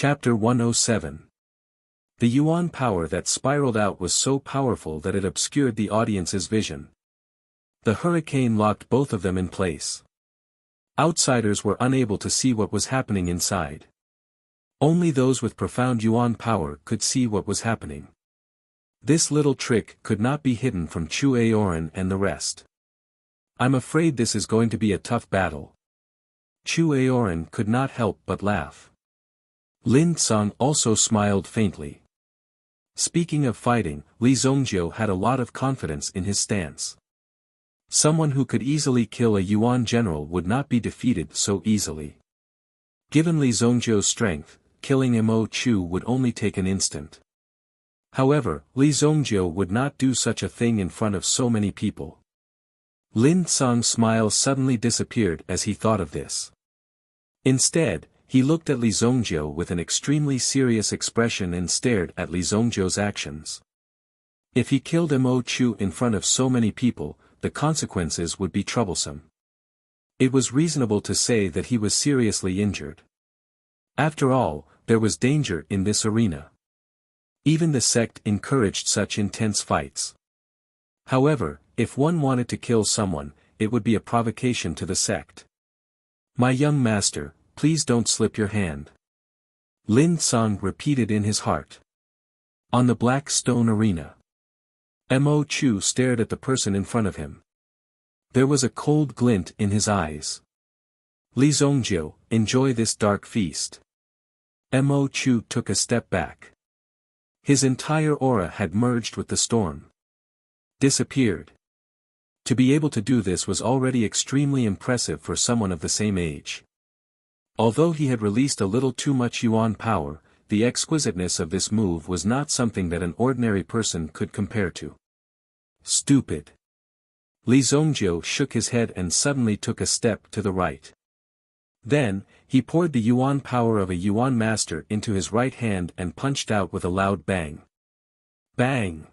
Chapter 107. The yuan power that spiraled out was so powerful that it obscured the audience's vision. The hurricane locked both of them in place. Outsiders were unable to see what was happening inside. Only those with profound yuan power could see what was happening. This little trick could not be hidden from Chu Aoran and the rest. "I'm afraid this is going to be a tough battle." Chu Aoran could not help but laugh. Lin Tsang also smiled faintly. Speaking of fighting, Li Zongjiu had a lot of confidence in his stance. Someone who could easily kill a yuan general would not be defeated so easily. Given Li Zongjiu's strength, killing Mo Chu would only take an instant. However, Li Zongjiu would not do such a thing in front of so many people. Lin Tsang's smile suddenly disappeared as he thought of this. Instead, he looked at Li Zongjiu with an extremely serious expression and stared at Li Zongjiu's actions. If he killed Mo Chu in front of so many people, the consequences would be troublesome. It was reasonable to say that he was seriously injured. After all, there was danger in this arena. Even the sect encouraged such intense fights. However, if one wanted to kill someone, it would be a provocation to the sect. "My young master, please don't slip your hand," Lin Tsang repeated in his heart. On the black stone arena, Mo Chu stared at the person in front of him. There was a cold glint in his eyes. "Li Zongjiu, enjoy this dark feast." Mo Chu took a step back. His entire aura had merged with the storm. Disappeared. To be able to do this was already extremely impressive for someone of the same age. Although he had released a little too much yuan power, the exquisiteness of this move was not something that an ordinary person could compare to. "Stupid." Li Zongjiu shook his head and suddenly took a step to the right. Then, he poured the yuan power of a yuan master into his right hand and punched out with a loud bang. Bang!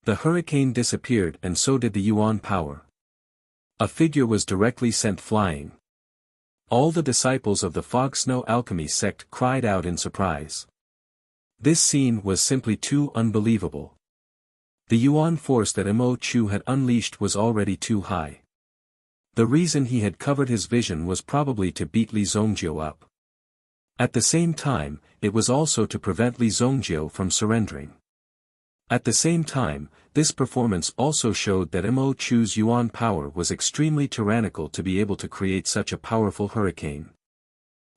The hurricane disappeared and so did the yuan power. A figure was directly sent flying. All the disciples of the Fog Snow Alchemy sect cried out in surprise. This scene was simply too unbelievable. The yuan force that Mo Chu had unleashed was already too high. The reason he had covered his vision was probably to beat Li Zongjiu up. At the same time, it was also to prevent Li Zongjiu from surrendering. At the same time, this performance also showed that Mo Chu's yuan power was extremely tyrannical to be able to create such a powerful hurricane.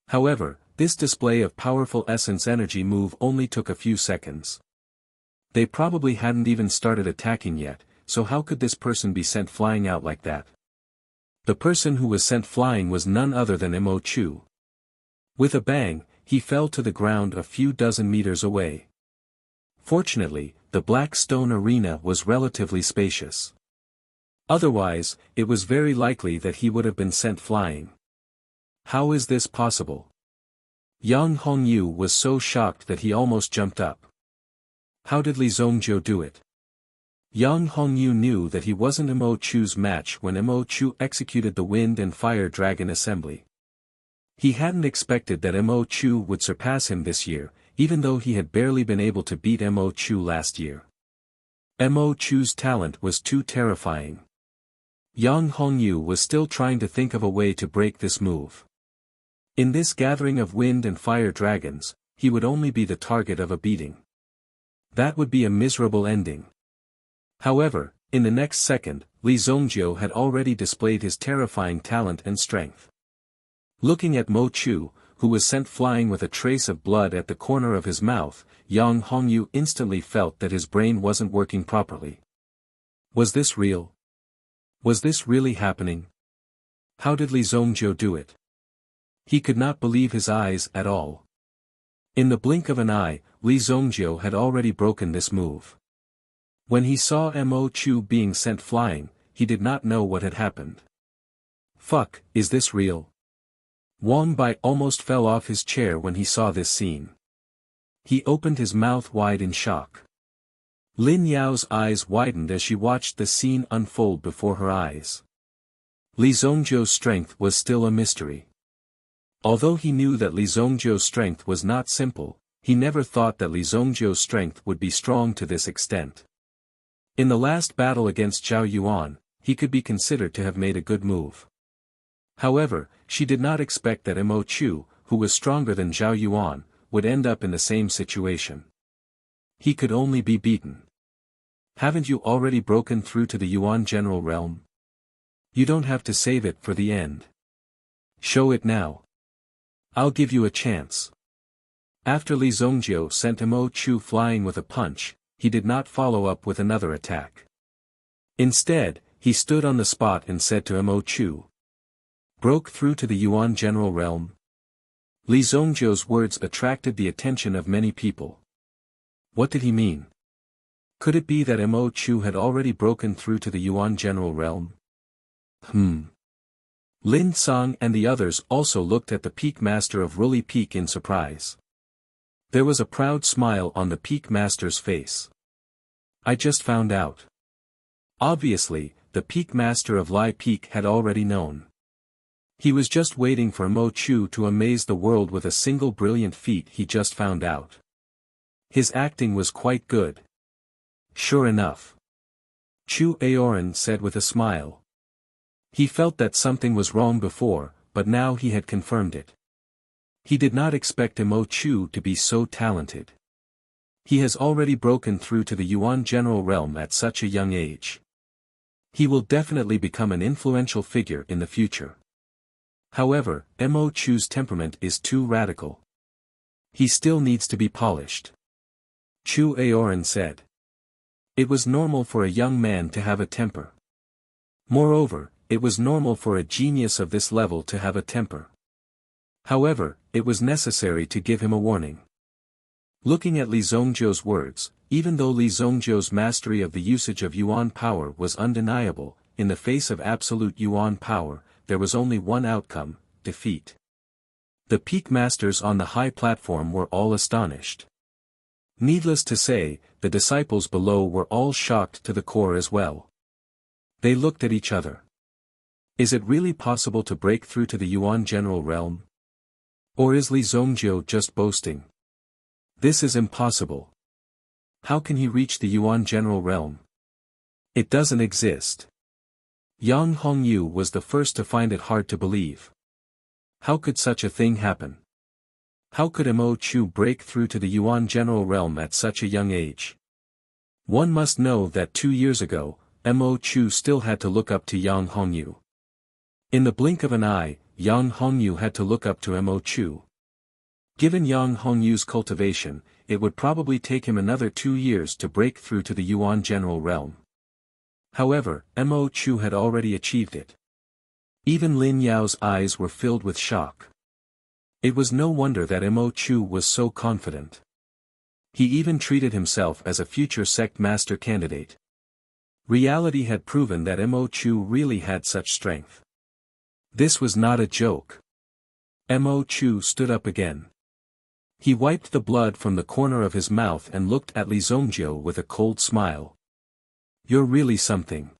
However, this display of powerful essence energy move only took a few seconds. They probably hadn't even started attacking yet, so how could this person be sent flying out like that? The person who was sent flying was none other than Mo Chu. With a bang, he fell to the ground a few dozen meters away. Fortunately, the black stone arena was relatively spacious. Otherwise, it was very likely that he would have been sent flying. How is this possible? Yang Hongyu was so shocked that he almost jumped up. How did Li Zongjiu do it? Yang Hongyu knew that he wasn't Mo Chu's match when Mo Chu executed the Wind and Fire Dragon assembly. He hadn't expected that Mo Chu would surpass him this year, even though he had barely been able to beat Mo Chu last year. Mo Chu's talent was too terrifying. Yang Hongyu was still trying to think of a way to break this move. In this gathering of wind and fire dragons, he would only be the target of a beating. That would be a miserable ending. However, in the next second, Li Zongjiu had already displayed his terrifying talent and strength. Looking at Mo Chu, who was sent flying with a trace of blood at the corner of his mouth, Yang Hongyu instantly felt that his brain wasn't working properly. Was this real? Was this really happening? How did Li Zongjiu do it? He could not believe his eyes at all. In the blink of an eye, Li Zongjiu had already broken this move. When he saw Mo Chu being sent flying, he did not know what had happened. Fuck, is this real? Wang Bai almost fell off his chair when he saw this scene. He opened his mouth wide in shock. Lin Yao's eyes widened as she watched the scene unfold before her eyes. Li Zongjiu's strength was still a mystery. Although he knew that Li Zongjiu's strength was not simple, he never thought that Li Zongjiu's strength would be strong to this extent. In the last battle against Zhao Yuan, he could be considered to have made a good move. However, she did not expect that Mo Chu, who was stronger than Zhao Yuan, would end up in the same situation. He could only be beaten. Haven't you already broken through to the Yuan general realm? You don't have to save it for the end. Show it now. I'll give you a chance. After Li Zongjiu sent Mo Chu flying with a punch, he did not follow up with another attack. Instead, he stood on the spot and said to Mo Chu, "Broke through to the Yuan general realm?" Li Zongjiu's words attracted the attention of many people. What did he mean? Could it be that Mo Chu had already broken through to the Yuan general realm? Lin Song and the others also looked at the Peak Master of Ruli Peak in surprise. There was a proud smile on the Peak Master's face. I just found out. Obviously, the Peak Master of Lai Peak had already known. He was just waiting for Mo Chu to amaze the world with a single brilliant feat he just found out. His acting was quite good. Sure enough. Chu Aoran said with a smile. He felt that something was wrong before, but now he had confirmed it. He did not expect Mo Chu to be so talented. He has already broken through to the Yuan general realm at such a young age. He will definitely become an influential figure in the future. However, Mo Chu's temperament is too radical. He still needs to be polished. Chu Aoran said. It was normal for a young man to have a temper. Moreover, it was normal for a genius of this level to have a temper. However, it was necessary to give him a warning. Looking at Li Zongjiu's words, even though Li Zongjiu's mastery of the usage of Yuan power was undeniable, in the face of absolute Yuan power, there was only one outcome: defeat. The Peak Masters on the high platform were all astonished. Needless to say, the disciples below were all shocked to the core as well. They looked at each other. Is it really possible to break through to the Yuan general realm? Or is Li Zongjiu just boasting? This is impossible. How can he reach the Yuan general realm? It doesn't exist. Yang Hongyu was the first to find it hard to believe. How could such a thing happen? How could Mo Chu break through to the Yuan general realm at such a young age? One must know that 2 years ago, Mo Chu still had to look up to Yang Hongyu. In the blink of an eye, Yang Hongyu had to look up to Mo Chu. Given Yang Hongyu's cultivation, it would probably take him another 2 years to break through to the Yuan general realm. However, Mo Chu had already achieved it. Even Lin Yao's eyes were filled with shock. It was no wonder that Mo Chu was so confident. He even treated himself as a future sect master candidate. Reality had proven that Mo Chu really had such strength. This was not a joke. Mo Chu stood up again. He wiped the blood from the corner of his mouth and looked at Li Zongjiu with a cold smile. You're really something.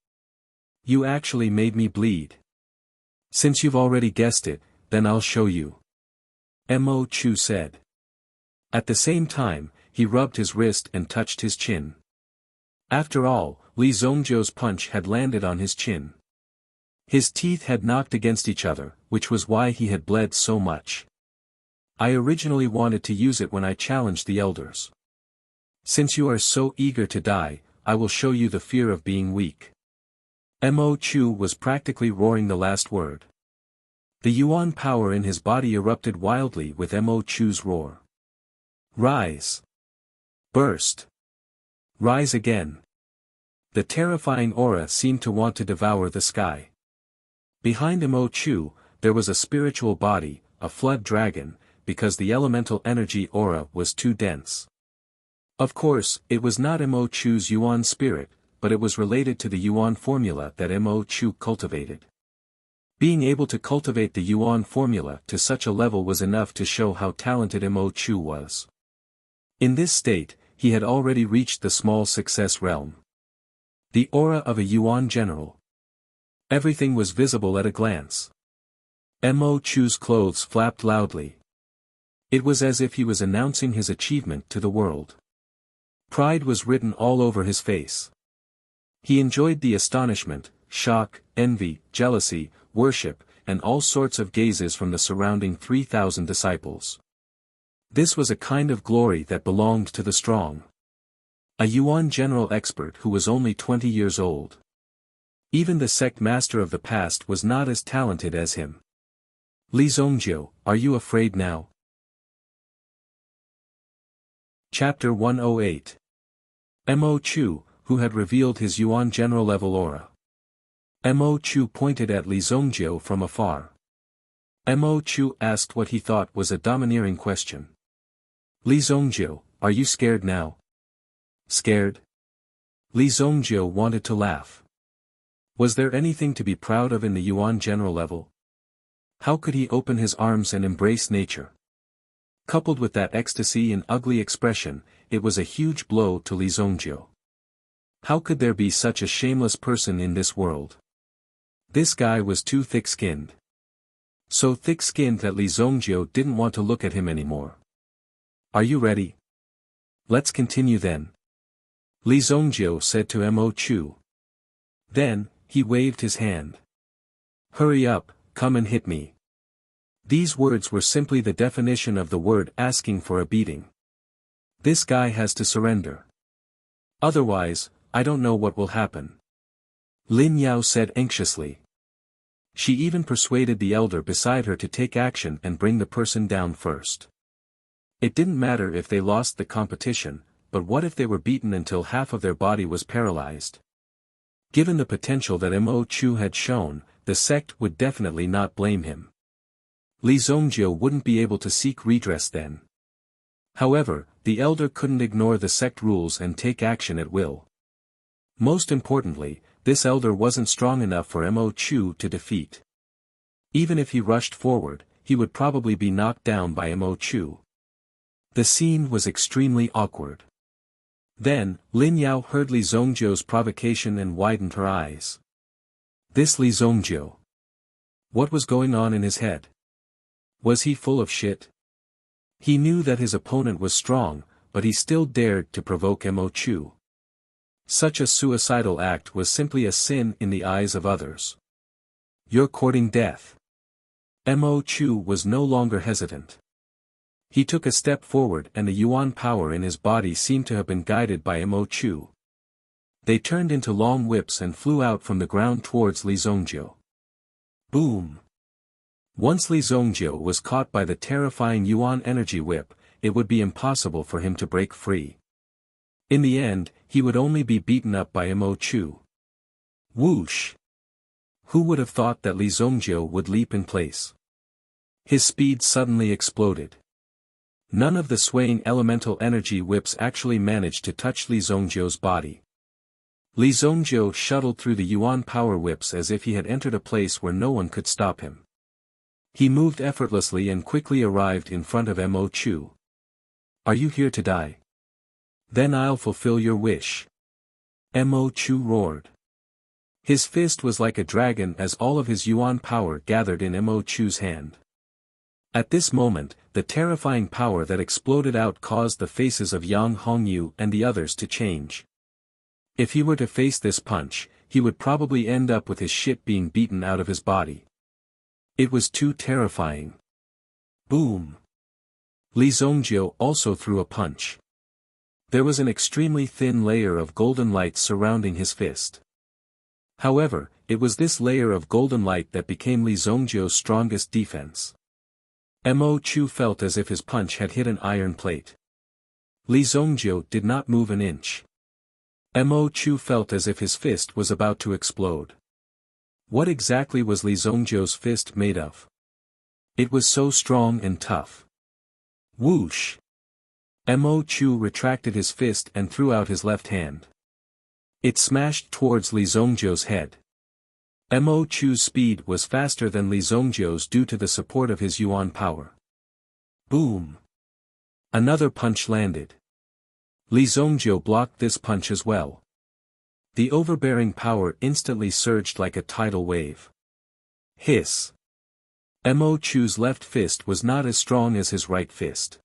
You actually made me bleed. Since you've already guessed it, then I'll show you. Mo Chu said. At the same time, he rubbed his wrist and touched his chin. After all, Li Zongjiu's punch had landed on his chin. His teeth had knocked against each other, which was why he had bled so much. I originally wanted to use it when I challenged the elders. Since you are so eager to die, I will show you the fear of being weak. Mo Chu was practically roaring the last word. The Yuan power in his body erupted wildly with Mo Chu's roar. Rise! Burst! Rise again! The terrifying aura seemed to want to devour the sky. Behind Mo Chu, there was a spiritual body, a flood dragon, because the elemental energy aura was too dense. Of course, it was not Mo Chu's Yuan spirit, but it was related to the Yuan formula that Mo Chu cultivated. Being able to cultivate the Yuan formula to such a level was enough to show how talented Mo Chu was. In this state, he had already reached the small success realm. The aura of a Yuan general. Everything was visible at a glance. Mo Chu's clothes flapped loudly. It was as if he was announcing his achievement to the world. Pride was written all over his face. He enjoyed the astonishment, shock, envy, jealousy, worship, and all sorts of gazes from the surrounding 3,000 disciples. This was a kind of glory that belonged to the strong. A Yuan general expert who was only 20 years old. Even the sect master of the past was not as talented as him. Li Zongjiu, are you afraid now? Chapter 108. Mo Chu, who had revealed his Yuan general level aura. Mo Chu pointed at Li Zongjiu from afar. Mo Chu asked what he thought was a domineering question. Li Zongjiu, are you scared now? Scared? Li Zongjiu wanted to laugh. Was there anything to be proud of in the Yuan general level? How could he open his arms and embrace nature? Coupled with that ecstasy and ugly expression, it was a huge blow to Li Zongjiu. How could there be such a shameless person in this world? This guy was too thick-skinned. So thick-skinned that Li Zongjiu didn't want to look at him anymore. Are you ready? Let's continue then. Li Zongjiu said to Mo Chu. Then, he waved his hand. Hurry up, come and hit me. These words were simply the definition of the word asking for a beating. This guy has to surrender. Otherwise, I don't know what will happen. Lin Yao said anxiously. She even persuaded the elder beside her to take action and bring the person down first. It didn't matter if they lost the competition, but what if they were beaten until half of their body was paralyzed? Given the potential that Mo Chu had shown, the sect would definitely not blame him. Li Zongjiu wouldn't be able to seek redress then. However, the elder couldn't ignore the sect rules and take action at will. Most importantly, this elder wasn't strong enough for Mo Chu to defeat. Even if he rushed forward, he would probably be knocked down by Mo Chu. The scene was extremely awkward. Then, Lin Yao heard Li Zongjiu's provocation and widened her eyes. This Li Zongjiu. What was going on in his head? Was he full of shit? He knew that his opponent was strong, but he still dared to provoke Mo Chu. Such a suicidal act was simply a sin in the eyes of others. You're courting death. Mo Chu was no longer hesitant. He took a step forward and the Yuan power in his body seemed to have been guided by Mo Chu. They turned into long whips and flew out from the ground towards Li Zongjiu. Boom! Once Li Zongjiu was caught by the terrifying Yuan energy whip, it would be impossible for him to break free. In the end, he would only be beaten up by Mo Chu. Whoosh! Who would have thought that Li Zongjiu would leap in place? His speed suddenly exploded. None of the swaying elemental energy whips actually managed to touch Li Zongjiu's body. Li Zongjiu shuttled through the Yuan power whips as if he had entered a place where no one could stop him. He moved effortlessly and quickly arrived in front of Mo Chu. Are you here to die? Then I'll fulfill your wish. Mo Chu roared. His fist was like a dragon as all of his Yuan power gathered in Mo Chu's hand. At this moment, the terrifying power that exploded out caused the faces of Yang Hongyu and the others to change. If he were to face this punch, he would probably end up with his shit being beaten out of his body. It was too terrifying. Boom! Li Zongjiu also threw a punch. There was an extremely thin layer of golden light surrounding his fist. However, it was this layer of golden light that became Li Zongjiu's strongest defense. Mo Chu felt as if his punch had hit an iron plate. Li Zongjiu did not move an inch. Mo Chu felt as if his fist was about to explode. What exactly was Li Zongjiu's fist made of? It was so strong and tough. Whoosh! Mo Chu retracted his fist and threw out his left hand. It smashed towards Li Zongjiu's head. Mo Chu's speed was faster than Li Zongjiu's due to the support of his Yuan power. Boom! Another punch landed. Li Zongjiu blocked this punch as well. The overbearing power instantly surged like a tidal wave. Hiss! Mo Chu's left fist was not as strong as his right fist.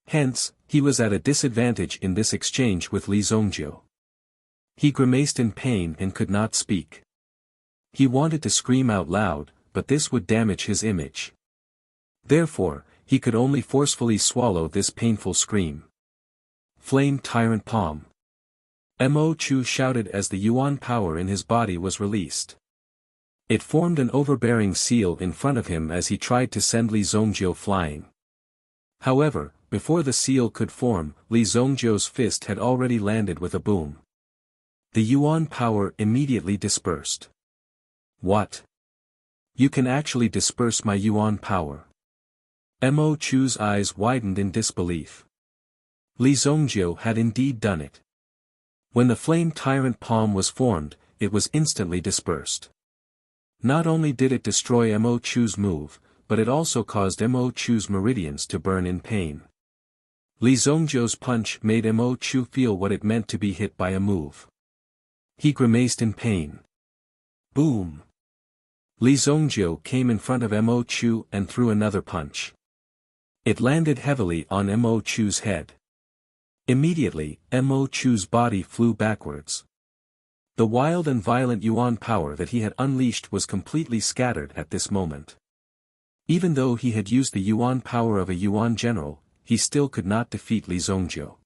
Hence, he was at a disadvantage in this exchange with Li Zongjiu. He grimaced in pain and could not speak. He wanted to scream out loud, but this would damage his image. Therefore, he could only forcefully swallow this painful scream. Flame Tyrant Palm. Mo Chu shouted as the yuan power in his body was released. It formed an overbearing seal in front of him as he tried to send Li Zongjiu flying. However, before the seal could form, Li Zongjiu's fist had already landed with a boom. The yuan power immediately dispersed. What? You can actually disperse my yuan power? Mo Chu's eyes widened in disbelief. Li Zongjiu had indeed done it. When the flame tyrant palm was formed, it was instantly dispersed. Not only did it destroy Mo Chu's move, but it also caused Mo Chu's meridians to burn in pain. Li Zongjiu's punch made Mo Chu feel what it meant to be hit by a move. He grimaced in pain. Boom! Li Zongjiu came in front of Mo Chu and threw another punch. It landed heavily on Mo Chu's head. Immediately, Mo Chu's body flew backwards. The wild and violent yuan power that he had unleashed was completely scattered at this moment. Even though he had used the yuan power of a yuan general, he still could not defeat Li Zongjiu.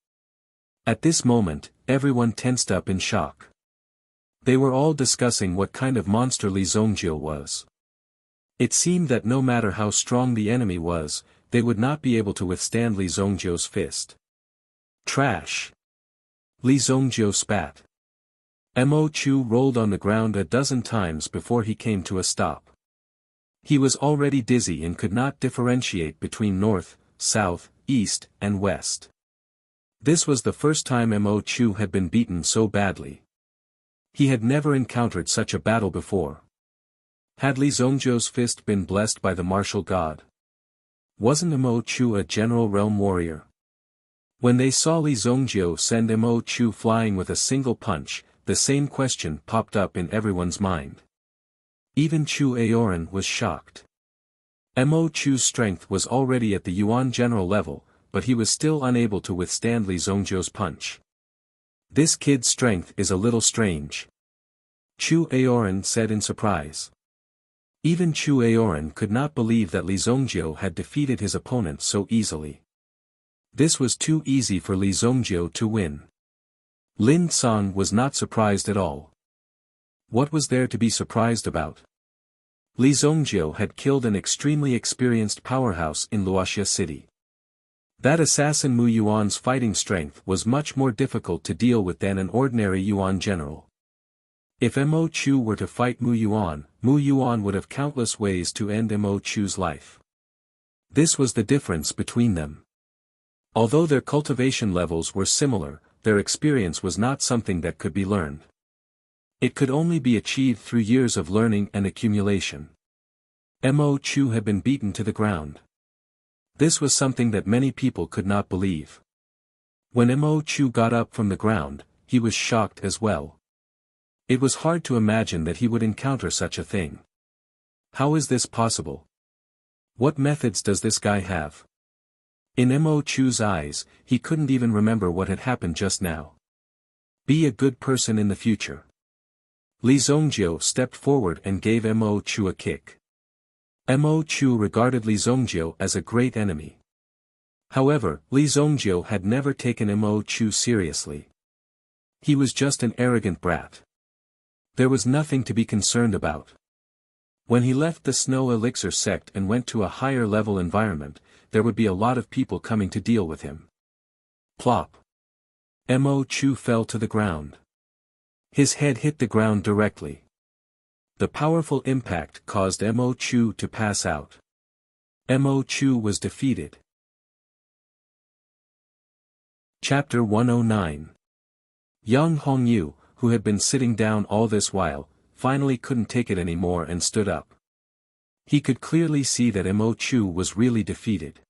At this moment, everyone tensed up in shock. They were all discussing what kind of monster Li Zongjiu was. It seemed that no matter how strong the enemy was, they would not be able to withstand Li Zongjiu's fist. Trash! Li Zongjiu spat. Mo Chu rolled on the ground a dozen times before he came to a stop. He was already dizzy and could not differentiate between north, south, east, and west. This was the first time Mo Chu had been beaten so badly. He had never encountered such a battle before. Had Li Zongjiu's fist been blessed by the martial god? Wasn't Mo Chu a general realm warrior? When they saw Li Zongjiu send Mo Chu flying with a single punch, the same question popped up in everyone's mind. Even Chu Aoran was shocked. Mo Chu's strength was already at the yuan general level, but he was still unable to withstand Li Zongjiu's punch. This kid's strength is a little strange. Chu Aoran said in surprise. Even Chu Aoran could not believe that Li Zongjiu had defeated his opponent so easily. This was too easy for Li Zongjiu to win. Lin Song was not surprised at all. What was there to be surprised about? Li Zongjiu had killed an extremely experienced powerhouse in Wuxia city. That assassin Mu Yuan's fighting strength was much more difficult to deal with than an ordinary yuan general. If Mo Chu were to fight Mu Yuan would have countless ways to end Mo Chu's life. This was the difference between them. Although their cultivation levels were similar, their experience was not something that could be learned. It could only be achieved through years of learning and accumulation. Mo Chu had been beaten to the ground. This was something that many people could not believe. When Mo Chu got up from the ground, he was shocked as well. It was hard to imagine that he would encounter such a thing. How is this possible? What methods does this guy have? In Mo Chu's eyes, he couldn't even remember what had happened just now. Be a good person in the future. Li Zongjiu stepped forward and gave Mo Chu a kick. Mo Chu regarded Li Zongjiu as a great enemy. However, Li Zongjiu had never taken Mo Chu seriously. He was just an arrogant brat. There was nothing to be concerned about. When he left the Snow Elixir sect and went to a higher level environment, there would be a lot of people coming to deal with him. Plop. Mo Chu fell to the ground. His head hit the ground directly. The powerful impact caused Mo Chu to pass out. Mo Chu was defeated. Chapter 109. Yang Hongyu, who had been sitting down all this while, finally couldn't take it anymore and stood up. He could clearly see that Mo Chu was really defeated.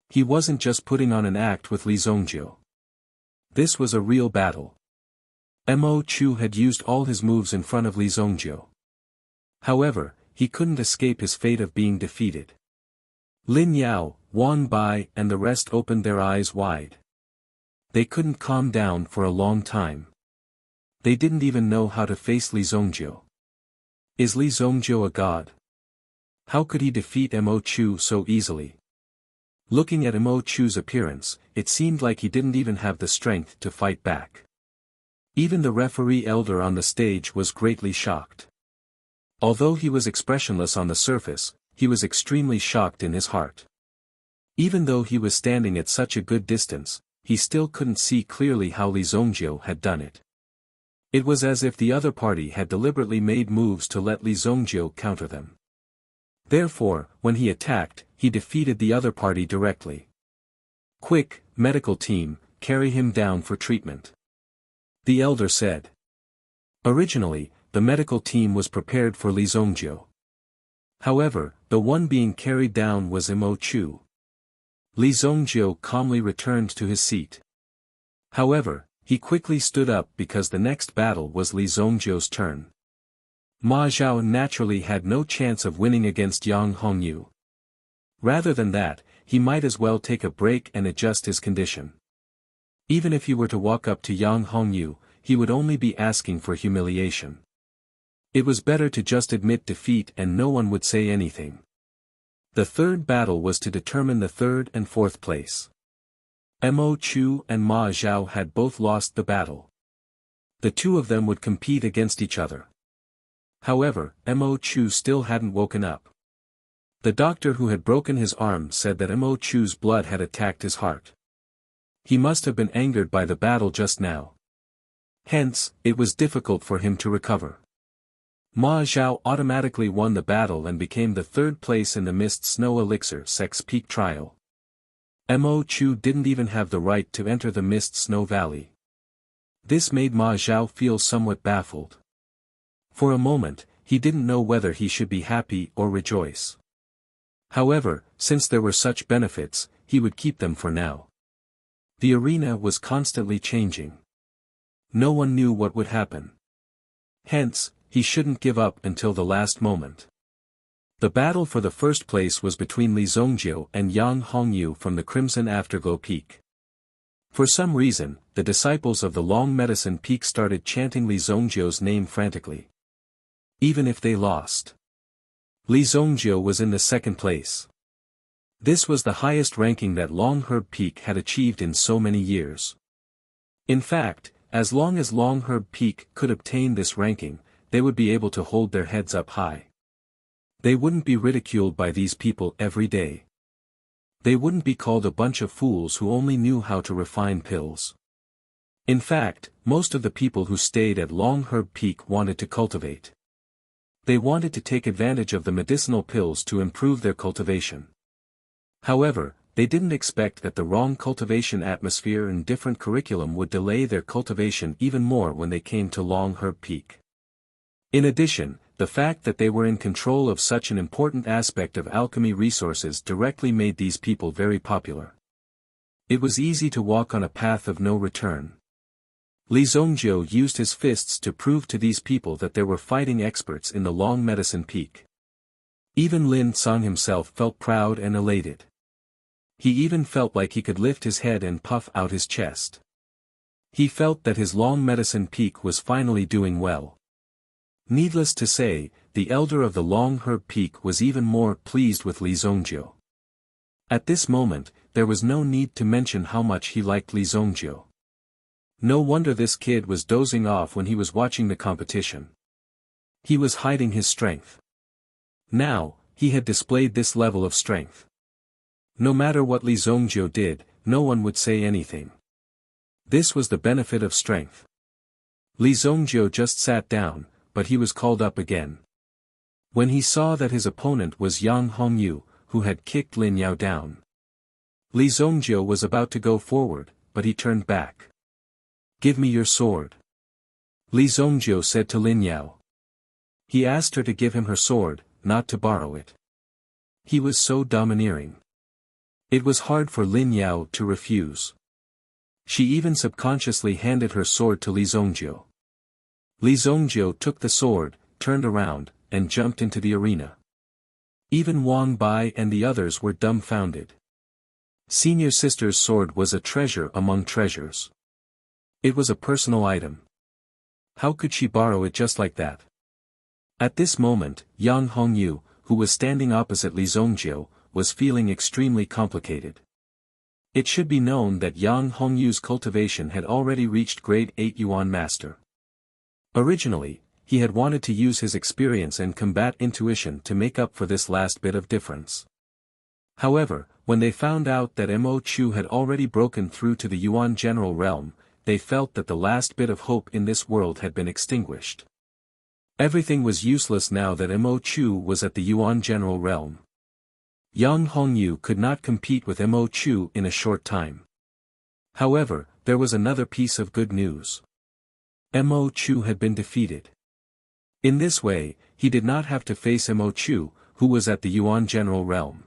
He wasn't just putting on an act with Li Zongjiu. This was a real battle. Mo Chu had used all his moves in front of Li Zongjiu. However, he couldn't escape his fate of being defeated. Lin Yao, Wan Bai and the rest opened their eyes wide. They couldn't calm down for a long time. They didn't even know how to face Li Zongjiu. Is Li Zongjiu a god? How could he defeat Mo Chu so easily? Looking at Mo Chu's appearance, it seemed like he didn't even have the strength to fight back. Even the referee elder on the stage was greatly shocked. Although he was expressionless on the surface, he was extremely shocked in his heart. Even though he was standing at such a good distance, he still couldn't see clearly how Li Zongjiu had done it. It was as if the other party had deliberately made moves to let Li Zongjiu counter them. Therefore, when he attacked, he defeated the other party directly. Quick, medical team, carry him down for treatment. The elder said. Originally, the medical team was prepared for Li Zongjiu. However, the one being carried down was Mo Chu. Li Zongjiu calmly returned to his seat. However, he quickly stood up because the next battle was Li Zongjiu's turn. Ma Zhao naturally had no chance of winning against Yang Hongyu. Rather than that, he might as well take a break and adjust his condition. Even if he were to walk up to Yang Hongyu, he would only be asking for humiliation. It was better to just admit defeat and no one would say anything. The third battle was to determine the third and fourth place. Mo Chu and Ma Zhao had both lost the battle. The two of them would compete against each other. However, Mo Chu still hadn't woken up. The doctor who had broken his arm said that Mo Chu's blood had attacked his heart. He must have been angered by the battle just now. Hence, it was difficult for him to recover. Ma Zhao automatically won the battle and became the third place in the Mist Snow Elixir Sex Peak trial. Mo Chu didn't even have the right to enter the Mist Snow Valley. This made Ma Zhao feel somewhat baffled. For a moment, he didn't know whether he should be happy or rejoice. However, since there were such benefits, he would keep them for now. The arena was constantly changing. No one knew what would happen. Hence, he shouldn't give up until the last moment. The battle for the first place was between Li Zongjiu and Yang Hongyu from the Crimson Afterglow Peak. For some reason, the disciples of the Long Medicine Peak started chanting Li Zongjiu's name frantically. Even if they lost. Li Zongjiu was in the second place. This was the highest ranking that Long Herb Peak had achieved in so many years. In fact, as long as Long Herb Peak could obtain this ranking, they would be able to hold their heads up high. They wouldn't be ridiculed by these people every day. They wouldn't be called a bunch of fools who only knew how to refine pills. In fact, most of the people who stayed at Long Herb Peak wanted to cultivate. They wanted to take advantage of the medicinal pills to improve their cultivation. However, they didn't expect that the wrong cultivation atmosphere and different curriculum would delay their cultivation even more when they came to Long Herb Peak. In addition, the fact that they were in control of such an important aspect of alchemy resources directly made these people very popular. It was easy to walk on a path of no return. Li Zongjiu used his fists to prove to these people that there were fighting experts in the Long Medicine Peak. Even Lin Song himself felt proud and elated. He even felt like he could lift his head and puff out his chest. He felt that his Long Medicine Peak was finally doing well. Needless to say, the elder of the Long Herb Peak was even more pleased with Li Zongjiu. At this moment, there was no need to mention how much he liked Li Zongjiu. No wonder this kid was dozing off when he was watching the competition. He was hiding his strength. Now, he had displayed this level of strength. No matter what Li Zongjiu did, no one would say anything. This was the benefit of strength. Li Zongjiu just sat down, but he was called up again. When he saw that his opponent was Yang Hongyu, who had kicked Lin Yao down. Li Zongjiu was about to go forward, but he turned back. "Give me your sword," Li Zongjiu said to Lin Yao. He asked her to give him her sword, not to borrow it. He was so domineering. It was hard for Lin Yao to refuse. She even subconsciously handed her sword to Li Zongjiu. Li Zongjiu took the sword, turned around, and jumped into the arena. Even Wang Bai and the others were dumbfounded. Senior sister's sword was a treasure among treasures. It was a personal item. How could she borrow it just like that? At this moment, Yang Hongyu, who was standing opposite Li Zongjio, was feeling extremely complicated. It should be known that Yang Hongyu's cultivation had already reached grade 8 Yuan Master. Originally, he had wanted to use his experience and combat intuition to make up for this last bit of difference. However, when they found out that Mo Chu had already broken through to the Yuan general realm, they felt that the last bit of hope in this world had been extinguished. Everything was useless now that Mo Chu was at the Yuan general realm. Yang Hongyu could not compete with Mo Chu in a short time. However, there was another piece of good news. Mo Chu had been defeated. In this way, he did not have to face Mo Chu, who was at the Yuan general realm.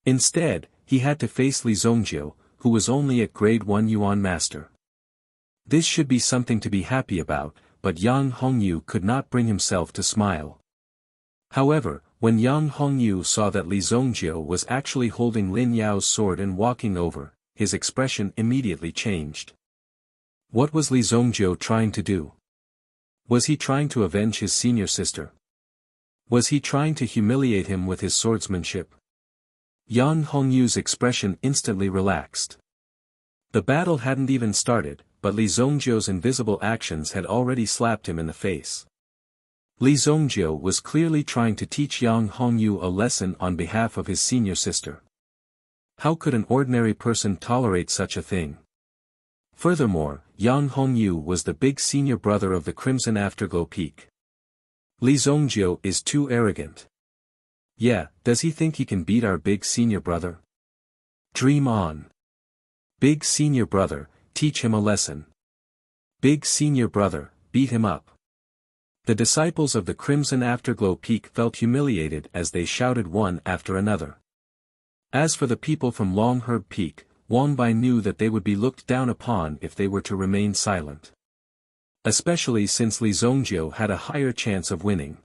Instead, he had to face Li Zongjio, who was only at grade 1 Yuan Master. This should be something to be happy about, but Yang Hongyu could not bring himself to smile. However, when Yang Hongyu saw that Li Zongjio was actually holding Lin Yao's sword and walking over, his expression immediately changed. What was Li Zongjio trying to do? Was he trying to avenge his senior sister? Was he trying to humiliate him with his swordsmanship? Yang Hongyu's expression instantly relaxed. The battle hadn't even started, but Li Zongjio's invisible actions had already slapped him in the face. Li Zongjio was clearly trying to teach Yang Hongyu a lesson on behalf of his senior sister. How could an ordinary person tolerate such a thing? Furthermore, Yang Hongyu was the big senior brother of the Crimson Afterglow Peak. Li Zongjio is too arrogant. Yeah, does he think he can beat our big senior brother? Dream on. Big senior brother, teach him a lesson. Big senior brother, beat him up. The disciples of the Crimson Afterglow Peak felt humiliated as they shouted one after another. As for the people from Longherb Peak, Wang Bai knew that they would be looked down upon if they were to remain silent. Especially since Li Zongjio had a higher chance of winning.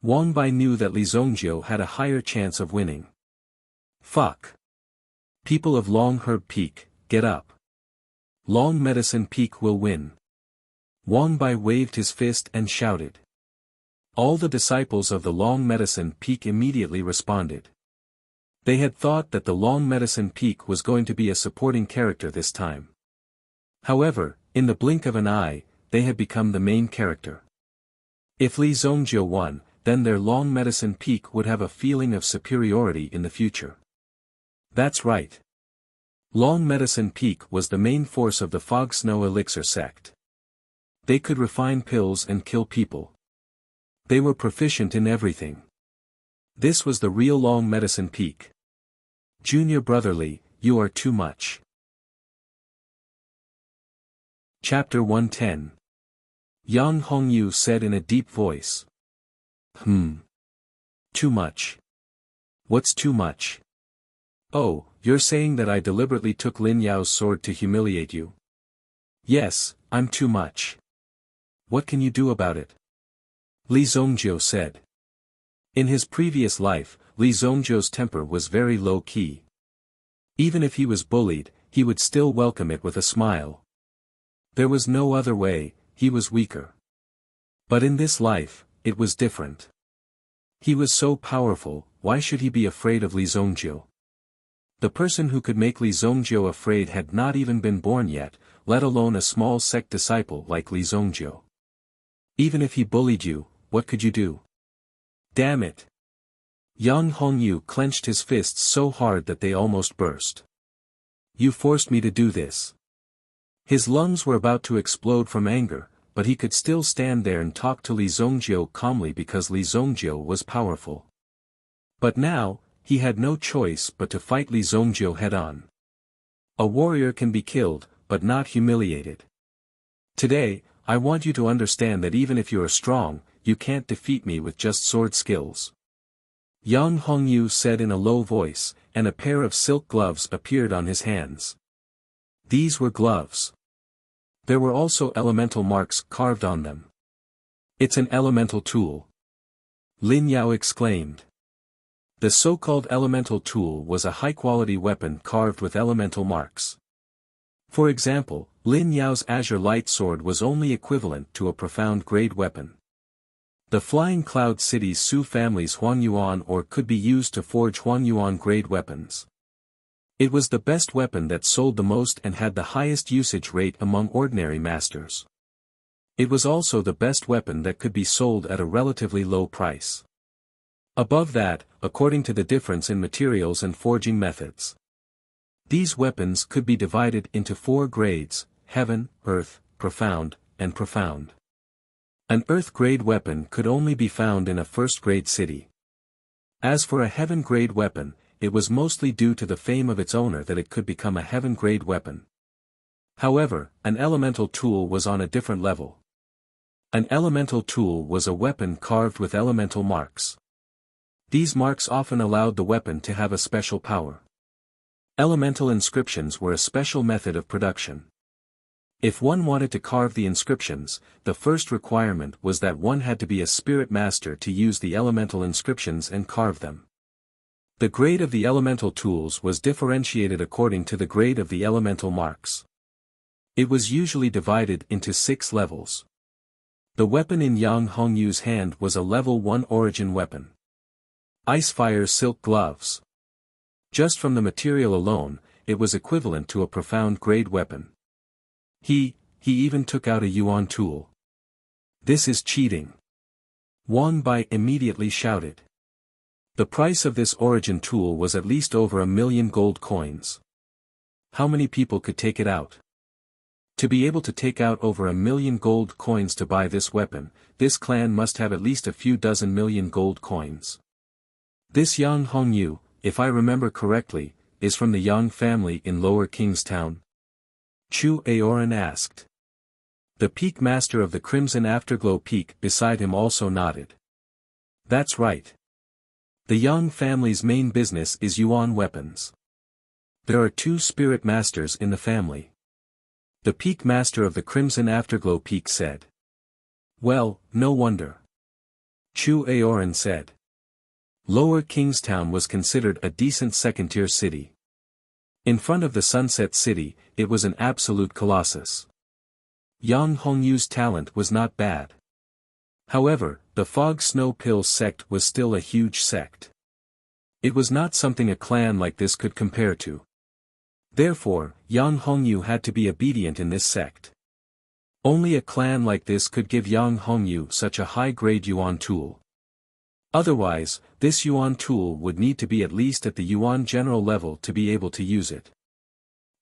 Wang Bai knew that Li Zongjio had a higher chance of winning. Fuck. People of Longherb Peak, get up. Long Medicine Peak will win. Wang Bai waved his fist and shouted. All the disciples of the Long Medicine Peak immediately responded. They had thought that the Long Medicine Peak was going to be a supporting character this time. However, in the blink of an eye, they had become the main character. If Li Zongjio won, then their Long Medicine Peak would have a feeling of superiority in the future. That's right. Long Medicine Peak was the main force of the Fog Snow Elixir sect. They could refine pills and kill people. They were proficient in everything. This was the real Long Medicine Peak. Junior Brotherly, you are too much. Chapter 110. Yang Hongyu said in a deep voice. Too much. What's too much? Oh, you're saying that I deliberately took Lin Yao's sword to humiliate you? Yes, I'm too much. What can you do about it? Li Zongjio said. In his previous life, Li Zongjio's temper was very low-key. Even if he was bullied, he would still welcome it with a smile. There was no other way, he was weaker. But in this life, it was different. He was so powerful, why should he be afraid of Li Zongjio? The person who could make Li Zongjio afraid had not even been born yet, let alone a small sect disciple like Li Zongjio. Even if he bullied you, what could you do? Damn it! Yang Hongyu clenched his fists so hard that they almost burst. You forced me to do this. His lungs were about to explode from anger, but he could still stand there and talk to Li Zongjio calmly because Li Zongjio was powerful. But now, he had no choice but to fight Li Zongjio head-on. A warrior can be killed, but not humiliated. Today, I want you to understand that even if you are strong, you can't defeat me with just sword skills. Yang Hongyu said in a low voice, and a pair of silk gloves appeared on his hands. These were gloves. There were also elemental marks carved on them. It's an elemental tool. Lin Yao exclaimed. The so-called elemental tool was a high-quality weapon carved with elemental marks. For example, Lin Yao's azure light sword was only equivalent to a profound-grade weapon. The Flying Cloud City's Su family's Huangyuan ore could be used to forge Huangyuan-grade weapons. It was the best weapon that sold the most and had the highest usage rate among ordinary masters. It was also the best weapon that could be sold at a relatively low price. Above that, according to the difference in materials and forging methods. These weapons could be divided into 4 grades: heaven, earth, profound, and profound. An earth-grade weapon could only be found in a first-grade city. As for a heaven-grade weapon, it was mostly due to the fame of its owner that it could become a heaven-grade weapon. However, an elemental tool was on a different level. An elemental tool was a weapon carved with elemental marks. These marks often allowed the weapon to have a special power. Elemental inscriptions were a special method of production. If one wanted to carve the inscriptions, the first requirement was that one had to be a spirit master to use the elemental inscriptions and carve them. The grade of the elemental tools was differentiated according to the grade of the elemental marks. It was usually divided into 6 levels. The weapon in Yang Hongyu's hand was a level 1 origin weapon. Icefire silk gloves. Just from the material alone, it was equivalent to a profound grade weapon. He even took out a yuan tool. This is cheating. Wang Bai immediately shouted. The price of this origin tool was at least over 1,000,000 gold coins. How many people could take it out? To be able to take out over 1,000,000 gold coins to buy this weapon, this clan must have at least a few dozen million gold coins. This Yang Hongyu, if I remember correctly, is from the Yang family in Lower Kingstown? Chu Aoran asked. The peak master of the Crimson Afterglow Peak beside him also nodded. That's right. The Yang family's main business is yuan weapons. There are 2 spirit masters in the family. The peak master of the Crimson Afterglow Peak said. Well, no wonder. Chu Aoran said. Lower Kingstown was considered a decent second-tier city. In front of the Sunset City, it was an absolute colossus. Yang Hongyu's talent was not bad. However, the Fog Snow Pills sect was still a huge sect. It was not something a clan like this could compare to. Therefore, Yang Hongyu had to be obedient in this sect. Only a clan like this could give Yang Hongyu such a high-grade yuan tool. Otherwise, this yuan tool would need to be at least at the yuan general level to be able to use it.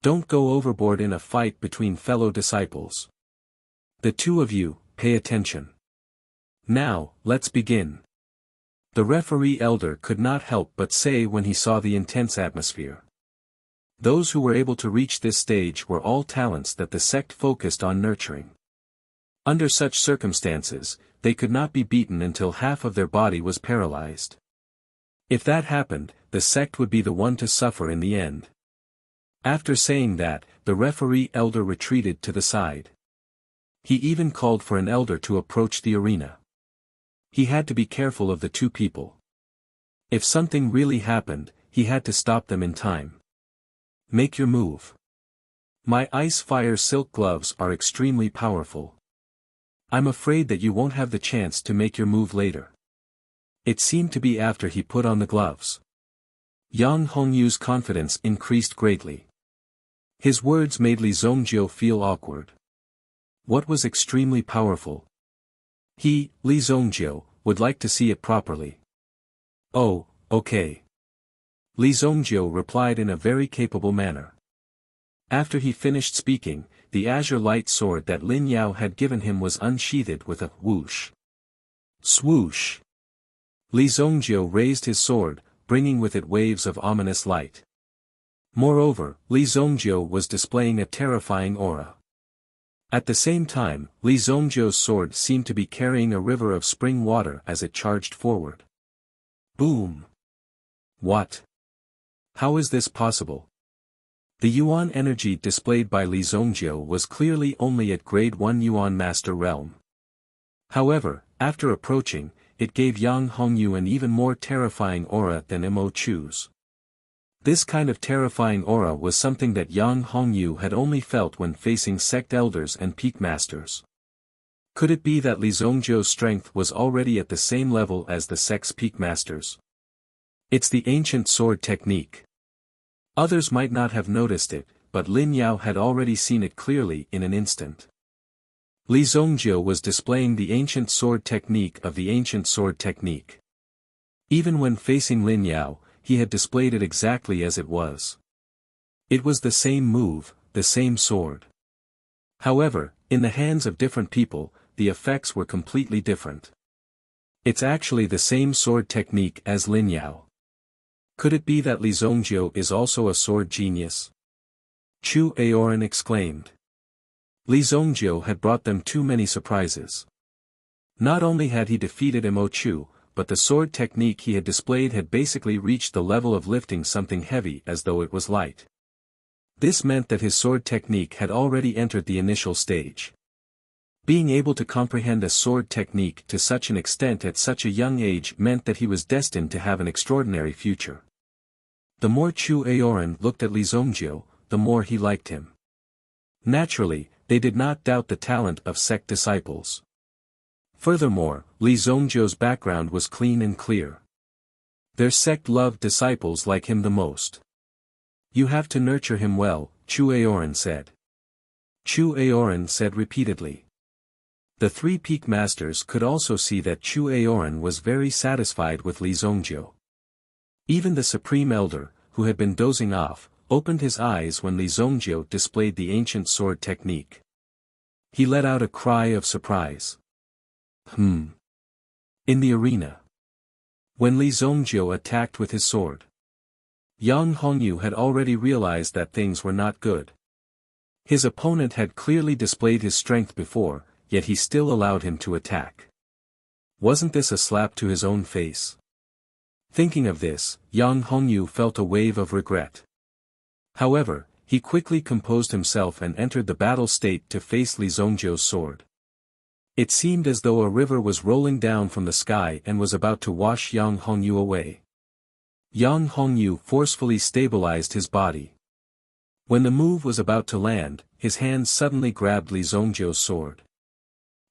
Don't go overboard in a fight between fellow disciples. The 2 of you, pay attention. Now, let's begin. The referee elder could not help but say when he saw the intense atmosphere. Those who were able to reach this stage were all talents that the sect focused on nurturing. Under such circumstances, they could not be beaten until half of their body was paralyzed. If that happened, the sect would be the one to suffer in the end. After saying that, the referee elder retreated to the side. He even called for an elder to approach the arena. He had to be careful of the 2 people. If something really happened, he had to stop them in time. Make your move. My ice fire silk gloves are extremely powerful. I'm afraid that you won't have the chance to make your move later. It seemed to be after he put on the gloves. Yang Hongyu's confidence increased greatly. His words made Li Zhongjiu feel awkward. What was extremely powerful? He, Li Zhongjiu, would like to see it properly. Oh, okay. Li Zhongjiu replied in a very capable manner. After he finished speaking, the azure light sword that Lin Yao had given him was unsheathed with a whoosh. Swoosh! Li Zhongjiu raised his sword, bringing with it waves of ominous light. Moreover, Li Zhongjiu was displaying a terrifying aura. At the same time, Li Zhongjiu's sword seemed to be carrying a river of spring water as it charged forward. Boom! What? How is this possible? The yuan energy displayed by Li Zhongjiu was clearly only at grade 1 yuan master realm. However, after approaching, it gave Yang Hongyu an even more terrifying aura than Mo Chu's. This kind of terrifying aura was something that Yang Hongyu had only felt when facing sect elders and peak masters. Could it be that Li Zongjiu's strength was already at the same level as the sect's peak masters? It's the ancient sword technique. Others might not have noticed it, but Lin Yao had already seen it clearly in an instant. Li Zongjiu was displaying the ancient sword technique of the ancient sword technique. Even when facing Lin Yao, he had displayed it exactly as it was. It was the same move, the same sword. However, in the hands of different people, the effects were completely different. It's actually the same sword technique as Lin Yao. Could it be that Li Zongjiu is also a sword genius? Chu Aoran exclaimed. Li Zongjiu had brought them too many surprises. Not only had he defeated Mo Chu, but the sword technique he had displayed had basically reached the level of lifting something heavy as though it was light. This meant that his sword technique had already entered the initial stage. Being able to comprehend a sword technique to such an extent at such a young age meant that he was destined to have an extraordinary future. The more Chu Aoran looked at Li Zongjiu, the more he liked him. Naturally, they did not doubt the talent of sect disciples. Furthermore, Li Zongjiu's background was clean and clear. Their sect loved disciples like him the most. You have to nurture him well, Chu Aoran said. Chu Aoran said repeatedly. The three peak masters could also see that Chu Aoran was very satisfied with Li Zongjiu. Even the supreme elder, who had been dozing off, opened his eyes when Li Zongjiu displayed the ancient sword technique. He let out a cry of surprise. In the arena. When Li Zongjiu attacked with his sword, Yang Hongyu had already realized that things were not good. His opponent had clearly displayed his strength before, yet he still allowed him to attack. Wasn't this a slap to his own face? Thinking of this, Yang Hongyu felt a wave of regret. However, he quickly composed himself and entered the battle state to face Li Zongjiu's sword. It seemed as though a river was rolling down from the sky and was about to wash Yang Hongyu away. Yang Hongyu forcefully stabilized his body. When the move was about to land, his hands suddenly grabbed Li Zongjiu's sword.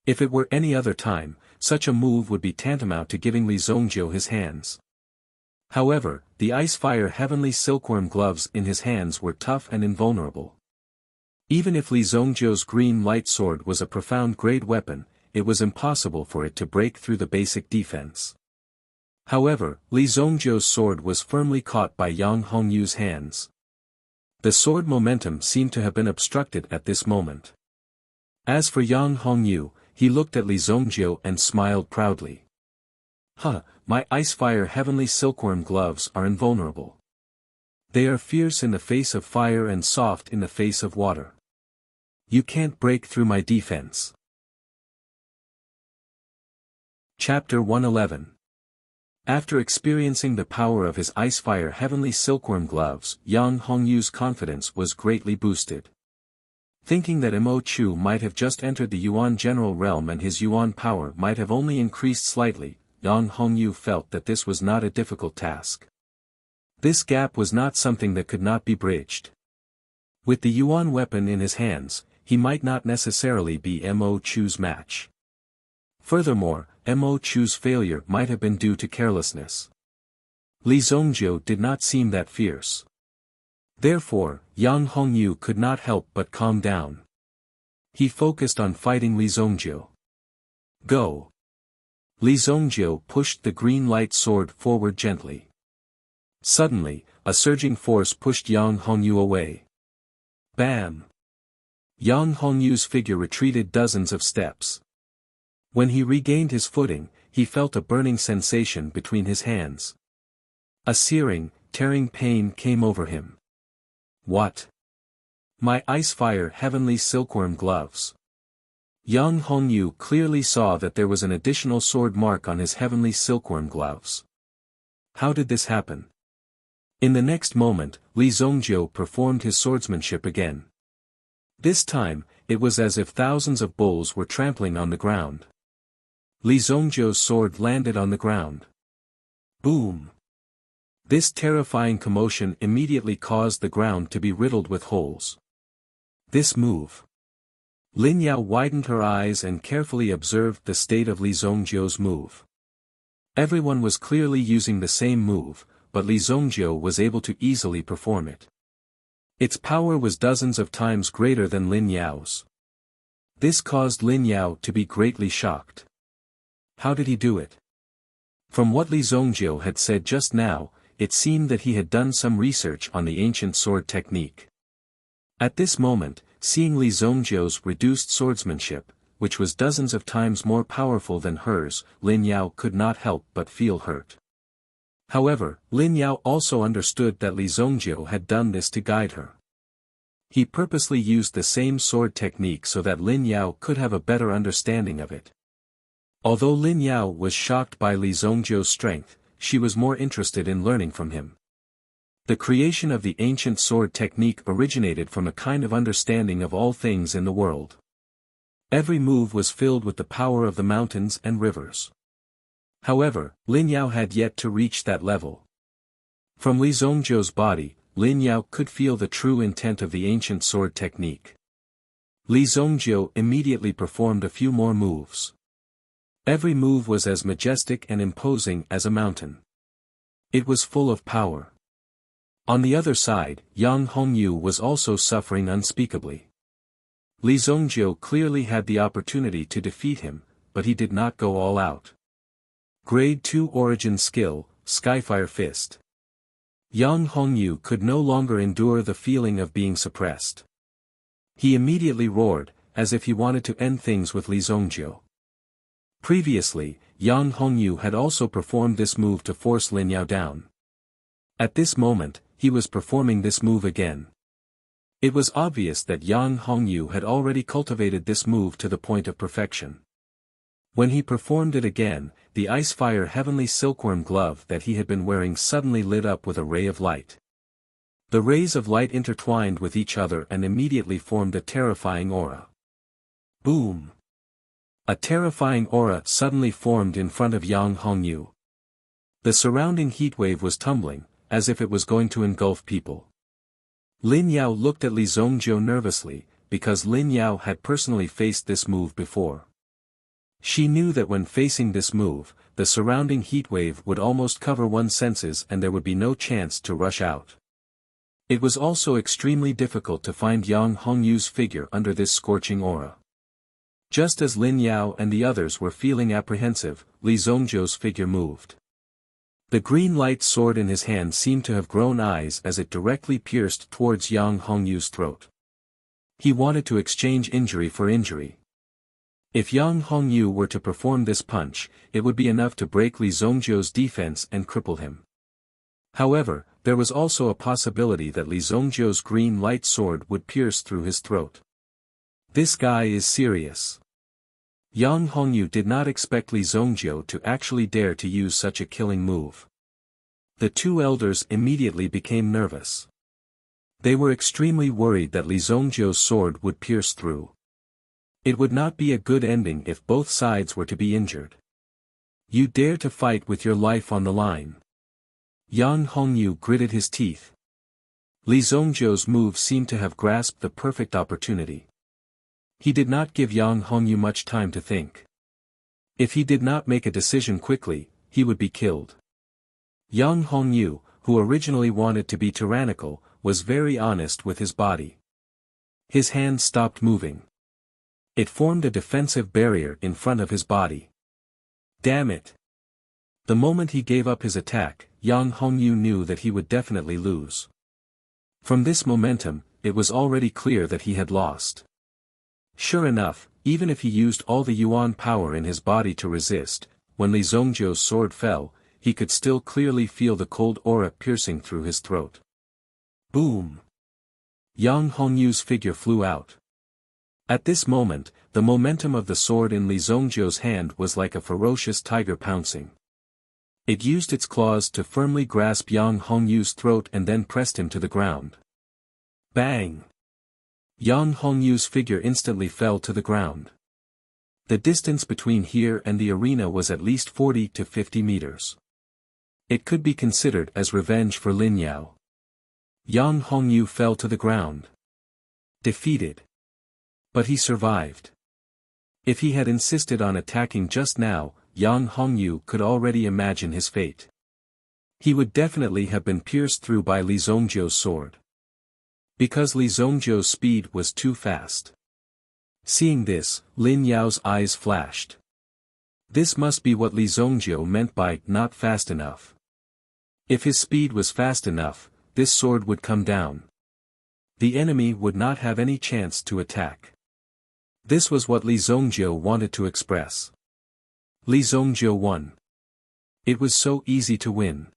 If it were any other time, such a move would be tantamount to giving Li Zongjiu his hands. However, the ice-fire heavenly silkworm gloves in his hands were tough and invulnerable. Even if Li Zongjiu's green light sword was a profound grade weapon, it was impossible for it to break through the basic defense. However, Li Zongjiu's sword was firmly caught by Yang Hongyu's hands. The sword momentum seemed to have been obstructed at this moment. As for Yang Hongyu, he looked at Li Zongjiu and smiled proudly. My ice-fire heavenly silkworm gloves are invulnerable. They are fierce in the face of fire and soft in the face of water. You can't break through my defense. Chapter 111. After experiencing the power of his ice-fire heavenly silkworm gloves, Yang Hongyu's confidence was greatly boosted. Thinking that Mo Chu might have just entered the Yuan general realm and his Yuan power might have only increased slightly, Yang Hongyu felt that this was not a difficult task. This gap was not something that could not be bridged. With the Yuan weapon in his hands, he might not necessarily be Mo Chu's match. Furthermore, Mo Chu's failure might have been due to carelessness. Li Zongjiu did not seem that fierce. Therefore, Yang Hongyu could not help but calm down. He focused on fighting Li Zongjiu. Go! Li Zongjiu pushed the green light sword forward gently. Suddenly, a surging force pushed Yang Hongyu away. Bam! Yang Hongyu's figure retreated dozens of steps. When he regained his footing, he felt a burning sensation between his hands. A searing, tearing pain came over him. What? My ice-fire heavenly silkworm gloves. Yang Hongyu clearly saw that there was an additional sword mark on his heavenly silkworm gloves. How did this happen? In the next moment, Li Zongjiu performed his swordsmanship again. This time, it was as if thousands of bulls were trampling on the ground. Li Zongjiu's sword landed on the ground. Boom! This terrifying commotion immediately caused the ground to be riddled with holes. This move. Lin Yao widened her eyes and carefully observed the state of Li Zongjiu's move. Everyone was clearly using the same move, but Li Zongjiu was able to easily perform it. Its power was dozens of times greater than Lin Yao's. This caused Lin Yao to be greatly shocked. How did he do it? From what Li Zongjiu had said just now, it seemed that he had done some research on the ancient sword technique. At this moment, seeing Li Zongjiu's reduced swordsmanship, which was dozens of times more powerful than hers, Lin Yao could not help but feel hurt. However, Lin Yao also understood that Li Zongjiu had done this to guide her. He purposely used the same sword technique so that Lin Yao could have a better understanding of it. Although Lin Yao was shocked by Li Zongjiu's strength, she was more interested in learning from him. The creation of the ancient sword technique originated from a kind of understanding of all things in the world. Every move was filled with the power of the mountains and rivers. However, Lin Yao had yet to reach that level. From Li Zongjiu's body, Lin Yao could feel the true intent of the ancient sword technique. Li Zongjiu immediately performed a few more moves. Every move was as majestic and imposing as a mountain. It was full of power. On the other side, Yang Hongyu was also suffering unspeakably. Li Zongjiu clearly had the opportunity to defeat him, but he did not go all out. Grade 2 Origin Skill, Skyfire Fist. Yang Hongyu could no longer endure the feeling of being suppressed. He immediately roared, as if he wanted to end things with Li Zongjiu. Previously, Yang Hongyu had also performed this move to force Lin Yao down. At this moment, he was performing this move again. It was obvious that Yang Hongyu had already cultivated this move to the point of perfection. When he performed it again, the ice-fire heavenly silkworm glove that he had been wearing suddenly lit up with a ray of light. The rays of light intertwined with each other and immediately formed a terrifying aura. Boom! A terrifying aura suddenly formed in front of Yang Hongyu. The surrounding heatwave was tumbling, as if it was going to engulf people. Lin Yao looked at Li Zongjiu nervously, because Lin Yao had personally faced this move before. She knew that when facing this move, the surrounding heatwave would almost cover one's senses and there would be no chance to rush out. It was also extremely difficult to find Yang Hongyu's figure under this scorching aura. Just as Lin Yao and the others were feeling apprehensive, Li Zongjiu's figure moved. The green light sword in his hand seemed to have grown eyes as it directly pierced towards Yang Hongyu's throat. He wanted to exchange injury for injury. If Yang Hongyu were to perform this punch, it would be enough to break Li Zongjiu's defense and cripple him. However, there was also a possibility that Li Zongjiu's green light sword would pierce through his throat. This guy is serious. Yang Hongyu did not expect Li Zongjiu to actually dare to use such a killing move. The two elders immediately became nervous. They were extremely worried that Li Zongjiu's sword would pierce through. It would not be a good ending if both sides were to be injured. You dare to fight with your life on the line. Yang Hongyu gritted his teeth. Li Zongjiu's move seemed to have grasped the perfect opportunity. He did not give Yang Hongyu much time to think. If he did not make a decision quickly, he would be killed. Yang Hongyu, who originally wanted to be tyrannical, was very honest with his body. His hand stopped moving. It formed a defensive barrier in front of his body. Damn it! The moment he gave up his attack, Yang Hongyu knew that he would definitely lose. From this momentum, it was already clear that he had lost. Sure enough, even if he used all the yuan power in his body to resist, when Li Zongjiu's sword fell, he could still clearly feel the cold aura piercing through his throat. Boom! Yang Hongyu's figure flew out. At this moment, the momentum of the sword in Li Zongjiu's hand was like a ferocious tiger pouncing. It used its claws to firmly grasp Yang Hongyu's throat and then pressed him to the ground. Bang! Yang Hongyu's figure instantly fell to the ground. The distance between here and the arena was at least 40 to 50 meters. It could be considered as revenge for Lin Yao. Yang Hongyu fell to the ground. Defeated. But he survived. If he had insisted on attacking just now, Yang Hongyu could already imagine his fate. He would definitely have been pierced through by Li Zongjiu's sword. Because Li Zongjiu's speed was too fast. Seeing this, Lin Yao's eyes flashed. This must be what Li Zongjiu meant by not fast enough. If his speed was fast enough, this sword would come down. The enemy would not have any chance to attack. This was what Li Zongjiu wanted to express. Li Zongjiu won. It was so easy to win.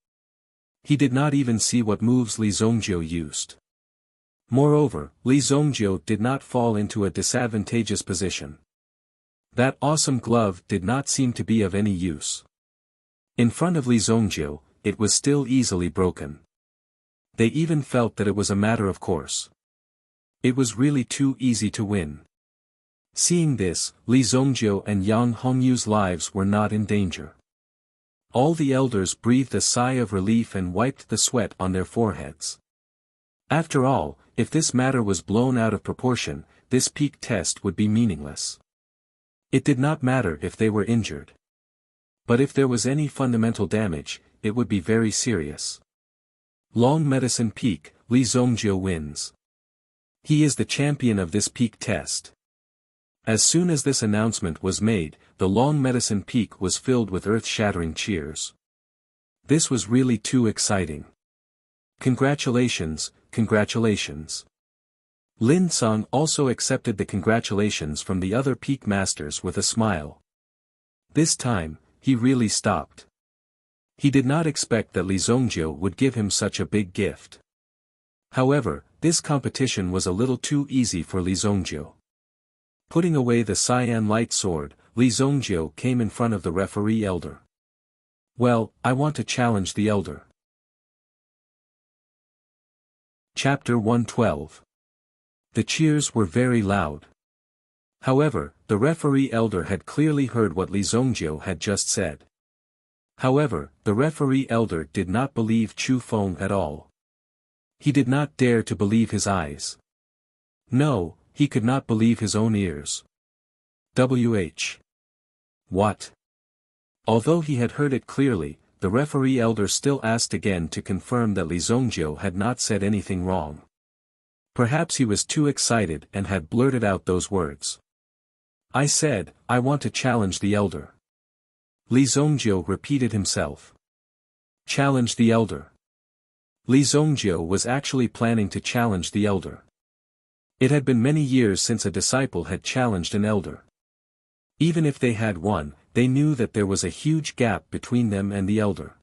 He did not even see what moves Li Zongjiu used. Moreover, Li Zongjiu did not fall into a disadvantageous position. That awesome glove did not seem to be of any use. In front of Li Zongjiu, it was still easily broken. They even felt that it was a matter of course. It was really too easy to win. Seeing this, Li Zongjiu and Yang Hongyu's lives were not in danger. All the elders breathed a sigh of relief and wiped the sweat on their foreheads. After all, if this matter was blown out of proportion, this peak test would be meaningless. It did not matter if they were injured. But if there was any fundamental damage, it would be very serious. Long Medicine Peak, Li Zongjiu wins. He is the champion of this peak test. As soon as this announcement was made, the Long Medicine Peak was filled with earth-shattering cheers. This was really too exciting. Congratulations, congratulations. Lin Song also accepted the congratulations from the other peak masters with a smile. This time, he really stopped. He did not expect that Li Zongjiu would give him such a big gift. However, this competition was a little too easy for Li Zongjiu. Putting away the cyan light sword, Li Zongjiu came in front of the referee elder. Well, I want to challenge the elder. Chapter 112. The cheers were very loud. However, the referee elder had clearly heard what Li Zongjiu had just said. However, the referee elder did not believe Chu Feng at all. He did not dare to believe his eyes. No, he could not believe his own ears. What? Although he had heard it clearly, the referee elder still asked again to confirm that Li Zongjiu had not said anything wrong. Perhaps he was too excited and had blurted out those words. I said, I want to challenge the elder. Li Zongjiu repeated himself. Challenge the elder. Li Zongjiu was actually planning to challenge the elder. It had been many years since a disciple had challenged an elder. Even if they had won, they knew that there was a huge gap between them and the elder.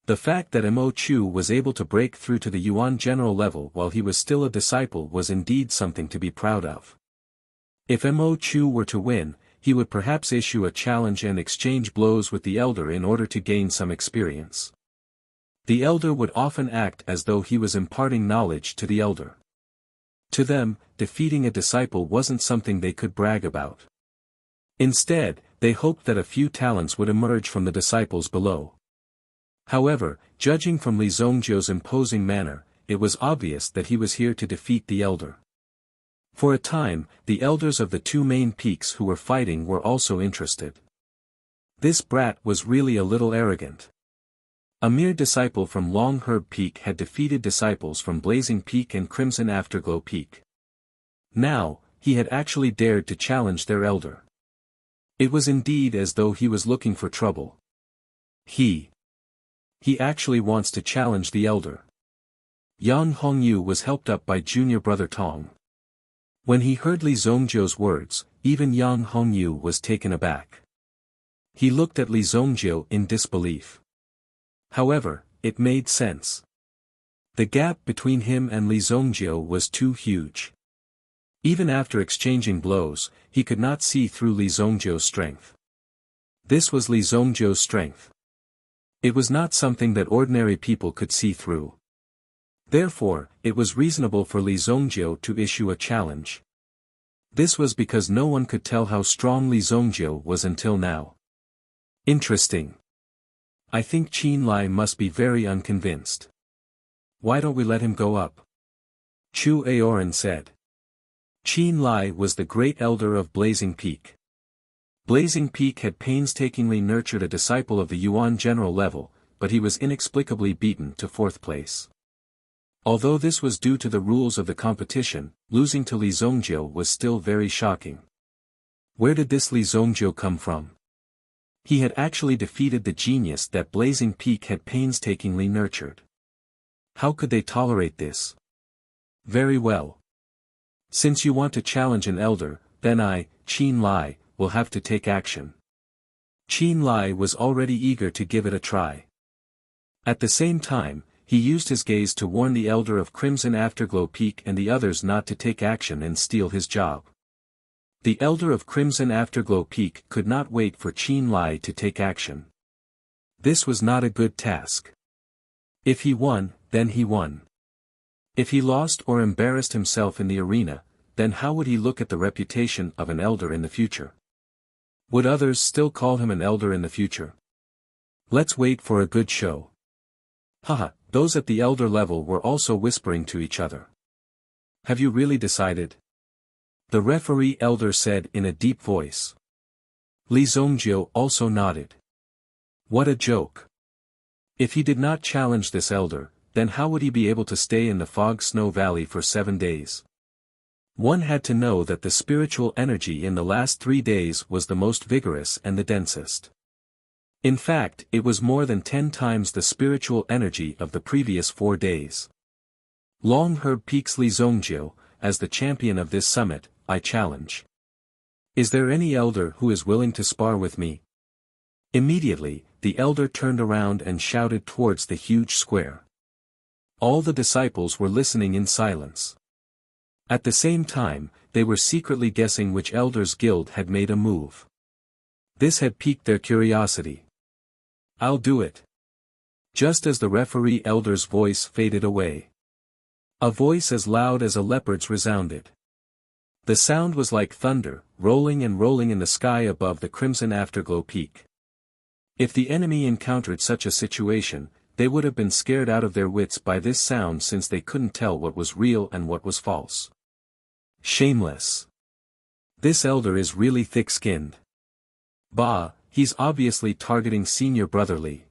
The fact that Mo Chu was able to break through to the Yuan general level while he was still a disciple was indeed something to be proud of. If Mo Chu were to win, he would perhaps issue a challenge and exchange blows with the elder in order to gain some experience. The elder would often act as though he was imparting knowledge to the elder. To them, defeating a disciple wasn't something they could brag about. Instead, they hoped that a few talents would emerge from the disciples below. However, judging from Li Zongjiu's imposing manner, it was obvious that he was here to defeat the elder. For a time, the elders of the two main peaks who were fighting were also interested. This brat was really a little arrogant. A mere disciple from Long Herb Peak had defeated disciples from Blazing Peak and Crimson Afterglow Peak. Now, he had actually dared to challenge their elder. It was indeed as though he was looking for trouble. He actually wants to challenge the elder. Yang Hongyu was helped up by junior brother Tong. When he heard Li Zongjiu's words, even Yang Hongyu was taken aback. He looked at Li Zongjiu in disbelief. However, it made sense. The gap between him and Li Zongjiu was too huge. Even after exchanging blows, he could not see through Li Zongjiu's strength. This was Li Zongjiu's strength. It was not something that ordinary people could see through. Therefore, it was reasonable for Li Zongjiu to issue a challenge. This was because no one could tell how strong Li Zongjiu was until now. Interesting. I think Qin Lai must be very unconvinced. Why don't we let him go up? Chu Aoran said. Qin Lai was the great elder of Blazing Peak. Blazing Peak had painstakingly nurtured a disciple of the Yuan general level, but he was inexplicably beaten to 4th place. Although this was due to the rules of the competition, losing to Li Zongjiu was still very shocking. Where did this Li Zongjiu come from? He had actually defeated the genius that Blazing Peak had painstakingly nurtured. How could they tolerate this? Very well. Since you want to challenge an elder, then I, Qin Lai, will have to take action. Qin Lai was already eager to give it a try. At the same time, he used his gaze to warn the elder of Crimson Afterglow Peak and the others not to take action and steal his job. The elder of Crimson Afterglow Peak could not wait for Qin Lai to take action. This was not a good task. If he won, then he won. If he lost or embarrassed himself in the arena, then how would he look at the reputation of an elder in the future? Would others still call him an elder in the future? Let's wait for a good show. Haha, those at the elder level were also whispering to each other. Have you really decided? The referee elder said in a deep voice. Li Zongjiu also nodded. What a joke. If he did not challenge this elder, then how would he be able to stay in the Fog Snow Valley for 7 days? One had to know that the spiritual energy in the last 3 days was the most vigorous and the densest. In fact, it was more than 10 times the spiritual energy of the previous 4 days. Long Herb Peaks Li Zongjiu, as the champion of this summit, I challenge. Is there any elder who is willing to spar with me? Immediately, the elder turned around and shouted towards the huge square. All the disciples were listening in silence. At the same time, they were secretly guessing which elder's guild had made a move. This had piqued their curiosity. I'll do it. Just as the referee elder's voice faded away. A voice as loud as a leopard's resounded. The sound was like thunder, rolling and rolling in the sky above the Crimson Afterglow Peak. If the enemy encountered such a situation, they would have been scared out of their wits by this sound since they couldn't tell what was real and what was false. Shameless. This elder is really thick-skinned. Bah, he's obviously targeting senior brother Li.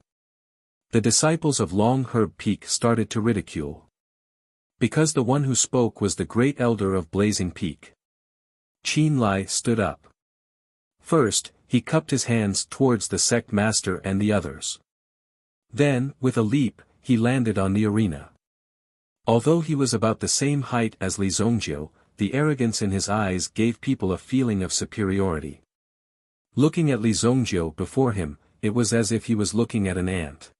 The disciples of Long Herb Peak started to ridicule. Because the one who spoke was the great elder of Blazing Peak. Qin Lai stood up. First, he cupped his hands towards the sect master and the others. Then, with a leap, he landed on the arena. Although he was about the same height as Li Zongjiu, the arrogance in his eyes gave people a feeling of superiority. Looking at Li Zongjiu before him, it was as if he was looking at an ant.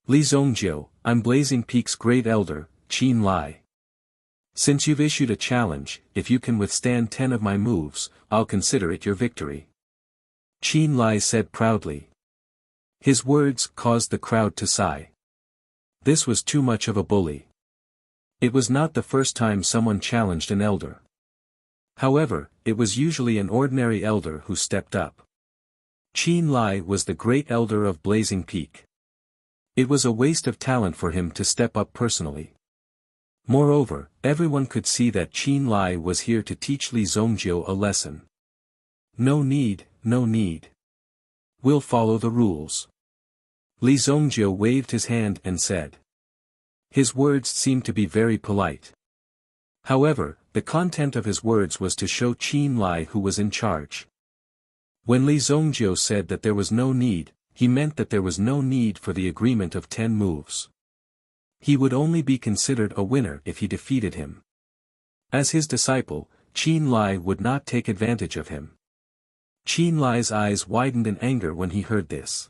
Li Zongjiu, I'm Blazing Peak's great elder, Qin Lai. Since you've issued a challenge, if you can withstand 10 of my moves, I'll consider it your victory. Qin Lai said proudly. His words caused the crowd to sigh. This was too much of a bully. It was not the first time someone challenged an elder. However, it was usually an ordinary elder who stepped up. Qin Lai was the great elder of Blazing Peak. It was a waste of talent for him to step up personally. Moreover, everyone could see that Qin Lai was here to teach Li Zongjiu a lesson. No need, no need. We'll follow the rules. Li Zongjiu waved his hand and said. His words seemed to be very polite. However, the content of his words was to show Qin Lai who was in charge. When Li Zongjiu said that there was no need, he meant that there was no need for the agreement of 10 moves. He would only be considered a winner if he defeated him. As his disciple, Qin Lai would not take advantage of him. Qin Lai's eyes widened in anger when he heard this.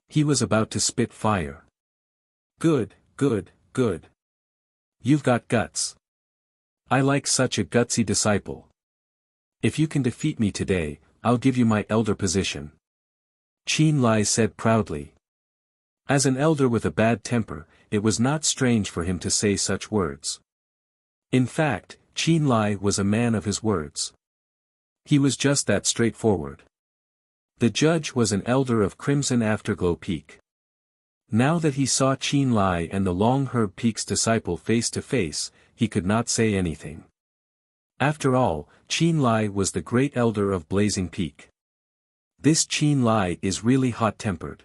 He was about to spit fire. Good, good, good. You've got guts. I like such a gutsy disciple. If you can defeat me today, I'll give you my elder position. Qin Lai said proudly. As an elder with a bad temper, it was not strange for him to say such words. In fact, Qin Lai was a man of his words. He was just that straightforward. The judge was an elder of Crimson Afterglow Peak. Now that he saw Qin Lai and the Long Herb Peak's disciple face to face, he could not say anything. After all, Qin Lai was the great elder of Blazing Peak. This Qin Lai is really hot-tempered.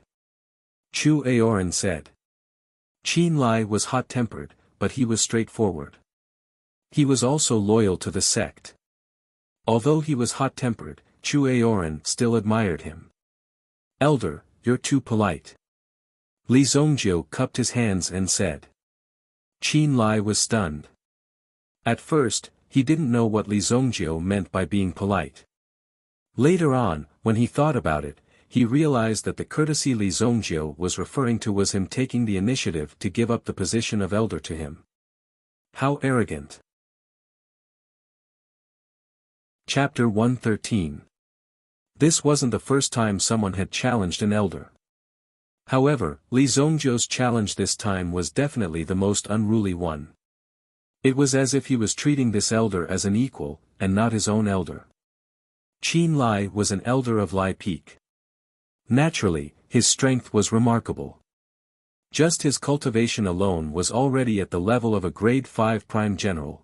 Chu Aoran said. Qin Lai was hot-tempered, but he was straightforward. He was also loyal to the sect. Although he was hot-tempered, Chu Aoran still admired him. Elder, you're too polite. Li Zongjiu cupped his hands and said. Qin Lai was stunned. At first, he didn't know what Li Zongjiu meant by being polite. Later on, when he thought about it, he realized that the courtesy Li Zongjiu was referring to was him taking the initiative to give up the position of elder to him. How arrogant. Chapter 113. This wasn't the first time someone had challenged an elder. However, Li Zongjiu's challenge this time was definitely the most unruly one. It was as if he was treating this elder as an equal, and not his own elder. Qin Lai was an elder of Lai Peak. Naturally, his strength was remarkable. Just his cultivation alone was already at the level of a grade 5 prime general.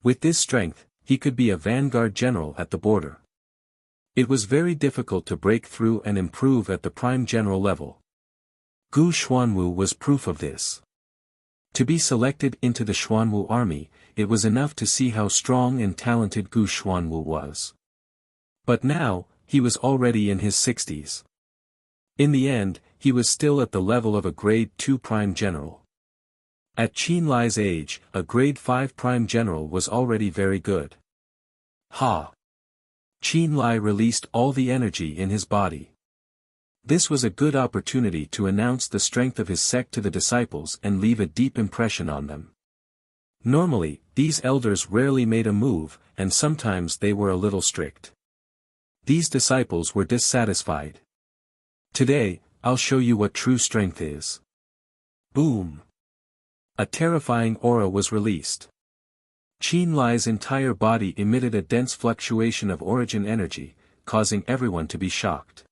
With this strength, he could be a vanguard general at the border. It was very difficult to break through and improve at the prime general level. Gu Xuanwu was proof of this. To be selected into the Xuanwu army, it was enough to see how strong and talented Gu Xuanwu was. But now, he was already in his 60s. In the end, he was still at the level of a grade 2 prime general. At Qin Lai's age, a grade 5 prime general was already very good. Ha! Qin Lai released all the energy in his body. This was a good opportunity to announce the strength of his sect to the disciples and leave a deep impression on them. Normally, these elders rarely made a move, and sometimes they were a little strict. These disciples were dissatisfied. Today, I'll show you what true strength is. Boom! A terrifying aura was released. Qin Lai's entire body emitted a dense fluctuation of origin energy, causing everyone to be shocked.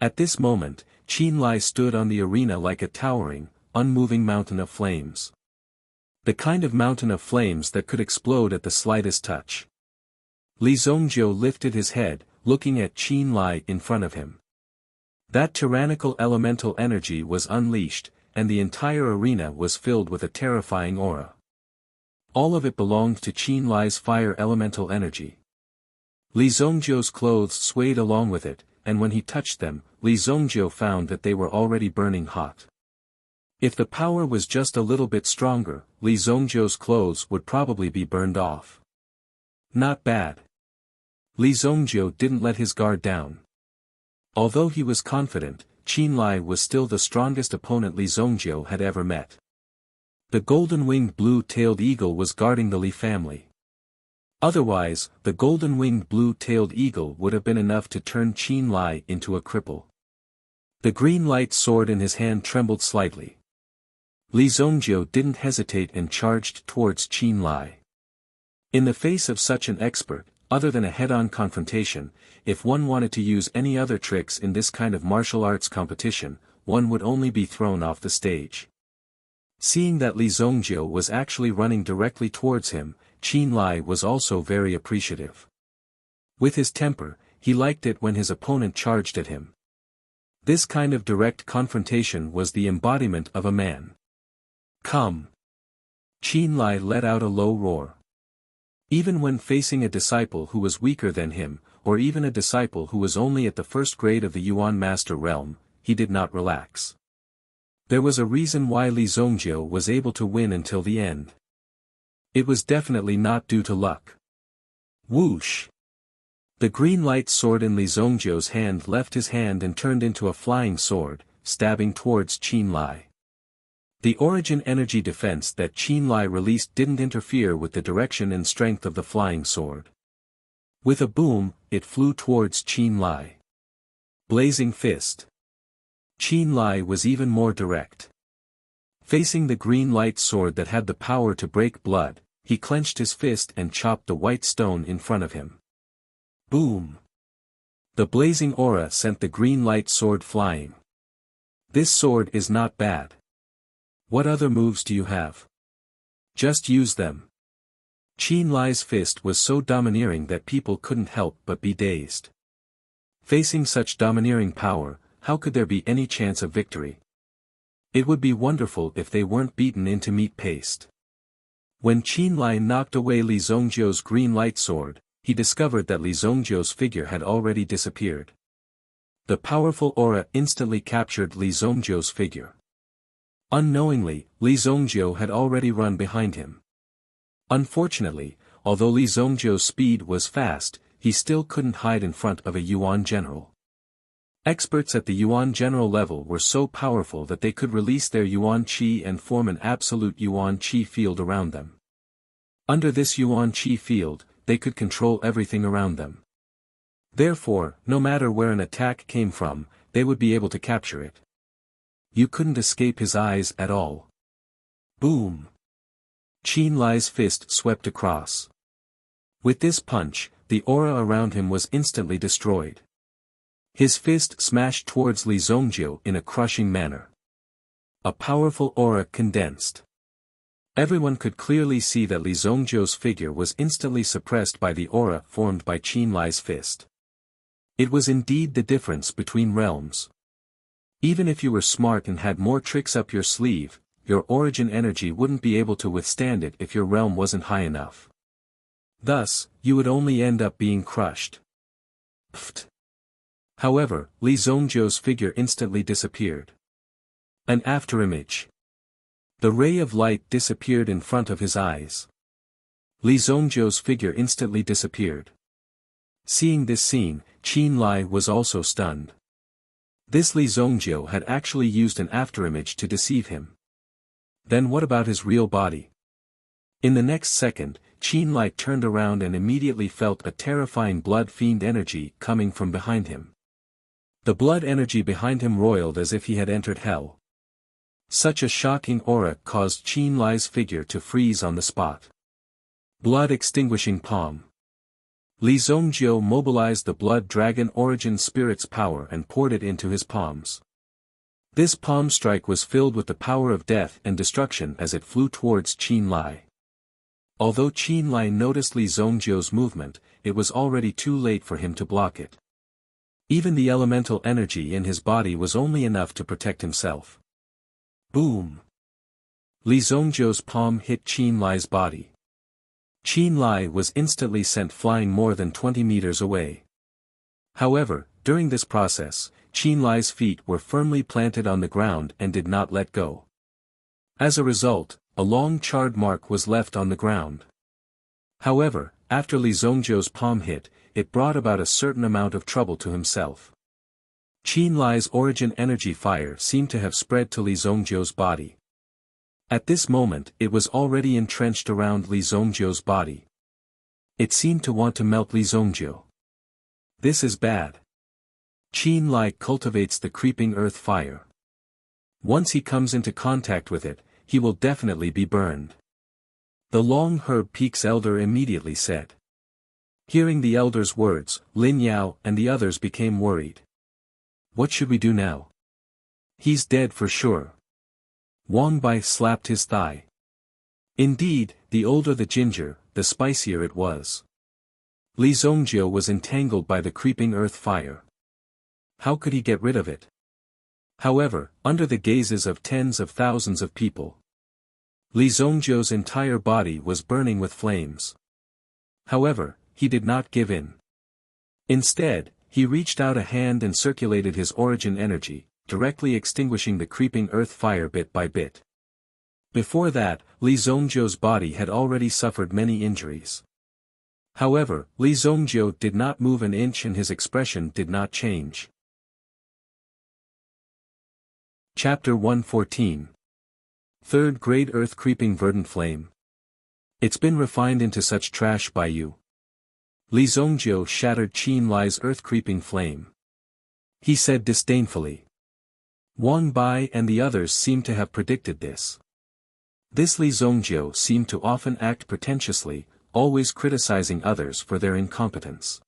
At this moment, Qin Lai stood on the arena like a towering, unmoving mountain of flames. The kind of mountain of flames that could explode at the slightest touch. Li Zongjiu lifted his head, looking at Qin Lai in front of him. That tyrannical elemental energy was unleashed, and the entire arena was filled with a terrifying aura. All of it belonged to Qin Lai's fire elemental energy. Li Zongjiu's clothes swayed along with it, and when he touched them, Li Zongjiu found that they were already burning hot. If the power was just a little bit stronger, Li Zongjiu's clothes would probably be burned off. Not bad. Li Zongjiu didn't let his guard down. Although he was confident, Qin Lai was still the strongest opponent Li Zongjiu had ever met. The golden-winged blue-tailed eagle was guarding the Li family. Otherwise, the golden-winged blue-tailed eagle would have been enough to turn Qin Lai into a cripple. The green light sword in his hand trembled slightly. Li Zongjiu didn't hesitate and charged towards Qin Lai. In the face of such an expert, other than a head-on confrontation, if one wanted to use any other tricks in this kind of martial arts competition, one would only be thrown off the stage. Seeing that Li Zongjiu was actually running directly towards him, Qin Lai was also very appreciative. With his temper, he liked it when his opponent charged at him. This kind of direct confrontation was the embodiment of a man. Come! Qin Lai let out a low roar. Even when facing a disciple who was weaker than him, or even a disciple who was only at the first grade of the Yuan Master Realm, he did not relax. There was a reason why Li Zongjiu was able to win until the end. It was definitely not due to luck. Whoosh! The green light sword in Li Zongjiu's hand left his hand and turned into a flying sword, stabbing towards Qin Lai. The origin energy defense that Qin Lai released didn't interfere with the direction and strength of the flying sword. With a boom, it flew towards Qin Lai. Blazing fist. Qin Lai was even more direct. Facing the green light sword that had the power to break blood, he clenched his fist and chopped the white stone in front of him. Boom! The blazing aura sent the green light sword flying. This sword is not bad. What other moves do you have? Just use them. Qin Lai's fist was so domineering that people couldn't help but be dazed. Facing such domineering power, how could there be any chance of victory? It would be wonderful if they weren't beaten into meat paste. When Qin Lai knocked away Li Zongjiu's green light sword, he discovered that Li Zongjiu's figure had already disappeared. The powerful aura instantly captured Li Zongjiu's figure. Unknowingly, Li Zongjiu had already run behind him. Unfortunately, although Li Zongjiu's speed was fast, he still couldn't hide in front of a Yuan general. Experts at the Yuan general level were so powerful that they could release their Yuan Qi and form an absolute Yuan Qi field around them. Under this Yuan Qi field, they could control everything around them. Therefore, no matter where an attack came from, they would be able to capture it. You couldn't escape his eyes at all. Boom! Qin Lai's fist swept across. With this punch, the aura around him was instantly destroyed. His fist smashed towards Li Zongjiu in a crushing manner. A powerful aura condensed. Everyone could clearly see that Li Zongjiu's figure was instantly suppressed by the aura formed by Qin Lai's fist. It was indeed the difference between realms. Even if you were smart and had more tricks up your sleeve, your origin energy wouldn't be able to withstand it if your realm wasn't high enough. Thus, you would only end up being crushed. Pfft. However, Li Zongjiu's figure instantly disappeared. An afterimage. The ray of light disappeared in front of his eyes. Li Zongjiu's figure instantly disappeared. Seeing this scene, Qin Lai was also stunned. This Li Zongjiu had actually used an afterimage to deceive him. Then what about his real body? In the next second, Qin Lai turned around and immediately felt a terrifying blood fiend energy coming from behind him. The blood energy behind him roiled as if he had entered hell. Such a shocking aura caused Qin Lai's figure to freeze on the spot. Blood extinguishing palm. Li Zongjiu mobilized the blood dragon origin spirit's power and poured it into his palms. This palm strike was filled with the power of death and destruction as it flew towards Qin Lai. Although Qin Lai noticed Li Zongjiu's movement, it was already too late for him to block it. Even the elemental energy in his body was only enough to protect himself. Boom! Li Zongjiu's palm hit Qin Lai's body. Qin Lai was instantly sent flying more than 20 meters away. However, during this process, Qin Lai's feet were firmly planted on the ground and did not let go. As a result, a long charred mark was left on the ground. However, after Li Zongjiu's palm hit, it brought about a certain amount of trouble to himself. Qin Lai's origin energy fire seemed to have spread to Li Zongjiu's body. At this moment it was already entrenched around Li Zongjiu's body. It seemed to want to melt Li Zongjiu. This is bad. Qin Lai cultivates the creeping earth fire. Once he comes into contact with it, he will definitely be burned. The Long Herb Peak's elder immediately said. Hearing the elder's words, Lin Yao and the others became worried. What should we do now? He's dead for sure. Wang Bai slapped his thigh. Indeed, the older the ginger, the spicier it was. Li Zongjiu was entangled by the creeping earth fire. How could he get rid of it? However, under the gazes of tens of thousands of people, Li Zongjiu's entire body was burning with flames. However, he did not give in. Instead, he reached out a hand and circulated his origin energy, directly extinguishing the creeping earth fire bit by bit. Before that, Li Zongjiu's body had already suffered many injuries. However, Li Zongjiu did not move an inch and his expression did not change. Chapter 114. Third grade earth creeping verdant flame. It's been refined into such trash by you. Li Zongjiu shattered Qin Lai's earth-creeping flame. He said disdainfully. Wang Bai and the others seemed to have predicted this. This Li Zongjiu seemed to often act pretentiously, always criticizing others for their incompetence.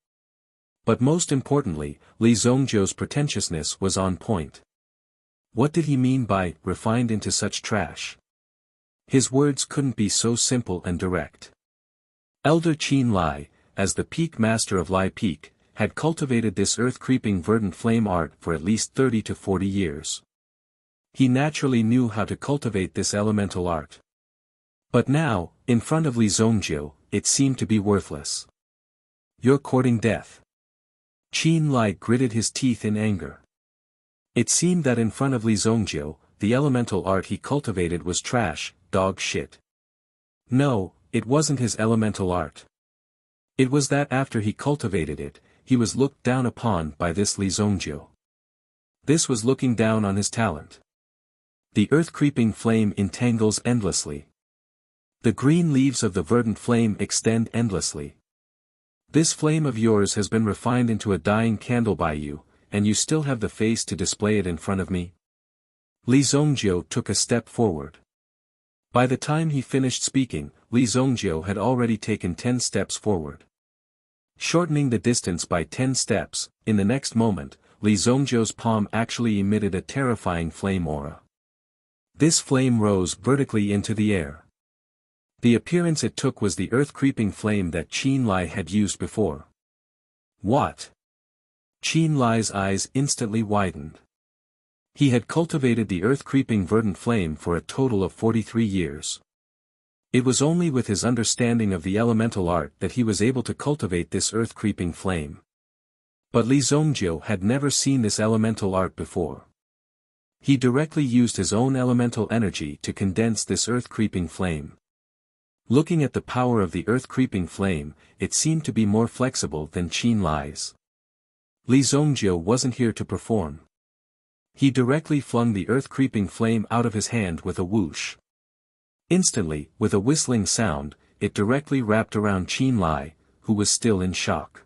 But most importantly, Li Zongjiu's pretentiousness was on point. What did he mean by refined into such trash? His words couldn't be so simple and direct. Elder Qin Lai, as the peak master of Lai Peak, had cultivated this earth-creeping verdant flame art for at least 30 to 40 years. He naturally knew how to cultivate this elemental art. But now, in front of Li Zongjiu, it seemed to be worthless. You're courting death. Qin Lai gritted his teeth in anger. It seemed that in front of Li Zongjiu, the elemental art he cultivated was trash, dog shit. No, it wasn't his elemental art. It was that after he cultivated it, he was looked down upon by this Li Zongjiu. This was looking down on his talent. The earth-creeping flame entangles endlessly. The green leaves of the verdant flame extend endlessly. This flame of yours has been refined into a dying candle by you, and you still have the face to display it in front of me? Li Zongjiu took a step forward. By the time he finished speaking, Li Zongjiu had already taken 10 steps forward. Shortening the distance by 10 steps, in the next moment, Li Zongjiu's palm actually emitted a terrifying flame aura. This flame rose vertically into the air. The appearance it took was the earth-creeping flame that Qin Lai had used before. What? Qin Lai's eyes instantly widened. He had cultivated the earth-creeping verdant flame for a total of 43 years. It was only with his understanding of the elemental art that he was able to cultivate this earth-creeping flame. But Li Zongjiu had never seen this elemental art before. He directly used his own elemental energy to condense this earth-creeping flame. Looking at the power of the earth-creeping flame, it seemed to be more flexible than Qin Lai's. Li Zongjiu wasn't here to perform. He directly flung the earth-creeping flame out of his hand with a whoosh. Instantly, with a whistling sound, it directly wrapped around Qin Lai, who was still in shock.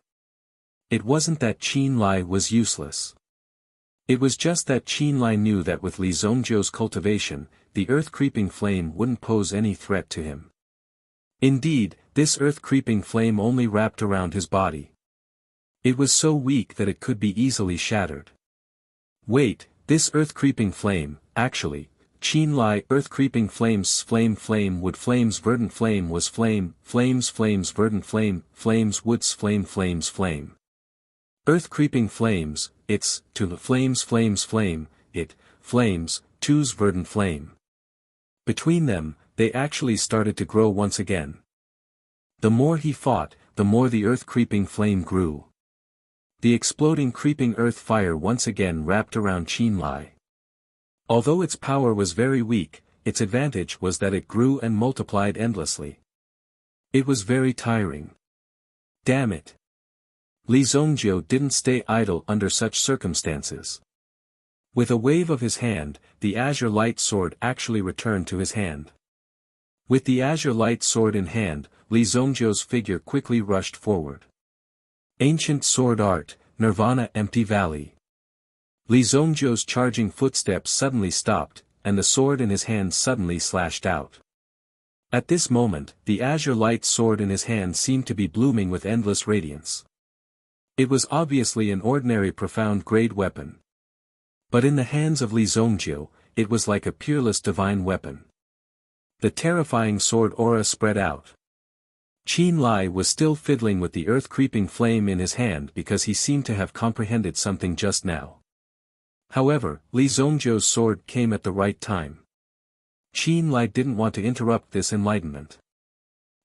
It wasn't that Qin Lai was useless. It was just that Qin Lai knew that with Li Zongjiu's cultivation, the earth-creeping flame wouldn't pose any threat to him. Indeed, this earth-creeping flame only wrapped around his body. It was so weak that it could be easily shattered. Wait, this earth-creeping flame, actually, Qin Lai earth-creeping flames flame wood flames verdant flame was flames verdant flames woods flame. Earth-creeping flames, it's, to the flames it, flames, two's verdant flame. Between them, they actually started to grow once again. The more he fought, the more the earth-creeping flame grew. The exploding creeping earth fire once again wrapped around Qin Lai. Although its power was very weak, its advantage was that it grew and multiplied endlessly. It was very tiring. Damn it. Li Zongjiu didn't stay idle under such circumstances. With a wave of his hand, the azure light sword actually returned to his hand. With the azure light sword in hand, Li Zongjiu's figure quickly rushed forward. Ancient sword art, Nirvana empty valley. Li Zongjiu's charging footsteps suddenly stopped, and the sword in his hand suddenly slashed out. At this moment, the azure light sword in his hand seemed to be blooming with endless radiance. It was obviously an ordinary profound grade weapon. But in the hands of Li Zongjiu, it was like a peerless divine weapon. The terrifying sword aura spread out. Qin Lai was still fiddling with the earth-creeping flame in his hand because he seemed to have comprehended something just now. However, Li Zongjiu's sword came at the right time. Qin Lai didn't want to interrupt this enlightenment.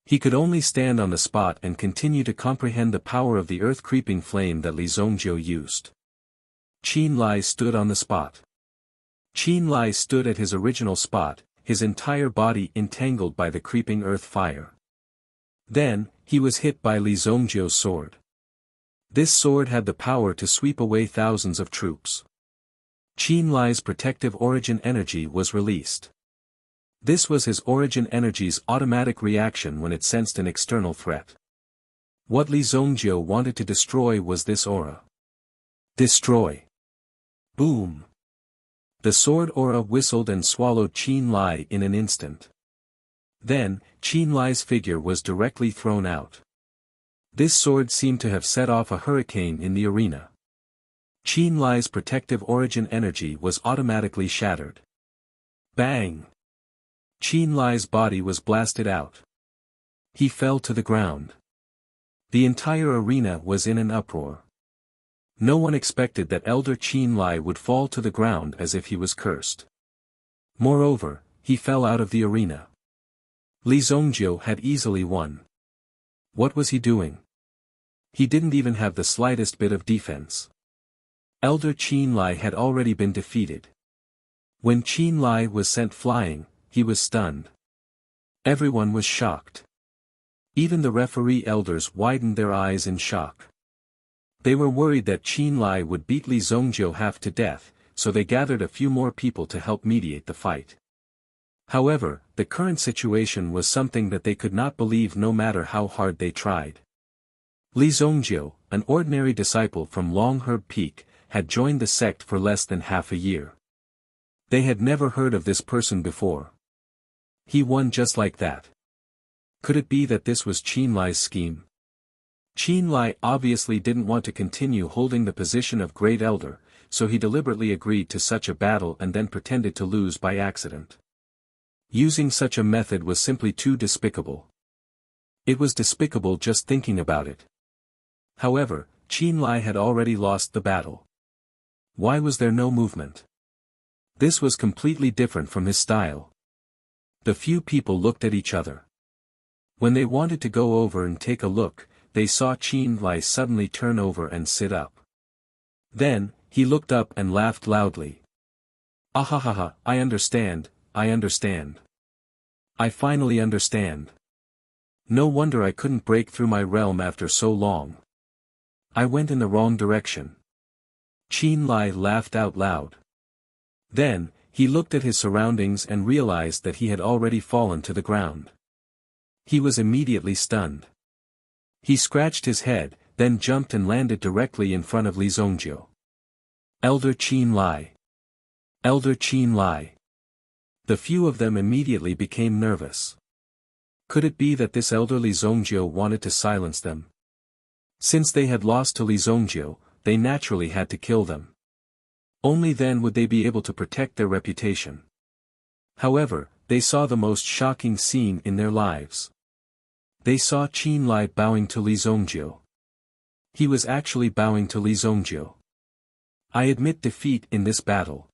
He could only stand on the spot and continue to comprehend the power of the earth-creeping flame that Li Zongjiu used. Qin Lai stood on the spot. Qin Lai stood at his original spot, his entire body entangled by the creeping earth fire. Then, he was hit by Li Zongjiu's sword. This sword had the power to sweep away thousands of troops. Qin Lai's protective origin energy was released. This was his origin energy's automatic reaction when it sensed an external threat. What Li Zongjiu wanted to destroy was this aura. Destroy. Boom. The sword aura whistled and swallowed Qin Lai in an instant. Then, Qin Lai's figure was directly thrown out. This sword seemed to have set off a hurricane in the arena. Qin Lai's protective origin energy was automatically shattered. Bang! Qin Lai's body was blasted out. He fell to the ground. The entire arena was in an uproar. No one expected that Elder Qin Lai would fall to the ground as if he was cursed. Moreover, he fell out of the arena. Li Zongjiu had easily won. What was he doing? He didn't even have the slightest bit of defense. Elder Qin Lai had already been defeated. When Qin Lai was sent flying, he was stunned. Everyone was shocked. Even the referee elders widened their eyes in shock. They were worried that Qin Lai would beat Li Zongjiu half to death, so they gathered a few more people to help mediate the fight. However, the current situation was something that they could not believe no matter how hard they tried. Li Zongjiu, an ordinary disciple from Longherb Peak, had joined the sect for less than half a year. They had never heard of this person before. He won just like that. Could it be that this was Qin Lai's scheme? Qin Lai obviously didn't want to continue holding the position of Great Elder, so he deliberately agreed to such a battle and then pretended to lose by accident. Using such a method was simply too despicable. It was despicable just thinking about it. However, Qin Lai had already lost the battle. Why was there no movement? This was completely different from his style. The few people looked at each other. When they wanted to go over and take a look, they saw Qin Lai suddenly turn over and sit up. Then, he looked up and laughed loudly. Ahahaha, I understand, I understand. I finally understand. No wonder I couldn't break through my realm after so long. I went in the wrong direction. Qin Lai laughed out loud. Then, he looked at his surroundings and realized that he had already fallen to the ground. He was immediately stunned. He scratched his head, then jumped and landed directly in front of Li Zongjiu. Elder Qin Lai. Elder Qin Lai. The few of them immediately became nervous. Could it be that this elder Li Zongjiu wanted to silence them? Since they had lost to Li Zongjiu, they naturally had to kill them. Only then would they be able to protect their reputation. However, they saw the most shocking scene in their lives. They saw Qin Lai bowing to Li Zongjiu. He was actually bowing to Li Zongjiu. I admit defeat in this battle.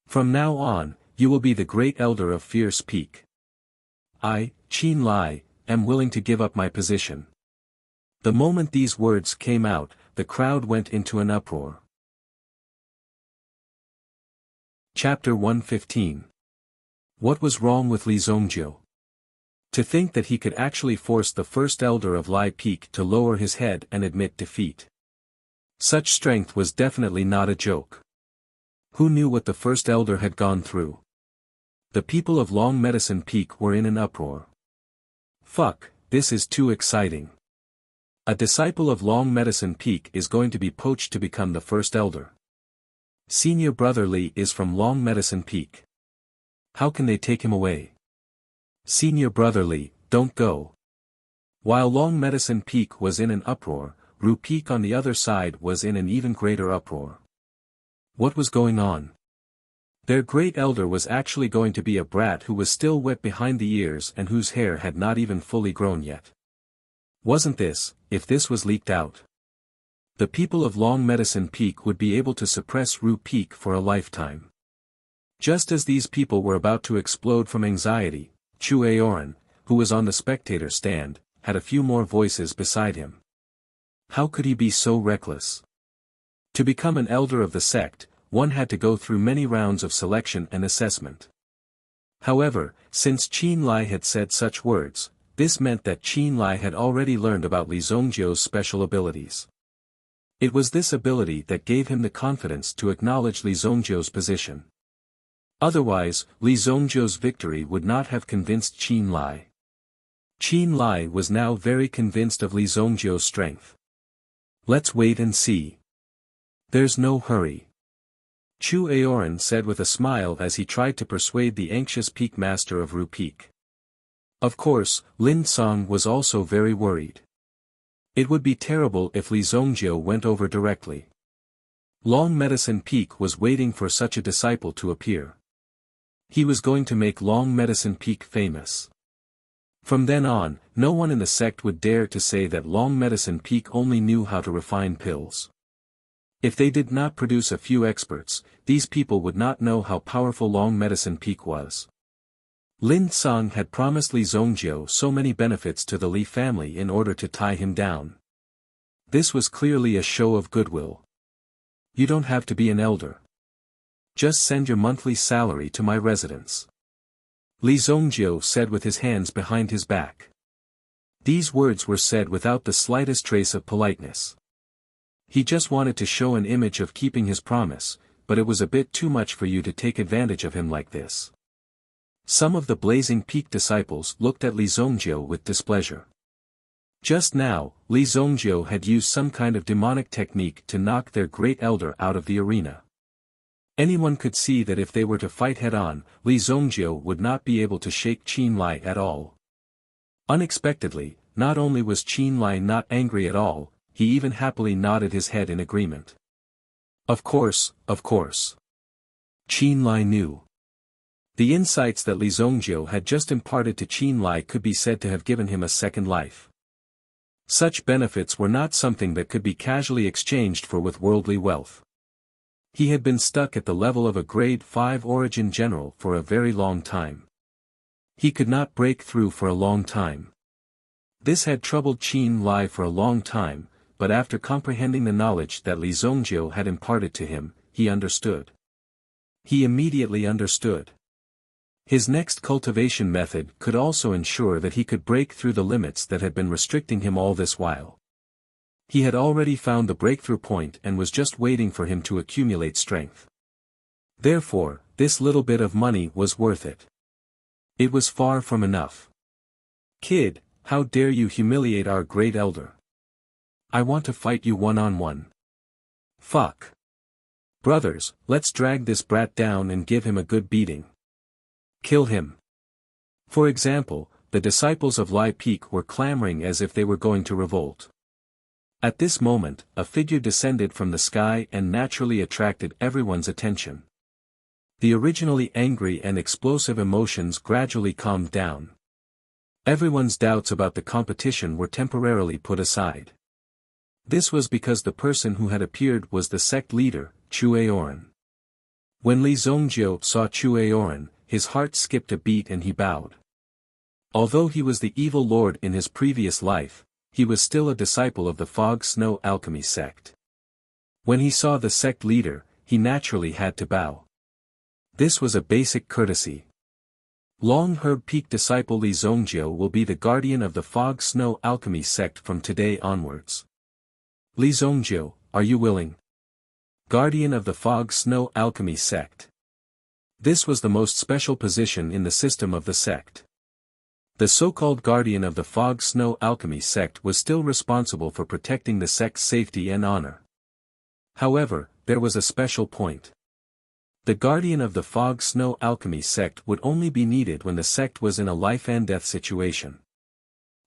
From now on, you will be the great elder of Fierce Peak. I, Qin Lai, am willing to give up my position. The moment these words came out, the crowd went into an uproar. Chapter 115. What was wrong with Li Zongjiu? To think that he could actually force the first elder of Lai Peak to lower his head and admit defeat. Such strength was definitely not a joke. Who knew what the first elder had gone through? The people of Long Medicine Peak were in an uproar. Fuck, this is too exciting. A disciple of Long Medicine Peak is going to be poached to become the first elder. Senior Brother Li is from Long Medicine Peak. How can they take him away? Senior Brother Li, don't go. While Long Medicine Peak was in an uproar, Ru Peak on the other side was in an even greater uproar. What was going on? Their great elder was actually going to be a brat who was still wet behind the ears and whose hair had not even fully grown yet. Wasn't this, if this was leaked out? The people of Long Medicine Peak would be able to suppress Ru Peak for a lifetime. Just as these people were about to explode from anxiety, Chu Aoran, who was on the spectator stand, had a few more voices beside him. How could he be so reckless? To become an elder of the sect, one had to go through many rounds of selection and assessment. However, since Qin Lai had said such words, this meant that Qin Lai had already learned about Li Zongjiu's special abilities. It was this ability that gave him the confidence to acknowledge Li Zongjiu's position. Otherwise, Li Zongjiu's victory would not have convinced Qin Lai. Qin Lai was now very convinced of Li Zongjiu's strength. Let's wait and see. There's no hurry. Chu Aoran said with a smile as he tried to persuade the anxious peak master of Ru Peak. Of course, Lin Song was also very worried. It would be terrible if Li Zongjiu went over directly. Long Medicine Peak was waiting for such a disciple to appear. He was going to make Long Medicine Peak famous. From then on, no one in the sect would dare to say that Long Medicine Peak only knew how to refine pills. If they did not produce a few experts, these people would not know how powerful Long Medicine Peak was. Lin Song had promised Li Zongjiu so many benefits to the Li family in order to tie him down. This was clearly a show of goodwill. You don't have to be an elder. Just send your monthly salary to my residence. Li Zongjiu said with his hands behind his back. These words were said without the slightest trace of politeness. He just wanted to show an image of keeping his promise, but it was a bit too much for you to take advantage of him like this. Some of the Blazing Peak disciples looked at Li Zongjiu with displeasure. Just now, Li Zongjiu had used some kind of demonic technique to knock their great elder out of the arena. Anyone could see that if they were to fight head-on, Li Zongjiu would not be able to shake Qin Lai at all. Unexpectedly, not only was Qin Lai not angry at all, he even happily nodded his head in agreement. Of course, of course. Qin Lai knew. The insights that Li Zongjiu had just imparted to Qin Lai could be said to have given him a second life. Such benefits were not something that could be casually exchanged for with worldly wealth. He had been stuck at the level of a grade 5 origin general for a very long time. He could not break through for a long time. This had troubled Qin Lai for a long time, but after comprehending the knowledge that Li Zongjiu had imparted to him, he understood. He immediately understood. His next cultivation method could also ensure that he could break through the limits that had been restricting him all this while. He had already found the breakthrough point and was just waiting for him to accumulate strength. Therefore, this little bit of money was worth it. It was far from enough. Kid, how dare you humiliate our great elder? I want to fight you one-on-one. Fuck. Brothers, let's drag this brat down and give him a good beating. Kill him. For example, the disciples of Lai Peak were clamoring as if they were going to revolt. At this moment, a figure descended from the sky and naturally attracted everyone's attention. The originally angry and explosive emotions gradually calmed down. Everyone's doubts about the competition were temporarily put aside. This was because the person who had appeared was the sect leader, Chu Aoran. When Li Zongjiu saw Chu Aoran, his heart skipped a beat and he bowed. Although he was the evil lord in his previous life, he was still a disciple of the Fog Snow Alchemy sect. When he saw the sect leader, he naturally had to bow. This was a basic courtesy. Long Herb Peak disciple Li Zongjiu will be the guardian of the Fog Snow Alchemy sect from today onwards. Li Zongjiu, are you willing? Guardian of the Fog Snow Alchemy sect. This was the most special position in the system of the sect. The so-called guardian of the Fog Snow Alchemy sect was still responsible for protecting the sect's safety and honor. However, there was a special point. The guardian of the Fog Snow Alchemy sect would only be needed when the sect was in a life-and-death situation.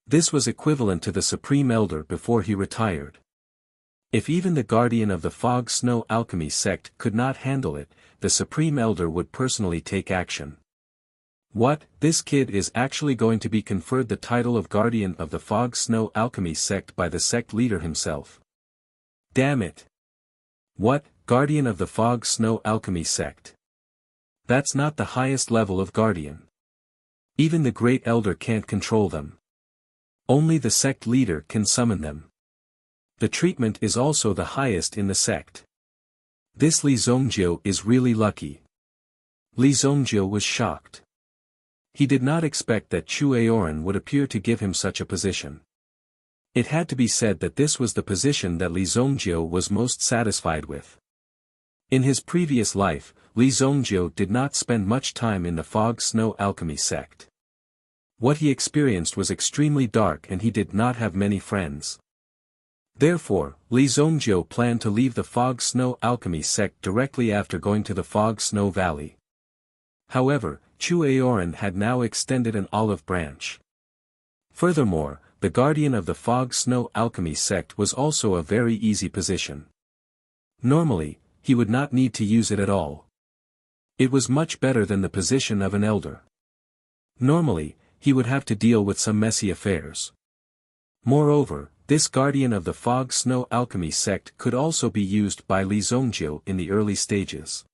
This was equivalent to the Supreme Elder before he retired. If even the guardian of the Fog Snow Alchemy sect could not handle it, the Supreme Elder would personally take action. What, this kid is actually going to be conferred the title of guardian of the Fog Snow Alchemy sect by the sect leader himself. Damn it. What, guardian of the Fog Snow Alchemy sect? That's not the highest level of guardian. Even the great elder can't control them. Only the sect leader can summon them. The treatment is also the highest in the sect. This Li Zongjiu is really lucky. Li Zongjiu was shocked. He did not expect that Chu Aoran would appear to give him such a position. It had to be said that this was the position that Li Zongjiu was most satisfied with. In his previous life, Li Zongjiu did not spend much time in the Fog Snow Alchemy sect. What he experienced was extremely dark and he did not have many friends. Therefore, Li Zongjiu planned to leave the Fog Snow Alchemy sect directly after going to the Fog Snow Valley. However, Chu Aoran had now extended an olive branch. Furthermore, the guardian of the fog-snow alchemy sect was also a very easy position. Normally, he would not need to use it at all. It was much better than the position of an elder. Normally, he would have to deal with some messy affairs. Moreover, this guardian of the fog-snow alchemy sect could also be used by Li Zongjiu in the early stages.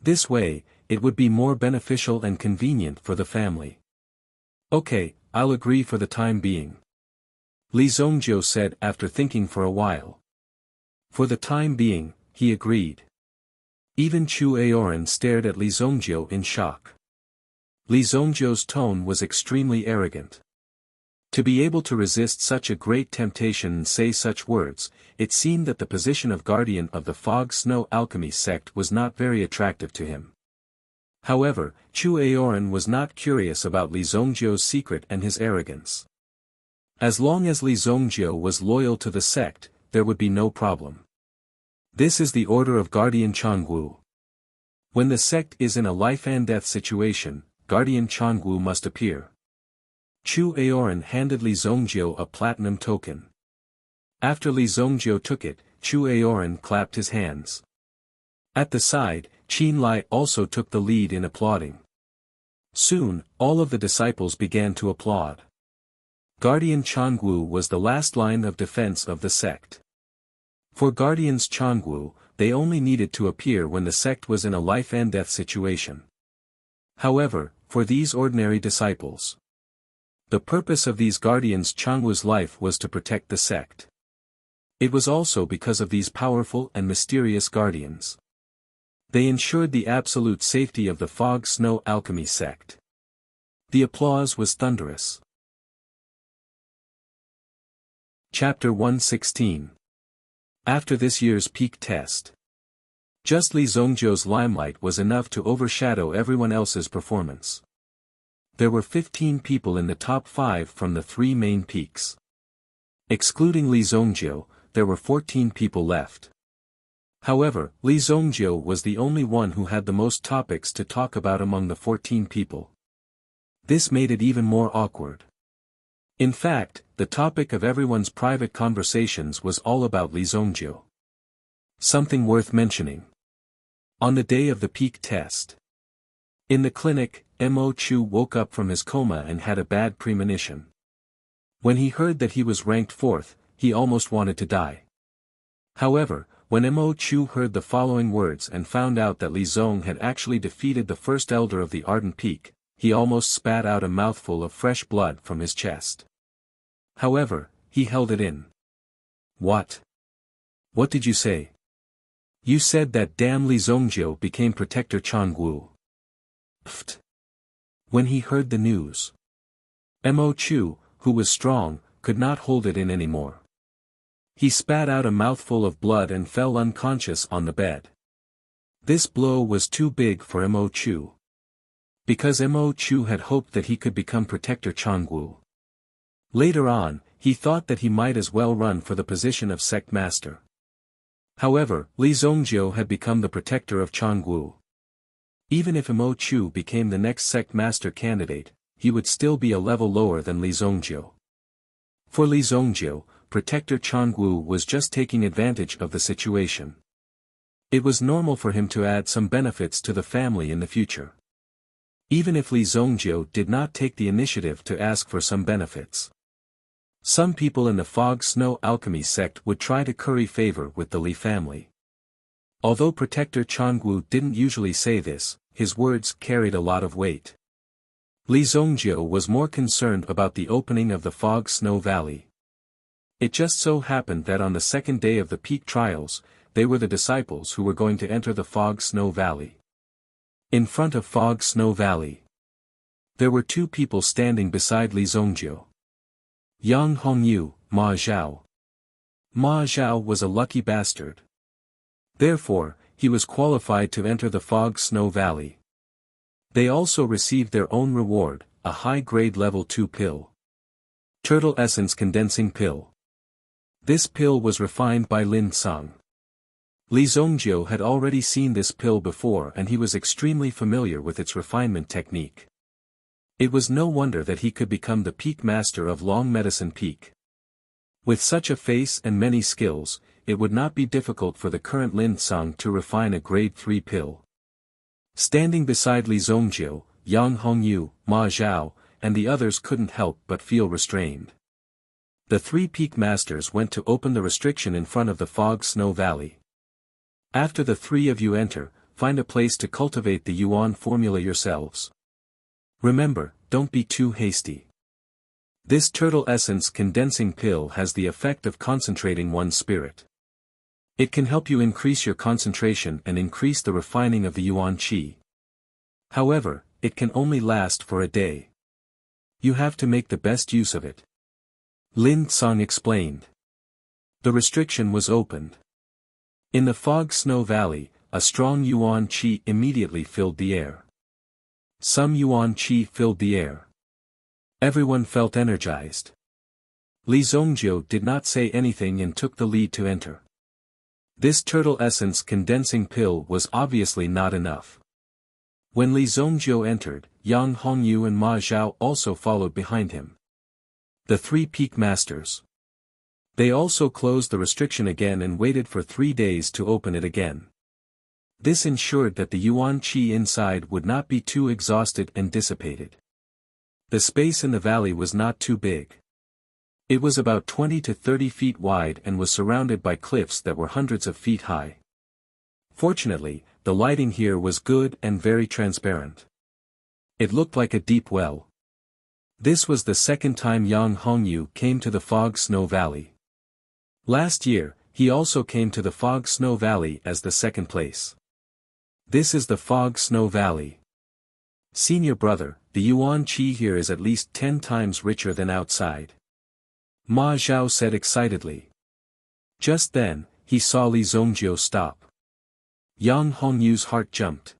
This way, it would be more beneficial and convenient for the family. Okay, I'll agree for the time being. Li Zongjiu said after thinking for a while. For the time being, he agreed. Even Chu Aoran stared at Li Zongjiu in shock. Li Zongjiu's tone was extremely arrogant. To be able to resist such a great temptation and say such words, it seemed that the position of guardian of the fog-snow alchemy sect was not very attractive to him. However, Chu Aoran was not curious about Li Zongjiu's secret and his arrogance. As long as Li Zongjiu was loyal to the sect, there would be no problem. This is the order of Guardian Changwu. When the sect is in a life-and-death situation, Guardian Changwu must appear. Chu Aoran handed Li Zongjiu a platinum token. After Li Zongjiu took it, Chu Aoran clapped his hands. At the side, Qin Lai also took the lead in applauding. Soon, all of the disciples began to applaud. Guardian Changwu was the last line of defense of the sect. For Guardians Changwu, they only needed to appear when the sect was in a life-and-death situation. However, for these ordinary disciples, the purpose of these Guardians Changwu's life was to protect the sect. It was also because of these powerful and mysterious guardians. They ensured the absolute safety of the fog-snow alchemy sect. The applause was thunderous. Chapter 116. After this year's peak test, just Li Zongjiu's limelight was enough to overshadow everyone else's performance. There were 15 people in the top 5 from the 3 main peaks. Excluding Li Zongjiu, there were 14 people left. However, Li Zongjiu was the only one who had the most topics to talk about among the 14 people. This made it even more awkward. In fact, the topic of everyone's private conversations was all about Li Zongjiu. Something worth mentioning. On the day of the peak test, in the clinic, Mo Chu woke up from his coma and had a bad premonition. When he heard that he was ranked 4th, he almost wanted to die. However, when Mo Chu heard the following words and found out that Li Zong had actually defeated the first elder of the Ardent Peak, he almost spat out a mouthful of fresh blood from his chest. However, he held it in. What? What did you say? You said that damn Li Zongjiu became Protector Changwu. Pfft. When he heard the news, Mo Chu, who was strong, could not hold it in anymore. He spat out a mouthful of blood and fell unconscious on the bed. This blow was too big for Mo Chu. Because Mo Chu had hoped that he could become Protector Changwu. Later on, he thought that he might as well run for the position of sect master. However, Li Zongjiu had become the protector of Changwu. Even if Mo Chu became the next sect master candidate, he would still be a level lower than Li Zongjiu. For Li Zongjiu, Protector Changwu was just taking advantage of the situation. It was normal for him to add some benefits to the family in the future. Even if Li Zongjiu did not take the initiative to ask for some benefits. Some people in the fog-snow alchemy sect would try to curry favor with the Li family. Although Protector Changwu didn't usually say this, his words carried a lot of weight. Li Zongjiu was more concerned about the opening of the fog-snow valley. It just so happened that on the second day of the peak trials, they were the disciples who were going to enter the fog-snow valley. In front of fog-snow valley, there were 2 people standing beside Li Zongjiu. Yang Hongyu, Ma Zhao. Ma Zhao was a lucky bastard. Therefore, he was qualified to enter the fog-snow valley. They also received their own reward, a high-grade level 2 pill. Turtle Essence Condensing Pill. This pill was refined by Lin Sung. Li Zongjiu had already seen this pill before and he was extremely familiar with its refinement technique. It was no wonder that he could become the peak master of Long Medicine Peak. With such a face and many skills, it would not be difficult for the current Lin Tsang to refine a grade 3 pill. Standing beside Li Zongjiu, Yang Hongyu, Ma Zhao, and the others couldn't help but feel restrained. The three peak masters went to open the restriction in front of the Fog Snow Valley. After the three of you enter, find a place to cultivate the Yuan formula yourselves. Remember, don't be too hasty. This turtle essence condensing pill has the effect of concentrating one's spirit. It can help you increase your concentration and increase the refining of the Yuan Qi. However, it can only last for a day. You have to make the best use of it. Lin Tsang explained. The restriction was opened. In the Fog Snow Valley, a strong Yuan Qi immediately filled the air. Some Yuan Qi filled the air. Everyone felt energized. Li Zongjiu did not say anything and took the lead to enter. This turtle essence condensing pill was obviously not enough. When Li Zongjiu entered, Yang Hongyu and Ma Zhao also followed behind him. The three peak masters. They also closed the restriction again and waited for 3 days to open it again. This ensured that the Yuan Qi inside would not be too exhausted and dissipated. The space in the valley was not too big. It was about 20 to 30 feet wide and was surrounded by cliffs that were hundreds of feet high. Fortunately, the lighting here was good and very transparent. It looked like a deep well. This was the second time Yang Hongyu came to the Fog Snow Valley. Last year, he also came to the Fog Snow Valley as the second place. This is the Fog Snow Valley. Senior brother, the Yuan Qi here is at least 10 times richer than outside. Ma Zhao said excitedly. Just then, he saw Li Zongjiu stop. Yang Hongyu's heart jumped.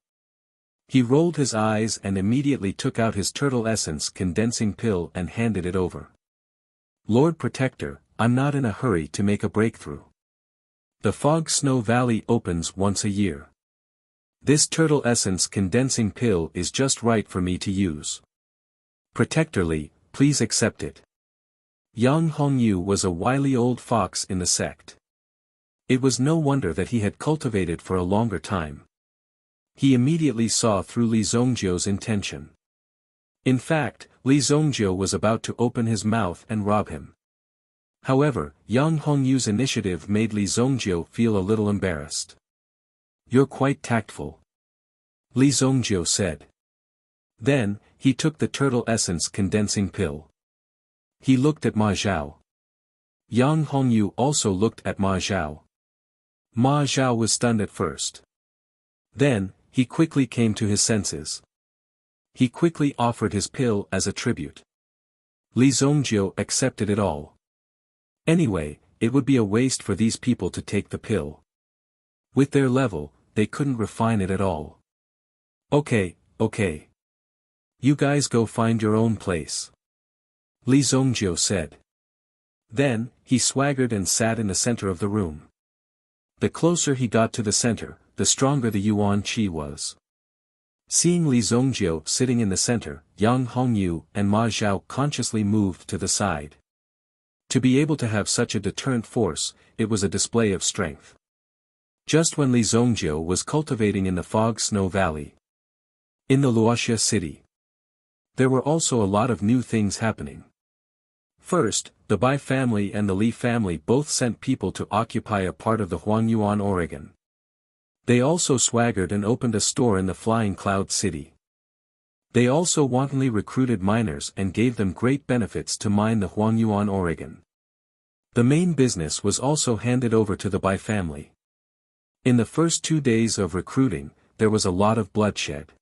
He rolled his eyes and immediately took out his turtle essence condensing pill and handed it over. Lord Protector, I'm not in a hurry to make a breakthrough. The Fog Snow Valley opens once a year. This turtle essence condensing pill is just right for me to use. Protector Li, please accept it. Yang Hongyu was a wily old fox in the sect. It was no wonder that he had cultivated for a longer time. He immediately saw through Li Zongjiu's intention. In fact, Li Zongjiu was about to open his mouth and rob him. However, Yang Hongyu's initiative made Li Zongjiu feel a little embarrassed. You're quite tactful. Li Zongjiu said. Then, he took the turtle essence condensing pill. He looked at Ma Zhao. Yang Hongyu also looked at Ma Zhao. Ma Zhao was stunned at first. Then, he quickly came to his senses. He quickly offered his pill as a tribute. Li Zongjiu accepted it all. Anyway, it would be a waste for these people to take the pill. With their level, they couldn't refine it at all. Okay. You guys go find your own place. Li Zongjiu said. Then, he swaggered and sat in the center of the room. The closer he got to the center, the stronger the Yuan Qi was. Seeing Li Zongjiu sitting in the center, Yang Hongyu and Ma Zhao consciously moved to the side. To be able to have such a deterrent force, it was a display of strength. Just when Li Zongjiu was cultivating in the Fog Snow Valley. In the Wuxia city. There were also a lot of new things happening. First, the Bai family and the Li family both sent people to occupy a part of the Huangyuan Oregon. They also swaggered and opened a store in the Flying Cloud City. They also wantonly recruited miners and gave them great benefits to mine the Huangyuan Oregon. The main business was also handed over to the Bai family. In the first 2 days of recruiting, there was a lot of bloodshed.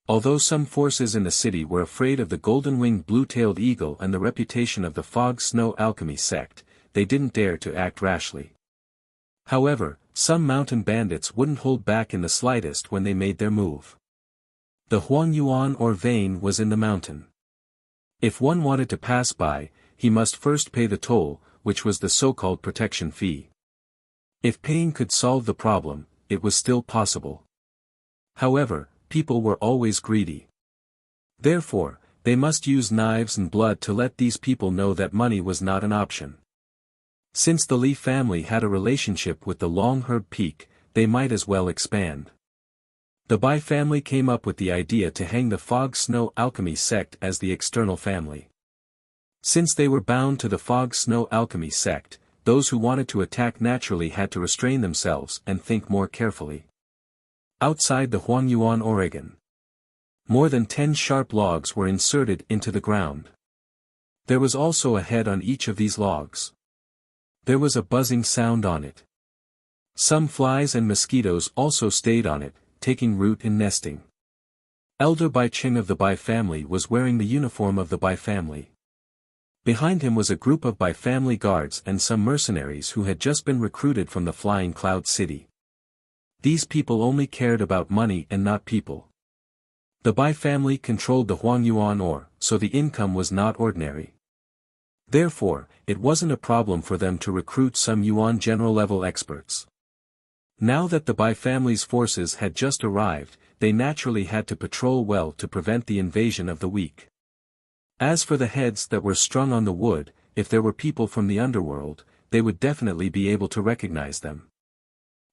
Although some forces in the city were afraid of the golden-winged blue-tailed eagle and the reputation of the Fog Snow Alchemy sect, they didn't dare to act rashly. However, some mountain bandits wouldn't hold back in the slightest when they made their move. The Huangyuan or vein was in the mountain. If one wanted to pass by, he must first pay the toll, which was the so-called protection fee. If paying could solve the problem, it was still possible. However, people were always greedy. Therefore, they must use knives and blood to let these people know that money was not an option. Since the Li family had a relationship with the long-herb peak, they might as well expand. The Bai family came up with the idea to hang the Fog Snow Alchemy sect as the external family. Since they were bound to the Fog Snow Alchemy sect, those who wanted to attack naturally had to restrain themselves and think more carefully. Outside the Huangyuan Oregon, more than 10 sharp logs were inserted into the ground. There was also a head on each of these logs. There was a buzzing sound on it. Some flies and mosquitoes also stayed on it, taking root and nesting. Elder Bai Ching of the Bai family was wearing the uniform of the Bai family. Behind him was a group of Bai family guards and some mercenaries who had just been recruited from the Flying Cloud City. These people only cared about money and not people. The Bai family controlled the Huangyuan ore, so the income was not ordinary. Therefore, it wasn't a problem for them to recruit some Yuan general-level experts. Now that the Bai family's forces had just arrived, they naturally had to patrol well to prevent the invasion of the weak. As for the heads that were strung on the wood, if there were people from the underworld, they would definitely be able to recognize them.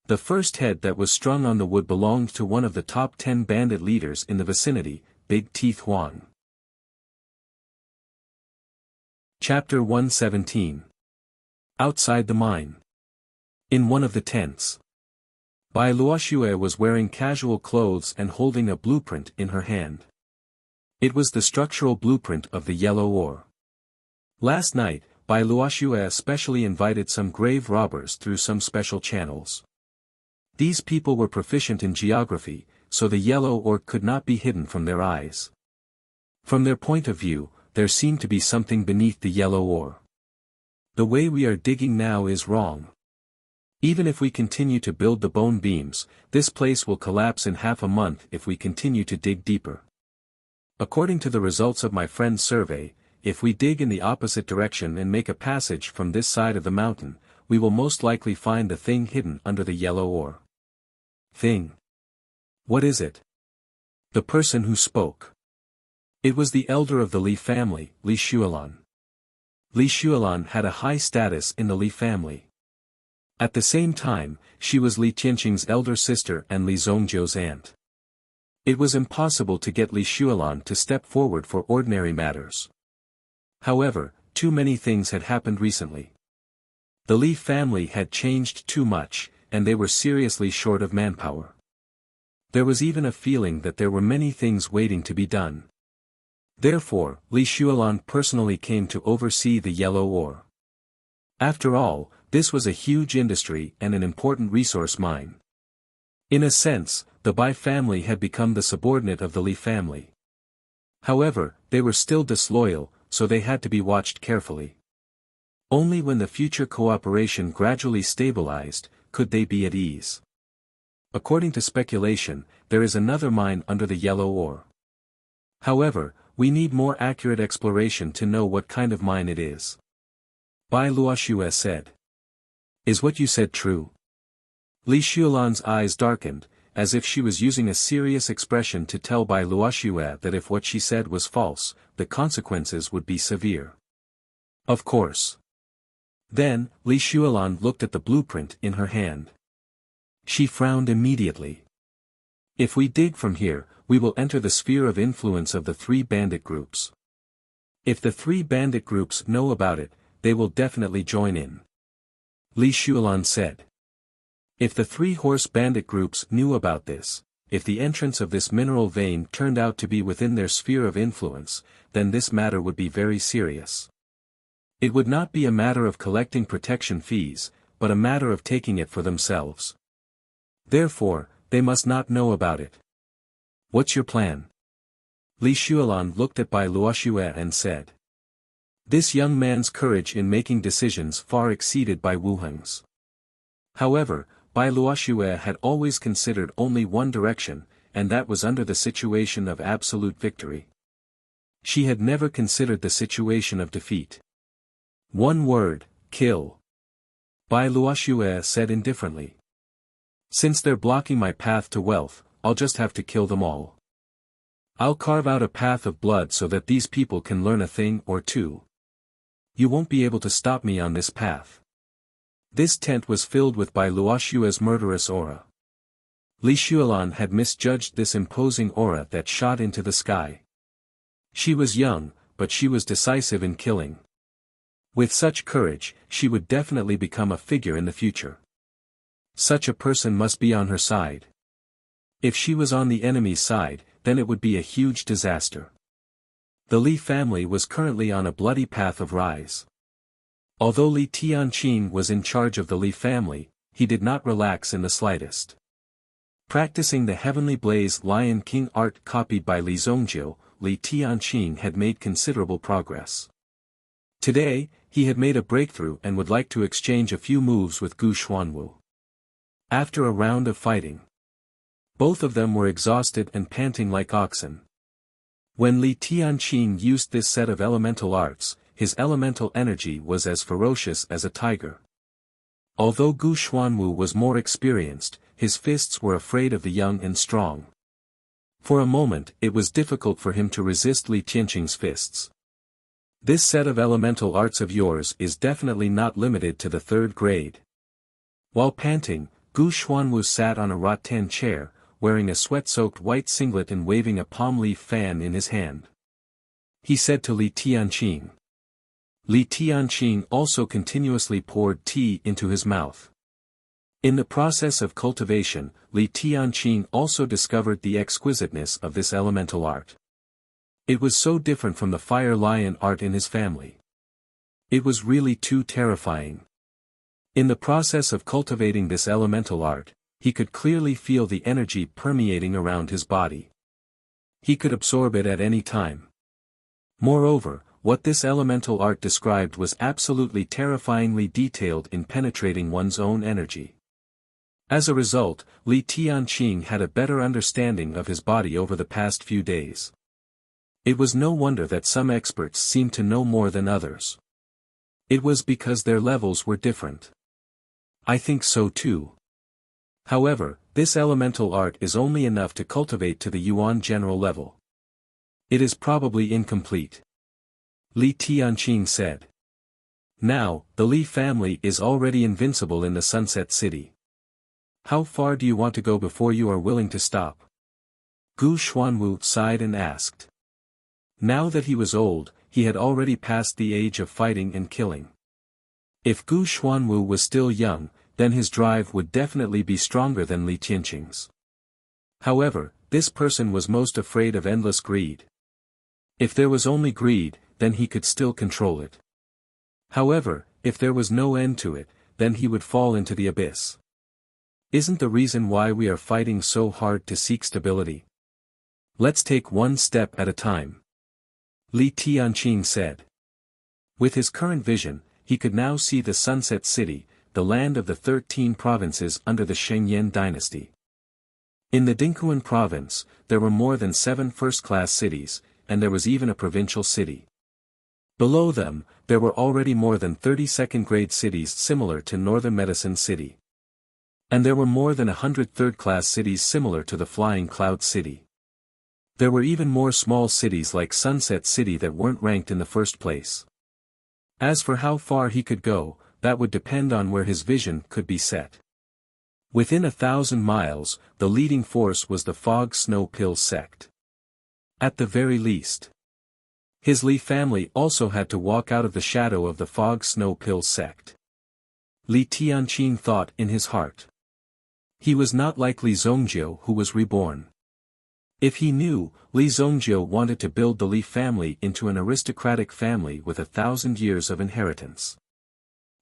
The first head that was strung on the wood belonged to one of the top 10 bandit leaders in the vicinity, Big Teeth Huang. Chapter 117. Outside the mine. In one of the tents, Bai Luoxue was wearing casual clothes and holding a blueprint in her hand. It was the structural blueprint of the yellow ore. Last night, Bai Luoxue specially invited some grave robbers through some special channels. These people were proficient in geography, so the yellow ore could not be hidden from their eyes. From their point of view, there seemed to be something beneath the yellow ore. The way we are digging now is wrong. Even if we continue to build the bone beams, this place will collapse in half a month if we continue to dig deeper. According to the results of my friend's survey, if we dig in the opposite direction and make a passage from this side of the mountain, we will most likely find the thing hidden under the yellow ore. Thing. What is it? The person who spoke. It was the elder of the Li family, Li Xuelan. Li Xuelan had a high status in the Li family. At the same time, she was Li Qianqing's elder sister and Li Zhongjiu's aunt. It was impossible to get Li Xuelan to step forward for ordinary matters. However, too many things had happened recently. The Li family had changed too much, and they were seriously short of manpower. There was even a feeling that there were many things waiting to be done. Therefore, Li Xuelan personally came to oversee the yellow ore. After all, this was a huge industry and an important resource mine. In a sense, the Bai family had become the subordinate of the Li family. However, they were still disloyal, so they had to be watched carefully. Only when the future cooperation gradually stabilized, could they be at ease. According to speculation, there is another mine under the yellow ore. However, we need more accurate exploration to know what kind of mine it is. Bai Luoxue said. Is what you said true? Li Xuelan's eyes darkened, as if she was using a serious expression to tell Bai Luoxue that if what she said was false, the consequences would be severe. Of course. Then, Li Xuelan looked at the blueprint in her hand. She frowned immediately. If we dig from here, we will enter the sphere of influence of the 3 bandit groups. If the 3 bandit groups know about it, they will definitely join in. Li Xuelan said. If the 3 horse bandit groups knew about this, if the entrance of this mineral vein turned out to be within their sphere of influence, then this matter would be very serious. It would not be a matter of collecting protection fees, but a matter of taking it for themselves. Therefore, they must not know about it. What's your plan? Li Xuelan looked at Bai Luoxue and said. This young man's courage in making decisions far exceeded Bai Wuheng's. However, Bai Luoxue had always considered only one direction, and that was under the situation of absolute victory. She had never considered the situation of defeat. One word, kill. Bai Luoxue said indifferently. Since they're blocking my path to wealth, I'll just have to kill them all. I'll carve out a path of blood so that these people can learn a thing or two. You won't be able to stop me on this path. This tent was filled with by Luoshua's murderous aura. Li Xuelan had misjudged this imposing aura that shot into the sky. She was young, but she was decisive in killing. With such courage, she would definitely become a figure in the future. Such a person must be on her side. If she was on the enemy's side, then it would be a huge disaster. The Li family was currently on a bloody path of rise. Although Li Tianqing was in charge of the Li family, he did not relax in the slightest. Practicing the Heavenly Blaze Lion King art copied by Li Zongjiu, Li Tianqing had made considerable progress. Today, he had made a breakthrough and would like to exchange a few moves with Gu Xuanwu. After a round of fighting, both of them were exhausted and panting like oxen. When Li Tianqing used this set of elemental arts, his elemental energy was as ferocious as a tiger. Although Gu Xuanwu was more experienced, his fists were afraid of the young and strong. For a moment it was difficult for him to resist Li Tianqing's fists. This set of elemental arts of yours is definitely not limited to the 3rd grade. While panting, Gu Xuanwu sat on a rattan chair, wearing a sweat-soaked white singlet and waving a palm leaf fan in his hand. He said to Li Tianqing. Li Tianqing also continuously poured tea into his mouth. In the process of cultivation, Li Tianqing also discovered the exquisiteness of this elemental art. It was so different from the fire lion art in his family. It was really too terrifying. In the process of cultivating this elemental art, he could clearly feel the energy permeating around his body. He could absorb it at any time. Moreover, what this elemental art described was absolutely terrifyingly detailed in penetrating one's own energy. As a result, Li Tianqing had a better understanding of his body over the past few days. It was no wonder that some experts seemed to know more than others. It was because their levels were different. I think so too. However, this elemental art is only enough to cultivate to the Yuan general level. It is probably incomplete. Li Tianqing said. Now, the Li family is already invincible in the Sunset City. How far do you want to go before you are willing to stop? Gu Xuanwu sighed and asked. Now that he was old, he had already passed the age of fighting and killing. If Gu Xuanwu was still young, then his drive would definitely be stronger than Li Tianqing's. However, this person was most afraid of endless greed. If there was only greed, then he could still control it. However, if there was no end to it, then he would fall into the abyss. Isn't the reason why we are fighting so hard to seek stability? Let's take one step at a time. Li Tianqing said. With his current vision, he could now see the Sunset City, the land of the 13 provinces under the Shengyan dynasty. In the Dinghuan province, there were more than 7 first-class cities, and there was even a provincial city. Below them, there were already more than 30 second-grade cities similar to Northern Medicine City. And there were more than 100 third-class cities similar to the Flying Cloud City. There were even more small cities like Sunset City that weren't ranked in the first place. As for how far he could go, that would depend on where his vision could be set. Within 1,000 miles, the leading force was the Fog Snow Pill sect. At the very least. His Li family also had to walk out of the shadow of the Fog Snow Pill sect. Li Tianqing thought in his heart. He was not like Li Zongjiu who was reborn. If he knew, Li Zongjiu wanted to build the Li family into an aristocratic family with 1,000 years of inheritance.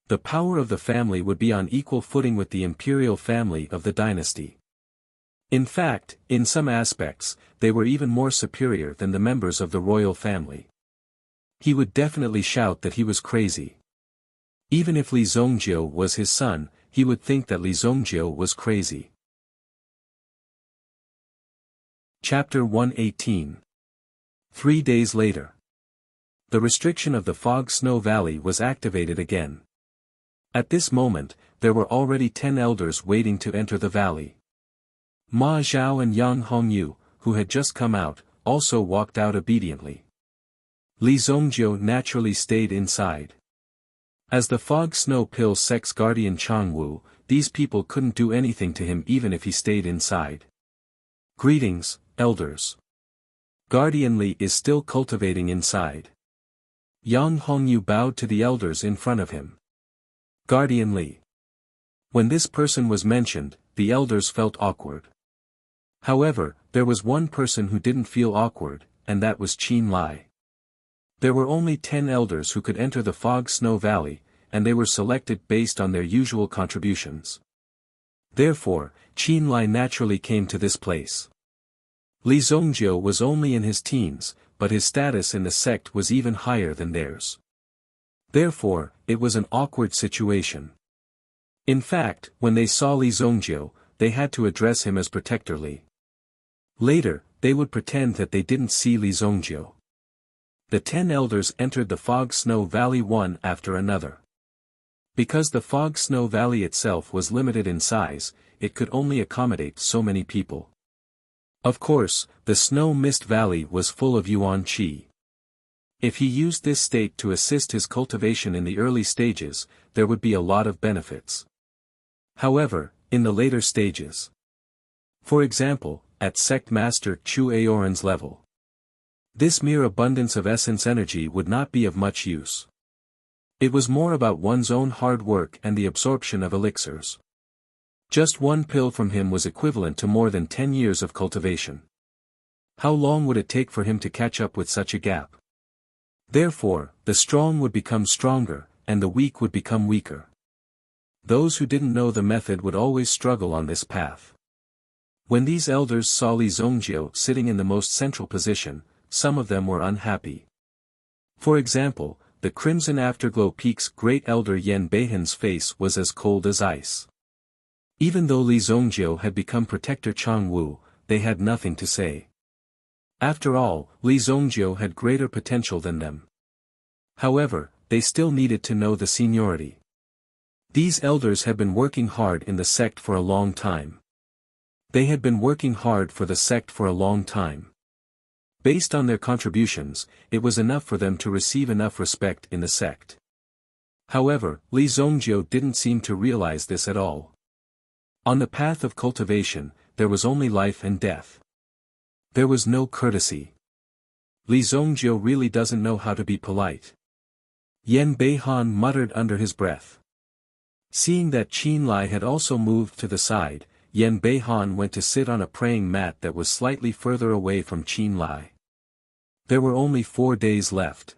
The power of the family would be on equal footing with the imperial family of the dynasty. In fact, in some aspects, they were even more superior than the members of the royal family. He would definitely shout that he was crazy. Even if Li Zongjiu was his son, he would think that Li Zongjiu was crazy. Chapter 118. 3 days later. The restriction of the Fog Snow Valley was activated again. At this moment, there were already 10 elders waiting to enter the valley. Ma Zhao and Yang Hongyu, who had just come out, also walked out obediently. Li Zongjiu naturally stayed inside. As the fog snow pill sect's guardian Changwu, these people couldn't do anything to him even if he stayed inside. Greetings, elders. Guardian Li is still cultivating inside. Yang Hongyu bowed to the elders in front of him. Guardian Li. When this person was mentioned, the elders felt awkward. However, there was one person who didn't feel awkward, and that was Qin Lai. There were only 10 elders who could enter the Fog Snow Valley, and they were selected based on their usual contributions. Therefore, Qin Lai naturally came to this place. Li Zongjiu was only in his teens, but his status in the sect was even higher than theirs. Therefore, it was an awkward situation. In fact, when they saw Li Zongjiu, they had to address him as Protector Li. Later, they would pretend that they didn't see Li Zongjiu. The 10 elders entered the Fog Snow Valley one after another. Because the Fog Snow Valley itself was limited in size, it could only accommodate so many people. Of course, the Snow Mist Valley was full of Yuan Qi. If he used this state to assist his cultivation in the early stages, there would be a lot of benefits. However, in the later stages. For example, at Sect Master Chu Aoran's level. This mere abundance of essence energy would not be of much use. It was more about one's own hard work and the absorption of elixirs. Just one pill from him was equivalent to more than 10 years of cultivation. How long would it take for him to catch up with such a gap? Therefore, the strong would become stronger, and the weak would become weaker. Those who didn't know the method would always struggle on this path. When these elders saw Li Zongjiu sitting in the most central position, some of them were unhappy. For example, the Crimson Afterglow Peak's great elder Yan Beihan's face was as cold as ice. Even though Li Zongjiu had become Protector Changwu, they had nothing to say. After all, Li Zongjiu had greater potential than them. However, they still needed to know the seniority. These elders had been working hard in the sect for a long time. They had been working hard for the sect for a long time. Based on their contributions, it was enough for them to receive enough respect in the sect. However, Li Zongjiu didn't seem to realize this at all. On the path of cultivation, there was only life and death. There was no courtesy. Li Zongjiu really doesn't know how to be polite. Yan Beihan muttered under his breath. Seeing that Qin Lai had also moved to the side, Yan Beihan went to sit on a praying mat that was slightly further away from Qin Lai. There were only 4 days left.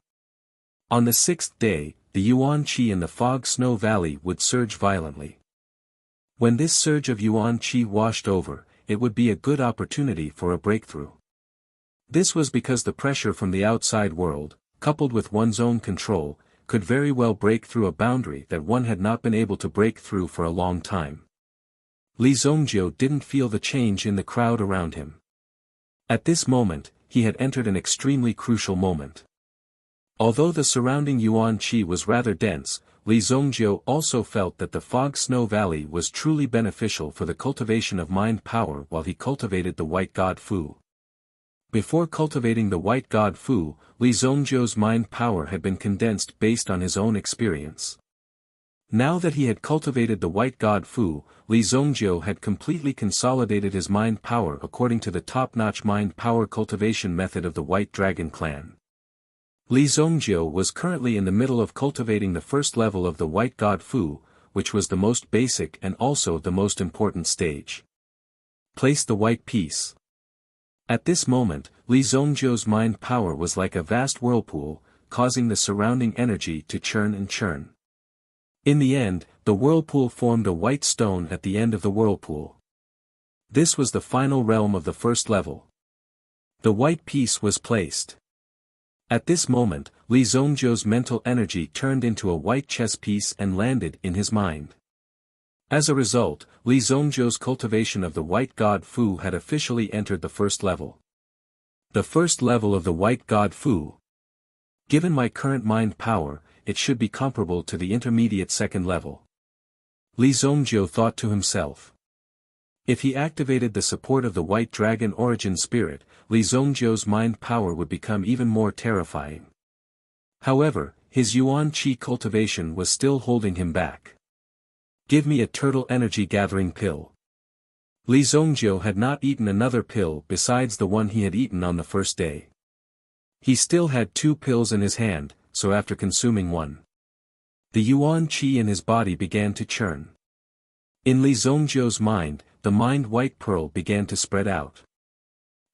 On the 6th day, the Yuan Qi in the Fog Snow Valley would surge violently. When this surge of Yuan Qi washed over, it would be a good opportunity for a breakthrough. This was because the pressure from the outside world, coupled with one's own control, could very well break through a boundary that one had not been able to break through for a long time. Li Zongjiu didn't feel the change in the crowd around him. At this moment, he had entered an extremely crucial moment. Although the surrounding Yuan Qi was rather dense, Li Zongjiu also felt that the Fog Snow Valley was truly beneficial for the cultivation of mind power while he cultivated the White God Fu. Before cultivating the White God Fu, Li Zongjiu's mind power had been condensed based on his own experience. Now that he had cultivated the White God Fu, Li Zongjiu had completely consolidated his mind power according to the top-notch mind power cultivation method of the White Dragon clan. Li Zongjiu was currently in the middle of cultivating the first level of the White God Fu, which was the most basic and also the most important stage. Place the white piece. At this moment, Li Zongjiu's mind power was like a vast whirlpool, causing the surrounding energy to churn and churn. In the end, the whirlpool formed a white stone at the end of the whirlpool. This was the final realm of the first level. The white piece was placed. At this moment, Li Zongjiu's mental energy turned into a white chess piece and landed in his mind. As a result, Li Zongjiu's cultivation of the White God Fu had officially entered the first level. The first level of the White God Fu. Given my current mind power, it should be comparable to the intermediate second level. Li Zongjiu thought to himself. If he activated the support of the White Dragon Origin Spirit, Li Zhongjiu's mind power would become even more terrifying. However, his Yuan Qi cultivation was still holding him back. Give me a turtle energy gathering pill. Li Zhongjiu had not eaten another pill besides the one he had eaten on the first day. He still had 2 pills in his hand, so after consuming one, the Yuan Qi in his body began to churn. In Li Zhongjiu's mind, the mind white pearl began to spread out.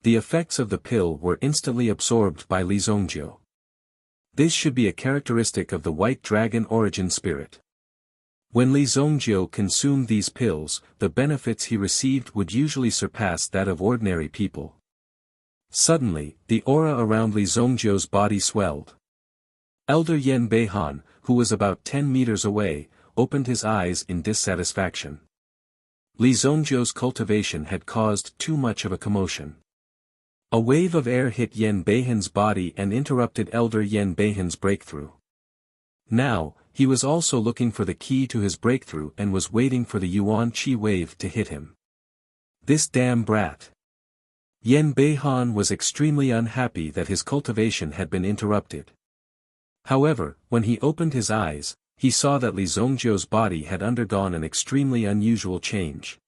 The effects of the pill were instantly absorbed by Li Zhongjiu. This should be a characteristic of the White Dragon Origin Spirit. When Li Zhongjiu consumed these pills, the benefits he received would usually surpass that of ordinary people. Suddenly, the aura around Li Zhongjiu's body swelled. Elder Yan Beihan, who was about 10 meters away, opened his eyes in dissatisfaction. Li Zhongjiu's cultivation had caused too much of a commotion. A wave of air hit Yan Beihan's body and interrupted Elder Yan Beihan's breakthrough. Now, he was also looking for the key to his breakthrough and was waiting for the Yuan Qi wave to hit him. This damn brat. Yan Beihan was extremely unhappy that his cultivation had been interrupted. However, when he opened his eyes, he saw that Li Zhongjiu's body had undergone an extremely unusual change.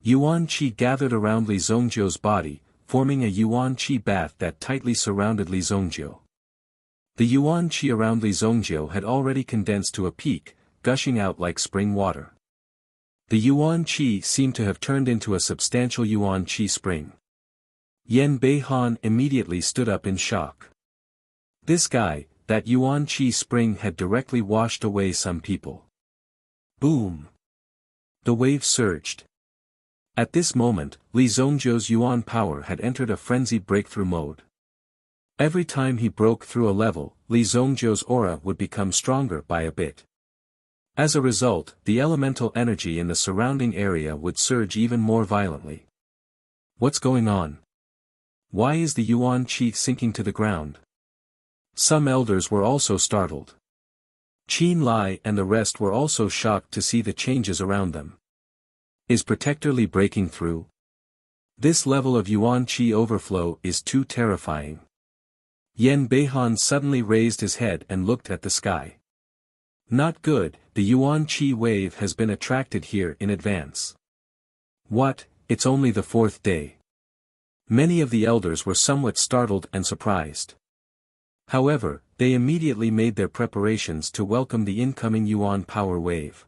Yuan Qi gathered around Li Zhongjiu's body, forming a Yuan Qi bath that tightly surrounded Li Zhongjiu. The Yuan Qi around Li Zhongjiu had already condensed to a peak, gushing out like spring water. The Yuan Qi seemed to have turned into a substantial Yuan Qi spring. Yan Beihan immediately stood up in shock. This guy, that Yuan Qi spring had directly washed away some people. Boom! The wave surged. At this moment, Li Zhongjiu's Yuan power had entered a frenzied breakthrough mode. Every time he broke through a level, Li Zhongjiu's aura would become stronger by a bit. As a result, the elemental energy in the surrounding area would surge even more violently. What's going on? Why is the Yuan Qi sinking to the ground? Some elders were also startled. Qin Lai and the rest were also shocked to see the changes around them. Is Protector Li breaking through? This level of Yuan Qi overflow is too terrifying. Yan Beihan suddenly raised his head and looked at the sky. Not good, the Yuan Qi wave has been attracted here in advance. What, it's only the 4th day. Many of the elders were somewhat startled and surprised. However, they immediately made their preparations to welcome the incoming Yuan power wave.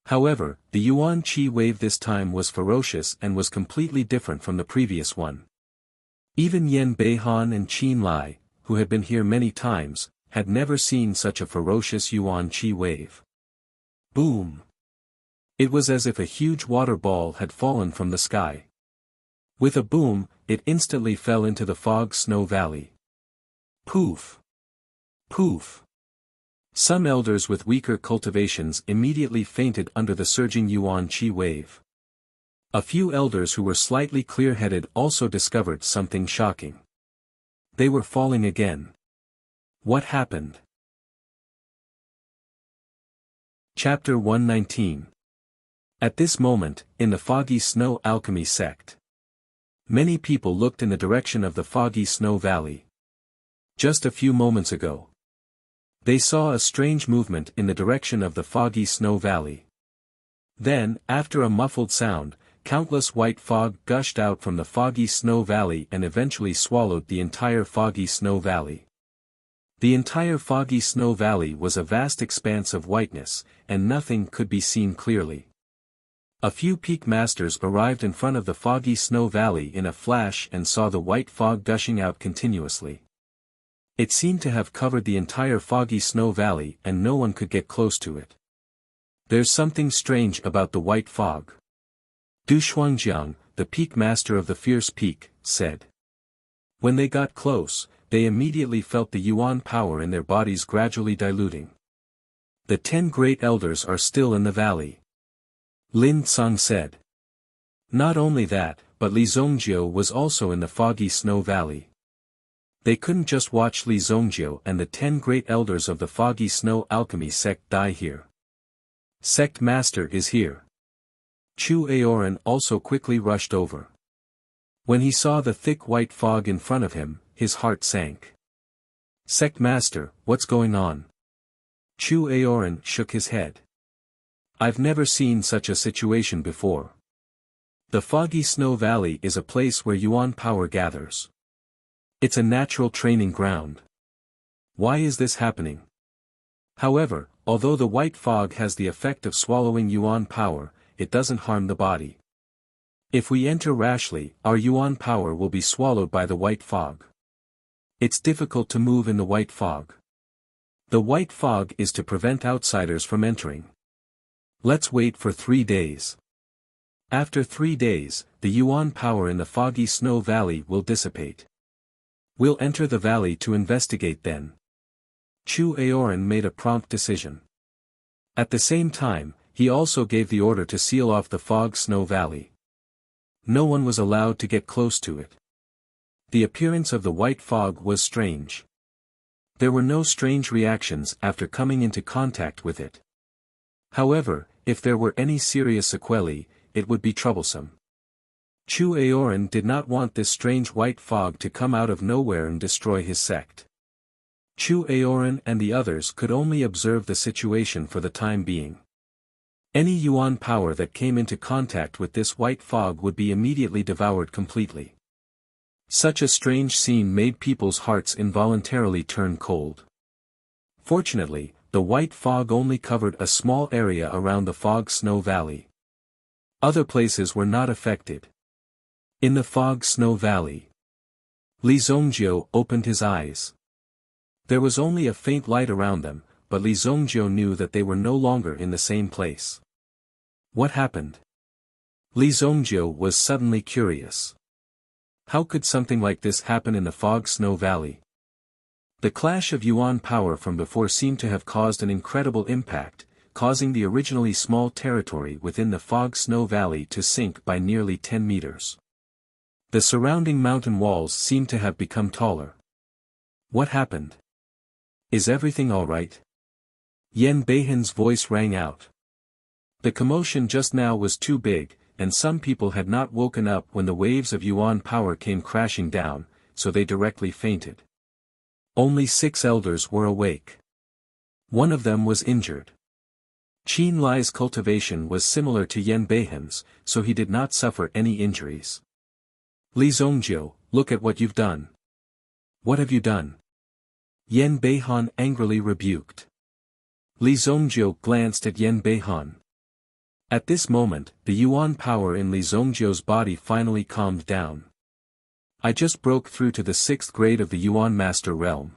However, the Yuan Qi wave this time was ferocious and was completely different from the previous one. Even Yan Beihan and Qin Lai, who had been here many times, had never seen such a ferocious Yuan Qi wave. Boom! It was as if a huge water ball had fallen from the sky. With a boom, it instantly fell into the fog snow valley. Poof! Poof! Some elders with weaker cultivations immediately fainted under the surging Yuan Qi wave. A few elders who were slightly clear-headed also discovered something shocking. They were falling again. What happened? Chapter 119. At this moment, in the Foggy Snow Alchemy sect, many people looked in the direction of the Foggy Snow Valley. Just a few moments ago, they saw a strange movement in the direction of the Foggy Snow Valley. Then, after a muffled sound, countless white fog gushed out from the Foggy Snow Valley and eventually swallowed the entire Foggy Snow Valley. The entire Foggy Snow Valley was a vast expanse of whiteness, and nothing could be seen clearly. A few peak masters arrived in front of the Foggy Snow Valley in a flash and saw the white fog gushing out continuously. It seemed to have covered the entire Foggy Snow Valley and no one could get close to it. There's something strange about the white fog. Du Shuangjiang, the peak master of the Fierce Peak, said. When they got close, they immediately felt the Yuan power in their bodies gradually diluting. The 10 great elders are still in the valley. Lin Tsang said. Not only that, but Li Zhongjiu was also in the Foggy Snow Valley. They couldn't just watch Li Zhongjiu and the 10 great elders of the Foggy Snow Alchemy sect die here. Sect Master is here. Chu Aoran also quickly rushed over. When he saw the thick white fog in front of him, his heart sank. Sect Master, what's going on? Chu Aoran shook his head. I've never seen such a situation before. The foggy snow valley is a place where Yuan power gathers. It's a natural training ground. Why is this happening? However, although the white fog has the effect of swallowing Yuan power, it doesn't harm the body. If we enter rashly, our Yuan power will be swallowed by the white fog. It's difficult to move in the white fog. The white fog is to prevent outsiders from entering. Let's wait for 3 days. After 3 days, the Yuan power in the foggy snow valley will dissipate. We'll enter the valley to investigate then. Chu Aoran made a prompt decision. At the same time, he also gave the order to seal off the fog snow valley. No one was allowed to get close to it. The appearance of the white fog was strange. There were no strange reactions after coming into contact with it. However, if there were any serious sequelae, it would be troublesome. Chu Aoran did not want this strange white fog to come out of nowhere and destroy his sect. Chu Aoran and the others could only observe the situation for the time being. Any Yuan power that came into contact with this white fog would be immediately devoured completely. Such a strange scene made people's hearts involuntarily turn cold. Fortunately, the white fog only covered a small area around the fog snow valley. Other places were not affected. In the fog snow valley, Li Zongjiu opened his eyes. There was only a faint light around them, but Li Zongjiu knew that they were no longer in the same place. What happened? Li Zongjiu was suddenly curious. How could something like this happen in the fog snow valley? The clash of Yuan power from before seemed to have caused an incredible impact, causing the originally small territory within the fog snow valley to sink by nearly 10 meters. The surrounding mountain walls seemed to have become taller. What happened? Is everything all right? Yan Beihan's voice rang out. The commotion just now was too big, and some people had not woken up when the waves of Yuan power came crashing down, so they directly fainted. Only 6 elders were awake. One of them was injured. Qin Lai's cultivation was similar to Yan Beihan's, so he did not suffer any injuries. Li Zongjiu, look at what you've done. What have you done? Yan Beihan angrily rebuked. Li Zongjiu glanced at Yan Beihan. At this moment, the Yuan power in Li Zongjiu's body finally calmed down. I just broke through to the 6th grade of the Yuan Master Realm.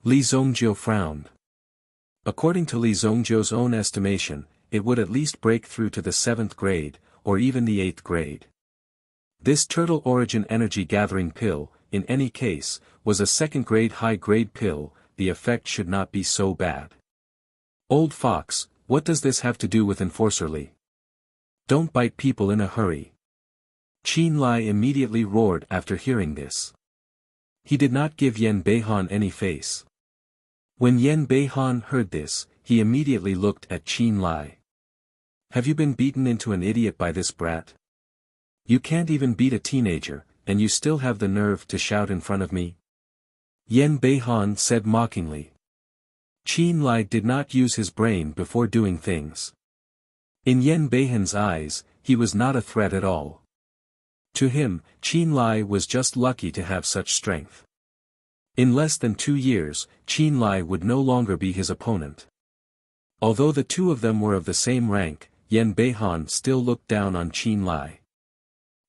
Li Zongjiu frowned. According to Li Zongjiu's own estimation, it would at least break through to the 7th grade, or even the 8th grade. This turtle origin energy gathering pill, in any case, was a 2nd grade high-grade pill, the effect should not be so bad. Old fox, what does this have to do with Enforcer Li? Don't bite people in a hurry. Qin Lai immediately roared after hearing this. He did not give Yan Beihan any face. When Yan Beihan heard this, he immediately looked at Qin Lai. Have you been beaten into an idiot by this brat? You can't even beat a teenager, and you still have the nerve to shout in front of me? Yan Beihan said mockingly. Qin Lai did not use his brain before doing things. In Yan Beihan's eyes, he was not a threat at all. To him, Qin Lai was just lucky to have such strength. In less than 2 years, Qin Lai would no longer be his opponent. Although the two of them were of the same rank, Yan Beihan still looked down on Qin Lai.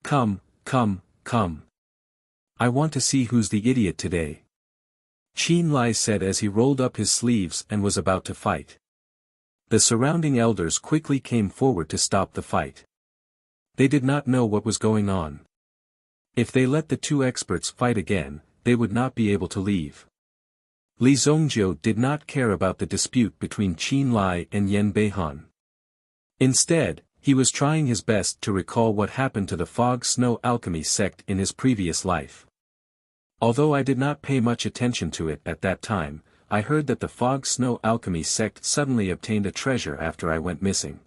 Come, come, come. I want to see who's the idiot today. Qin Lai said as he rolled up his sleeves and was about to fight. The surrounding elders quickly came forward to stop the fight. They did not know what was going on. If they let the two experts fight again, they would not be able to leave. Li Zongjiu did not care about the dispute between Qin Lai and Yan Beihan. Instead, he was trying his best to recall what happened to the Fog Snow Alchemy sect in his previous life. Although I did not pay much attention to it at that time, I heard that the Fog Snow Alchemy sect suddenly obtained a treasure after I went missing.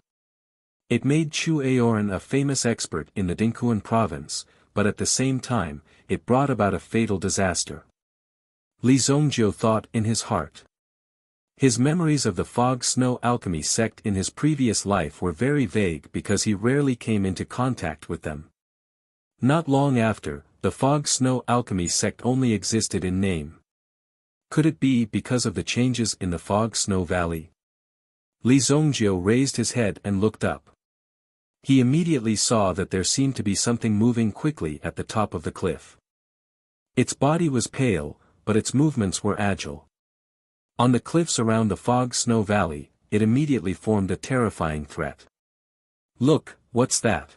It made Chu Aoran a famous expert in the Dingquan province, but at the same time, it brought about a fatal disaster. Li Zongjiu thought in his heart. His memories of the fog-snow alchemy sect in his previous life were very vague because he rarely came into contact with them. Not long after, the fog-snow alchemy sect only existed in name. Could it be because of the changes in the fog-snow valley? Li Zongjiu raised his head and looked up. He immediately saw that there seemed to be something moving quickly at the top of the cliff. Its body was pale, but its movements were agile. On the cliffs around the fog-snow valley, it immediately formed a terrifying threat. "Look, what's that?"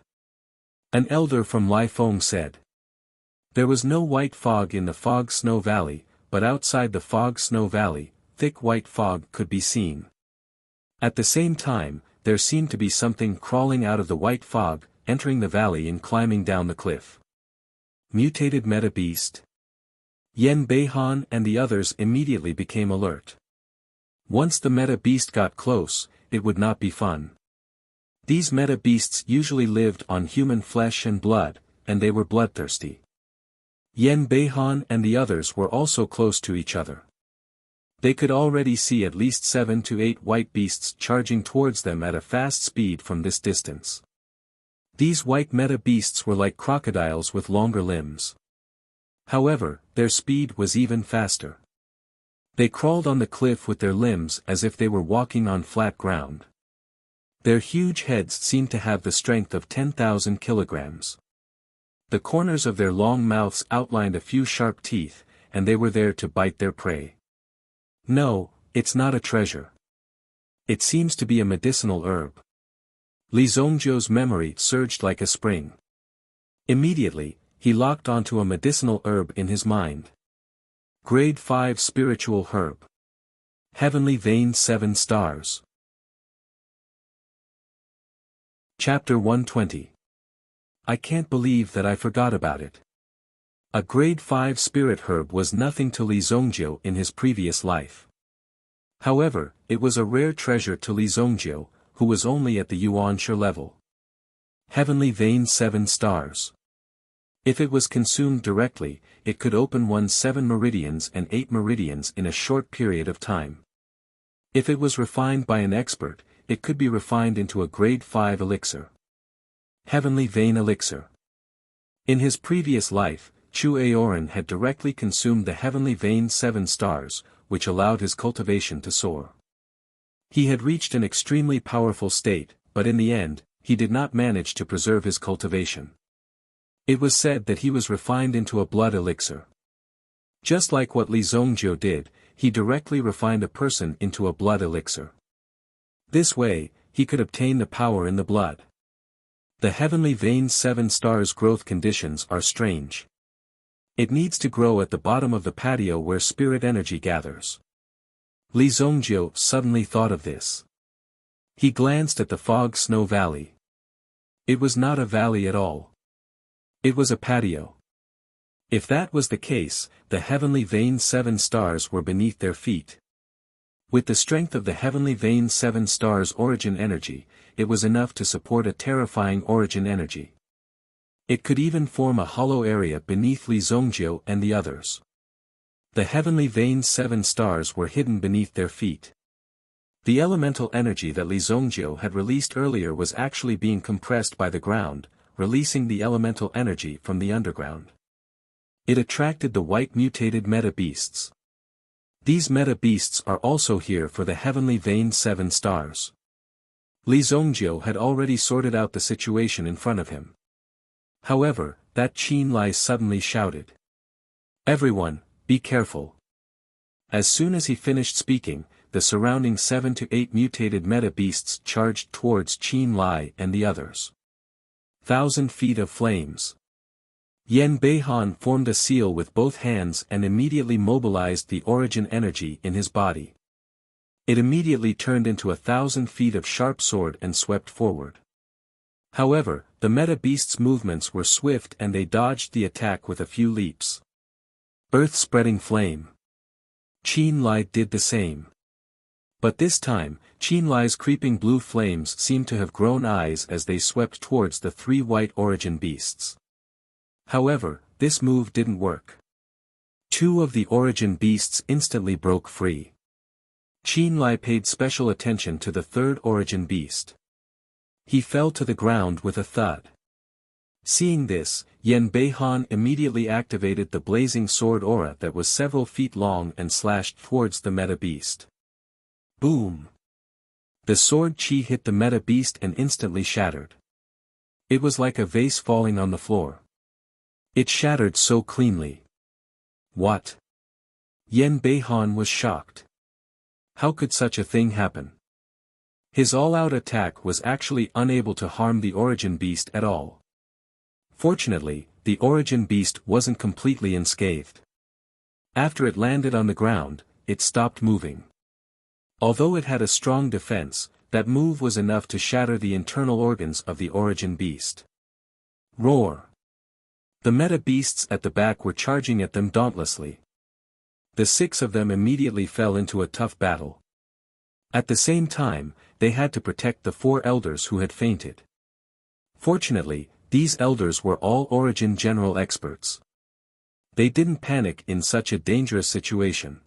An elder from Lai Feng said. There was no white fog in the fog-snow valley, but outside the fog-snow valley, thick white fog could be seen. At the same time, there seemed to be something crawling out of the white fog, entering the valley and climbing down the cliff. Mutated meta-beast? Yen Beihan and the others immediately became alert. Once the meta-beast got close, it would not be fun. These meta-beasts usually lived on human flesh and blood, and they were bloodthirsty. Yen Beihan and the others were also close to each other. They could already see at least 7 to 8 white beasts charging towards them at a fast speed from this distance. These white meta-beasts were like crocodiles with longer limbs. However, their speed was even faster. They crawled on the cliff with their limbs as if they were walking on flat ground. Their huge heads seemed to have the strength of 10,000 kilograms. The corners of their long mouths outlined a few sharp teeth, and they were there to bite their prey. No, it's not a treasure. It seems to be a medicinal herb. Li Zongjiu's memory surged like a spring. Immediately, he locked onto a medicinal herb in his mind. Grade 5 Spiritual Herb. Heavenly Vein 7 stars. Chapter 120. I can't believe that I forgot about it. A grade 5 spirit herb was nothing to Li Zongjiu in his previous life. However, it was a rare treasure to Li Zongjiu, who was only at the Yuanshi level. Heavenly Vein 7 stars. If it was consumed directly, it could open one's 7 meridians and 8 meridians in a short period of time. If it was refined by an expert, it could be refined into a grade 5 elixir. Heavenly Vein Elixir. In his previous life, Chu Aoran had directly consumed the Heavenly Vein 7 stars, which allowed his cultivation to soar. He had reached an extremely powerful state, but in the end, he did not manage to preserve his cultivation. It was said that he was refined into a blood elixir. Just like what Li Zongjiu did, he directly refined a person into a blood elixir. This way, he could obtain the power in the blood. The Heavenly Vein 7 stars growth conditions are strange. It needs to grow at the bottom of the patio where spirit energy gathers. Li Zongjiu suddenly thought of this. He glanced at the fog-snow valley. It was not a valley at all. It was a patio. If that was the case, the Heavenly Vein 7 stars were beneath their feet. With the strength of the Heavenly Vein 7 stars origin energy, it was enough to support a terrifying origin energy. It could even form a hollow area beneath Li Zongjiu and the others. The Heavenly Vein 7 stars were hidden beneath their feet. The elemental energy that Li Zongjiu had released earlier was actually being compressed by the ground, releasing the elemental energy from the underground. It attracted the white mutated meta-beasts. These meta-beasts are also here for the Heavenly Vein 7 stars. Li Zongjiu had already sorted out the situation in front of him. However, that Qin Lai suddenly shouted. Everyone, be careful. As soon as he finished speaking, the surrounding 7 to 8 mutated meta-beasts charged towards Qin Lai and the others. 1,000 feet of flames. Yen Beihan formed a seal with both hands and immediately mobilized the origin energy in his body. It immediately turned into 1,000 feet of sharp sword and swept forward. However, the meta-beasts' movements were swift and they dodged the attack with a few leaps. Earth-spreading flame. Qin Lai did the same. But this time, Qin Lai's creeping blue flames seemed to have grown eyes as they swept towards the three white origin beasts. However, this move didn't work. Two of the origin beasts instantly broke free. Qin Lai paid special attention to the third origin beast. He fell to the ground with a thud. Seeing this, Yan Beihan immediately activated the blazing sword aura that was several feet long and slashed towards the meta beast. Boom! The sword chi hit the meta beast and instantly shattered. It was like a vase falling on the floor. It shattered so cleanly. What? Yan Beihan was shocked. How could such a thing happen? His all-out attack was actually unable to harm the origin beast at all. Fortunately, the origin beast wasn't completely unscathed. After it landed on the ground, it stopped moving. Although it had a strong defense, that move was enough to shatter the internal organs of the origin beast. Roar! The meta beasts at the back were charging at them dauntlessly. The six of them immediately fell into a tough battle. At the same time, they had to protect the four elders who had fainted. Fortunately, these elders were all origin general experts. They didn't panic in such a dangerous situation.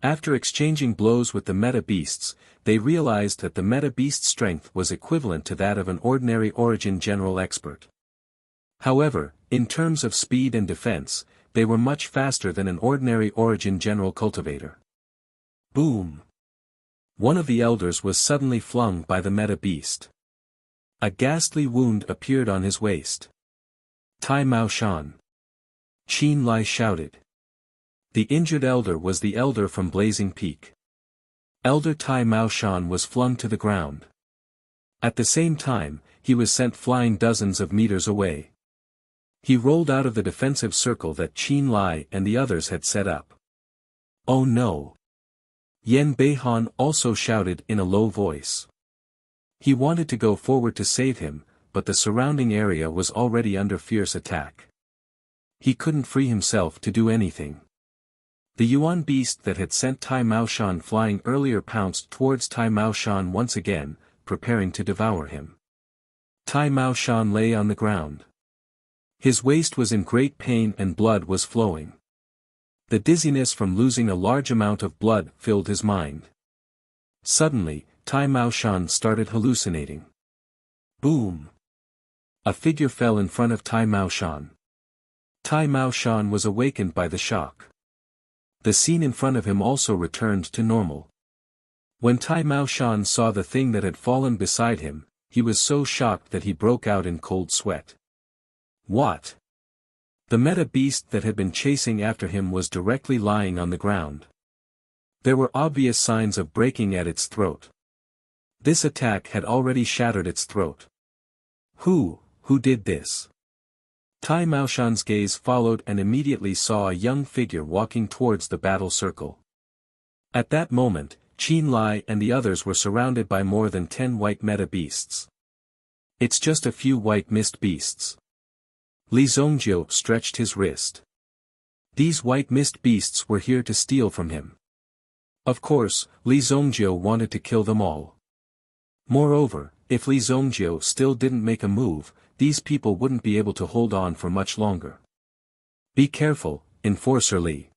After exchanging blows with the meta beasts, they realized that the meta beast's strength was equivalent to that of an ordinary origin general expert. However, in terms of speed and defense, they were much faster than an ordinary origin general cultivator. Boom! One of the elders was suddenly flung by the meta beast. A ghastly wound appeared on his waist. Tai Mao Shan! Qin Lai shouted. The injured elder was the elder from Blazing Peak. Elder Tai Mao Shan was flung to the ground. At the same time, he was sent flying dozens of meters away. He rolled out of the defensive circle that Qin Lai and the others had set up. Oh no! Yan Beihan also shouted in a low voice. He wanted to go forward to save him, but the surrounding area was already under fierce attack. He couldn't free himself to do anything. The Yuan beast that had sent Tai Mao Shan flying earlier pounced towards Tai Mao Shan once again, preparing to devour him. Tai Mao Shan lay on the ground. His waist was in great pain and blood was flowing. The dizziness from losing a large amount of blood filled his mind. Suddenly, Tai Mao Shan started hallucinating. Boom! A figure fell in front of Tai Mao Shan. Tai Mao Shan was awakened by the shock. The scene in front of him also returned to normal. When Tai Mao Shan saw the thing that had fallen beside him, he was so shocked that he broke out in cold sweat. What? The meta beast that had been chasing after him was directly lying on the ground. There were obvious signs of breaking at its throat. This attack had already shattered its throat. Who did this? Tai Mao Shan's gaze followed and immediately saw a young figure walking towards the battle circle. At that moment, Qin Lai and the others were surrounded by more than 10 white meta beasts. It's just a few white mist beasts. Li Zongjiu stretched his wrist. These white mist beasts were here to steal from him. Of course, Li Zongjiu wanted to kill them all. Moreover, if Li Zongjiu still didn't make a move, these people wouldn't be able to hold on for much longer. Be careful, Enforcer Li.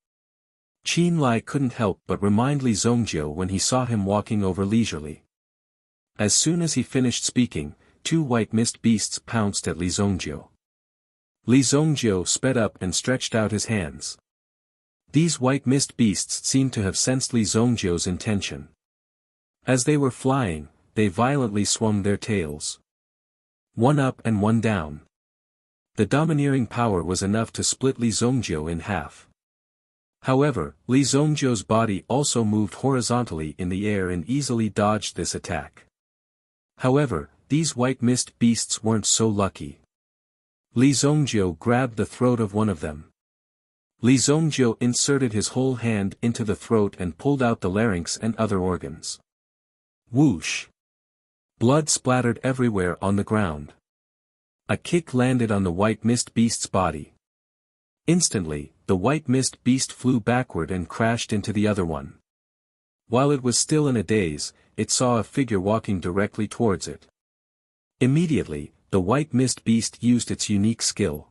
Qin Lai couldn't help but remind Li Zongjiu when he saw him walking over leisurely. As soon as he finished speaking, 2 white mist beasts pounced at Li Zongjiu. Li Zongjiu sped up and stretched out his hands. These white mist beasts seemed to have sensed Li Zongjiu's intention. As they were flying, they violently swung their tails. One up and one down. The domineering power was enough to split Li Zongjiu in half. However, Li Zongjiu's body also moved horizontally in the air and easily dodged this attack. However, these white mist beasts weren't so lucky. Li Zongjiu grabbed the throat of one of them. Li Zongjiu inserted his whole hand into the throat and pulled out the larynx and other organs. Whoosh! Blood splattered everywhere on the ground. A kick landed on the white mist beast's body. Instantly, the white mist beast flew backward and crashed into the other one. While it was still in a daze, it saw a figure walking directly towards it. Immediately, the white mist beast used its unique skill.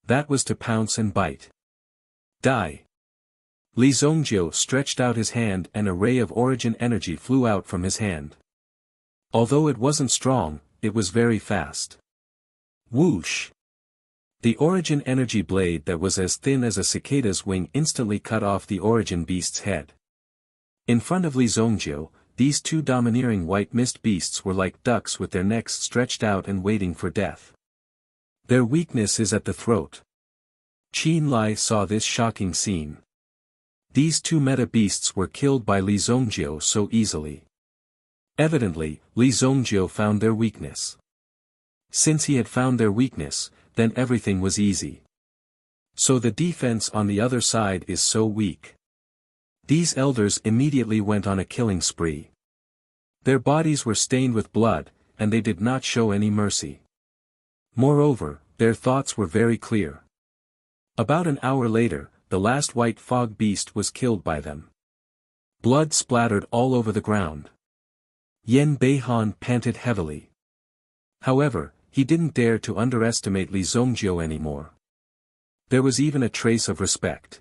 That was to pounce and bite. Die! Li Zhongjiu stretched out his hand and a ray of origin energy flew out from his hand. Although it wasn't strong, it was very fast. Whoosh! The origin energy blade that was as thin as a cicada's wing instantly cut off the origin beast's head. In front of Li Zhongjiu, these two domineering white mist beasts were like ducks with their necks stretched out and waiting for death. Their weakness is at the throat. Qin Lai saw this shocking scene. These two meta beasts were killed by Li Zhongjiu so easily. Evidently, Li Zhongjiu found their weakness. Since he had found their weakness, then everything was easy. So the defense on the other side is so weak. These elders immediately went on a killing spree. Their bodies were stained with blood, and they did not show any mercy. Moreover, their thoughts were very clear. About an hour later, the last white fog beast was killed by them. Blood splattered all over the ground. Yan Beihan panted heavily. However, he didn't dare to underestimate Li Zhongjiu anymore. There was even a trace of respect.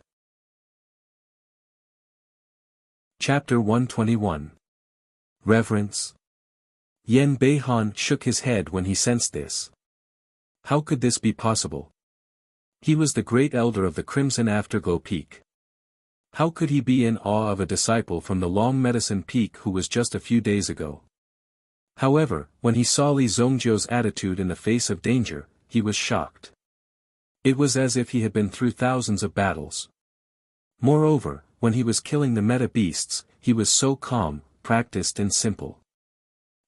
Chapter 121. Reverence. Yan Beihan shook his head when he sensed this. How could this be possible? He was the great elder of the Crimson Afterglow Peak. How could he be in awe of a disciple from the Long Medicine Peak who was just a few days ago? However, when he saw Li Zhongjiu's attitude in the face of danger, he was shocked. It was as if he had been through thousands of battles. Moreover, when he was killing the meta beasts, he was so calm, practiced and simple.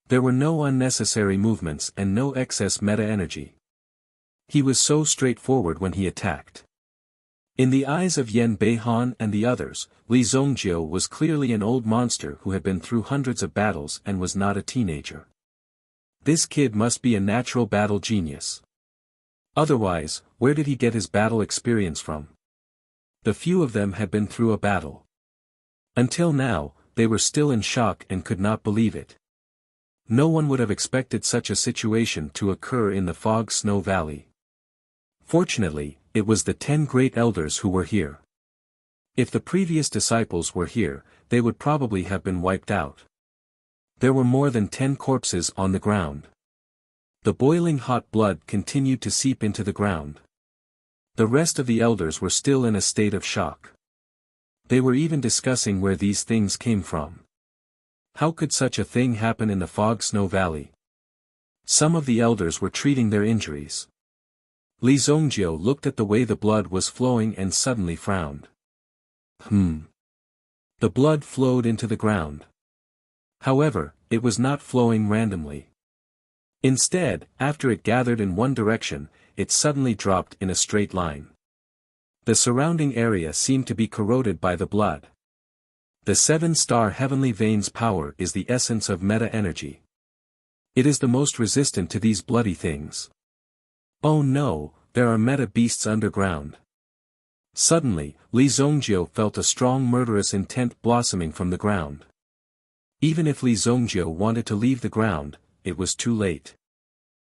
There were no unnecessary movements and no excess meta energy. He was so straightforward when he attacked. In the eyes of Yan Beihan and the others, Li Zhongjiu was clearly an old monster who had been through hundreds of battles and was not a teenager. This kid must be a natural battle genius. Otherwise, where did he get his battle experience from? The few of them had been through a battle. Until now, they were still in shock and could not believe it. No one would have expected such a situation to occur in the Fog Snow Valley. Fortunately, it was the 10 great elders who were here. If the previous disciples were here, they would probably have been wiped out. There were more than 10 corpses on the ground. The boiling hot blood continued to seep into the ground. The rest of the elders were still in a state of shock. They were even discussing where these things came from. How could such a thing happen in the Fog Snow Valley? Some of the elders were treating their injuries. Li Zhongjiu looked at the way the blood was flowing and suddenly frowned. The blood flowed into the ground. However, it was not flowing randomly. Instead, after it gathered in one direction, it suddenly dropped in a straight line. The surrounding area seemed to be corroded by the blood. The 7-star heavenly veins power is the essence of meta energy. It is the most resistant to these bloody things. Oh no, there are meta beasts underground. Suddenly, Li Zhongjiu felt a strong murderous intent blossoming from the ground. Even if Li Zhongjiu wanted to leave the ground, it was too late.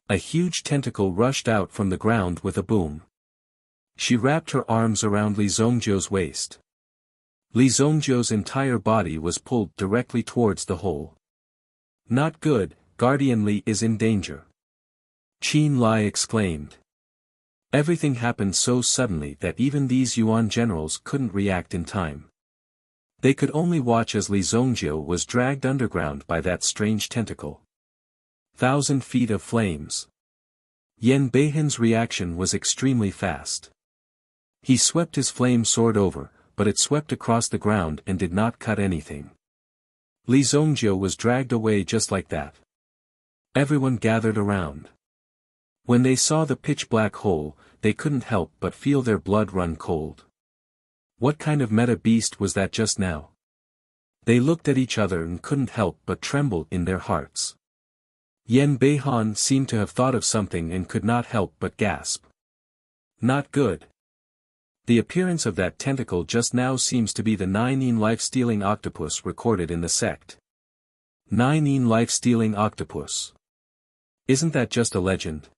A huge tentacle rushed out from the ground with a boom. She wrapped her arms around Li Zhongjiu's waist. Li Zhongjiu's entire body was pulled directly towards the hole. Not good, Guardian Li is in danger. Qin Lai exclaimed. Everything happened so suddenly that even these Yuan generals couldn't react in time. They could only watch as Li Zhongjiu was dragged underground by that strange tentacle. 1,000 feet of flames. Yan Beihan's reaction was extremely fast. He swept his flame sword over, but it swept across the ground and did not cut anything. Li Zhongjiu was dragged away just like that. Everyone gathered around. When they saw the pitch-black hole, they couldn't help but feel their blood run cold. What kind of meta beast was that just now? They looked at each other and couldn't help but tremble in their hearts. Yan Beihan seemed to have thought of something and could not help but gasp. Not good. The appearance of that tentacle just now seems to be the Nine life-stealing octopus recorded in the sect. Nine life-stealing octopus. Isn't that just a legend?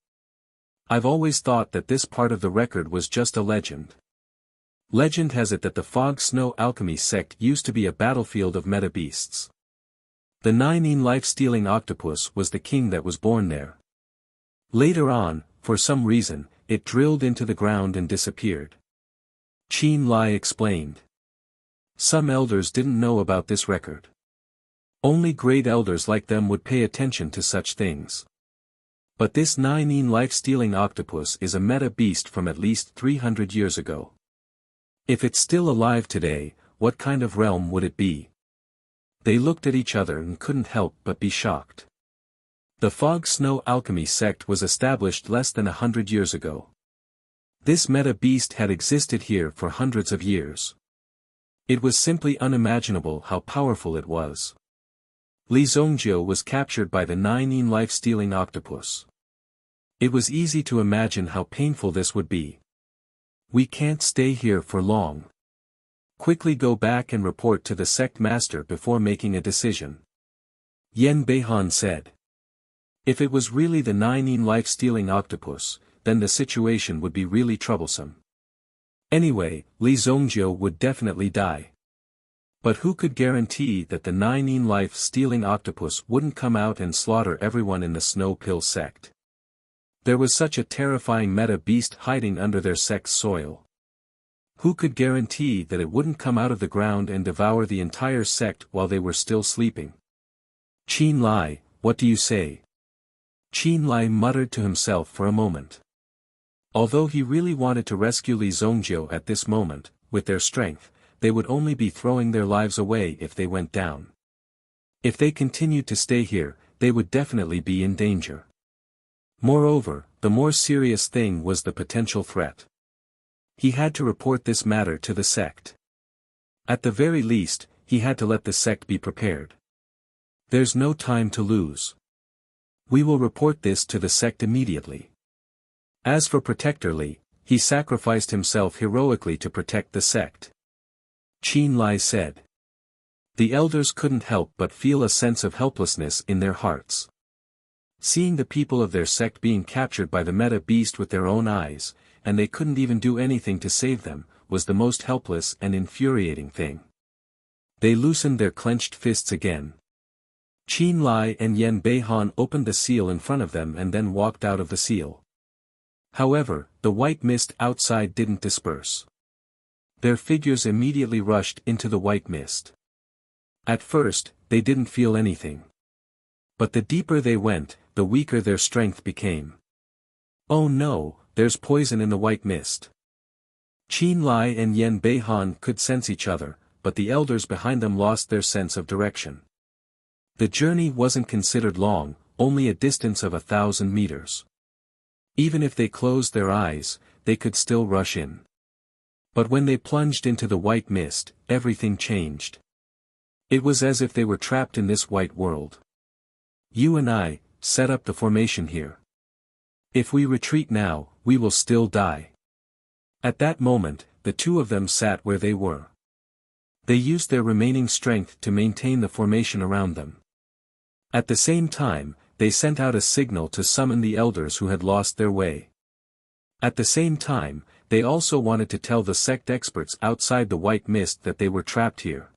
I've always thought that this part of the record was just a legend. Legend has it that the Fog Snow Alchemy sect used to be a battlefield of meta-beasts. The Nine life-stealing octopus was the king that was born there. Later on, for some reason, it drilled into the ground and disappeared. Qin Lai explained. Some elders didn't know about this record. Only great elders like them would pay attention to such things. But this Nine life-stealing octopus is a meta-beast from at least 300 years ago. If it's still alive today, what kind of realm would it be? They looked at each other and couldn't help but be shocked. The Fog Snow Alchemy sect was established less than 100 years ago. This meta-beast had existed here for hundreds of years. It was simply unimaginable how powerful it was. Li Zhongjiu was captured by the Nine life-stealing octopus. It was easy to imagine how painful this would be. We can't stay here for long. Quickly go back and report to the sect master before making a decision. Yan Beihan said. If it was really the Nine life-stealing octopus, then the situation would be really troublesome. Anyway, Li Zhongjiu would definitely die. But who could guarantee that the Nine life-stealing octopus wouldn't come out and slaughter everyone in the Snow Pill sect? There was such a terrifying meta-beast hiding under their sect's soil. Who could guarantee that it wouldn't come out of the ground and devour the entire sect while they were still sleeping? Qin Lai, what do you say? Qin Lai muttered to himself for a moment. Although he really wanted to rescue Li Zhongjiu at this moment, with their strength, they would only be throwing their lives away if they went down. If they continued to stay here, they would definitely be in danger. Moreover, the more serious thing was the potential threat. He had to report this matter to the sect. At the very least, he had to let the sect be prepared. There's no time to lose. We will report this to the sect immediately. As for Protector Li, he sacrificed himself heroically to protect the sect. Qin Lai said. The elders couldn't help but feel a sense of helplessness in their hearts. Seeing the people of their sect being captured by the meta-beast with their own eyes, and they couldn't even do anything to save them, was the most helpless and infuriating thing. They loosened their clenched fists again. Qin Lai and Yan Beihan opened the seal in front of them and then walked out of the seal. However, the white mist outside didn't disperse. Their figures immediately rushed into the white mist. At first, they didn't feel anything. But the deeper they went, the weaker their strength became. Oh no, there's poison in the white mist. Qin Lai and Yan Beihan could sense each other, but the elders behind them lost their sense of direction. The journey wasn't considered long, only a distance of 1,000 meters. Even if they closed their eyes, they could still rush in. But when they plunged into the white mist, everything changed. It was as if they were trapped in this white world. You and I, set up the formation here. If we retreat now, we will still die. At that moment, the two of them sat where they were. They used their remaining strength to maintain the formation around them. At the same time, they sent out a signal to summon the elders who had lost their way. At the same time, they also wanted to tell the sect experts outside the white mist that they were trapped here.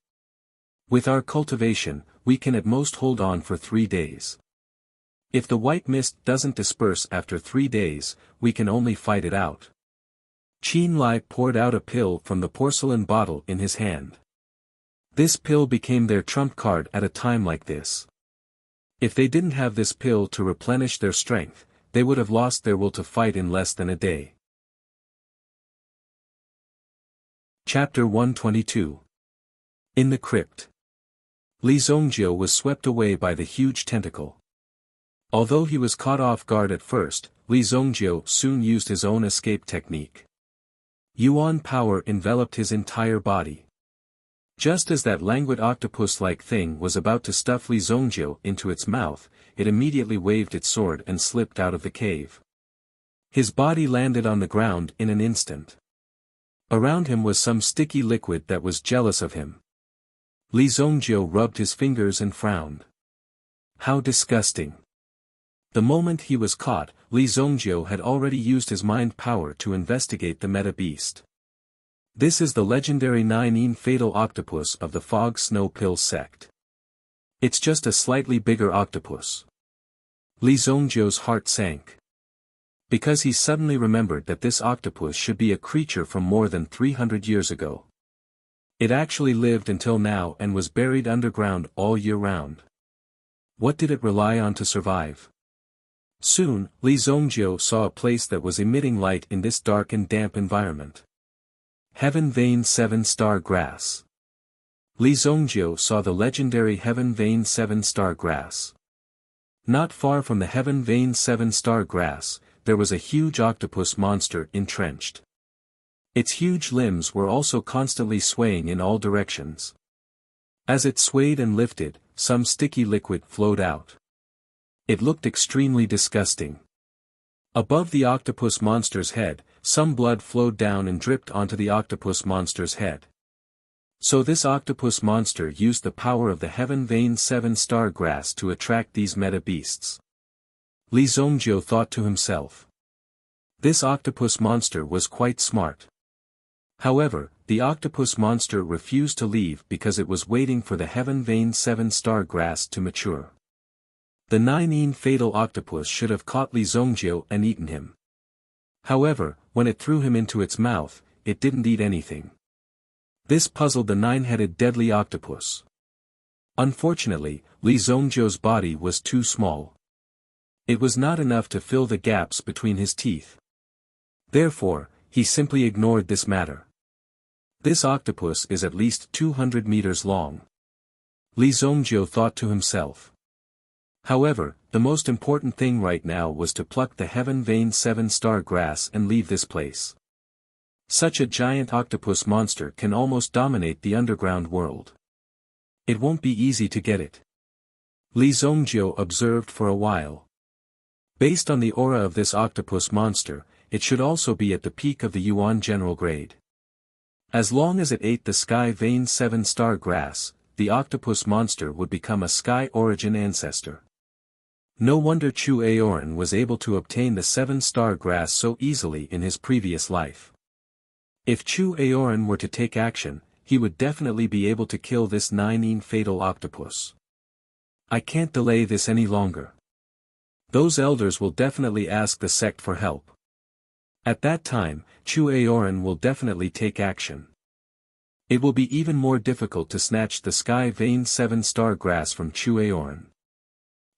With our cultivation, we can at most hold on for 3 days. If the white mist doesn't disperse after 3 days, we can only fight it out. Qin Lai poured out a pill from the porcelain bottle in his hand. This pill became their trump card at a time like this. If they didn't have this pill to replenish their strength, they would have lost their will to fight in less than a day. Chapter 122. In the crypt. Li Zhongjiu was swept away by the huge tentacle. Although he was caught off guard at first, Li Zhongjiu soon used his own escape technique. Yuan power enveloped his entire body. Just as that languid octopus-like thing was about to stuff Li Zhongjiu into its mouth, it immediately waved its sword and slipped out of the cave. His body landed on the ground in an instant. Around him was some sticky liquid that was jealous of him. Li Zhongjiu rubbed his fingers and frowned. How disgusting. The moment he was caught, Li Zhongjiu had already used his mind power to investigate the meta-beast. This is the legendary 9 fatal octopus of the Fog Snow Pill sect. It's just a slightly bigger octopus. Li Zhongjiu's heart sank. Because he suddenly remembered that this octopus should be a creature from more than 300 years ago. It actually lived until now and was buried underground all year round. What did it rely on to survive? Soon, Li Zhongjiu saw a place that was emitting light in this dark and damp environment. Heaven Vein 7-Star Grass. Li Zhongjiu saw the legendary Heaven Vein 7-Star Grass. Not far from the Heaven Vein 7-Star Grass, there was a huge octopus monster entrenched. Its huge limbs were also constantly swaying in all directions. As it swayed and lifted, some sticky liquid flowed out. It looked extremely disgusting. Above the octopus monster's head, some blood flowed down and dripped onto the octopus monster's head. So this octopus monster used the power of the Heaven Vein 7-Star Grass to attract these meta-beasts. Li Zhongjiu thought to himself. This octopus monster was quite smart. However, the octopus monster refused to leave because it was waiting for the Heaven Vein 7-Star Grass to mature. The 9 fatal octopus should have caught Li Zhongjiu and eaten him. However, when it threw him into its mouth, it didn't eat anything. This puzzled the 9-headed deadly octopus. Unfortunately, Li Zhongjiu's body was too small. It was not enough to fill the gaps between his teeth. Therefore, he simply ignored this matter. This octopus is at least 200 meters long. Li Zhongjiu thought to himself. However, the most important thing right now was to pluck the Heaven Vein 7-Star Grass and leave this place. Such a giant octopus monster can almost dominate the underground world. It won't be easy to get it. Li Zhongjiu observed for a while. Based on the aura of this octopus monster, it should also be at the peak of the Yuan general grade. As long as it ate the Sky Vein 7-Star Grass, the octopus monster would become a Sky Origin ancestor. No wonder Chu Aoran was able to obtain the 7-Star Grass so easily in his previous life. If Chu Aoran were to take action, he would definitely be able to kill this 9 fatal octopus. I can't delay this any longer. Those elders will definitely ask the sect for help. At that time, Chu Aoran will definitely take action. It will be even more difficult to snatch the Sky Vein 7-Star Grass from Chu Aoran.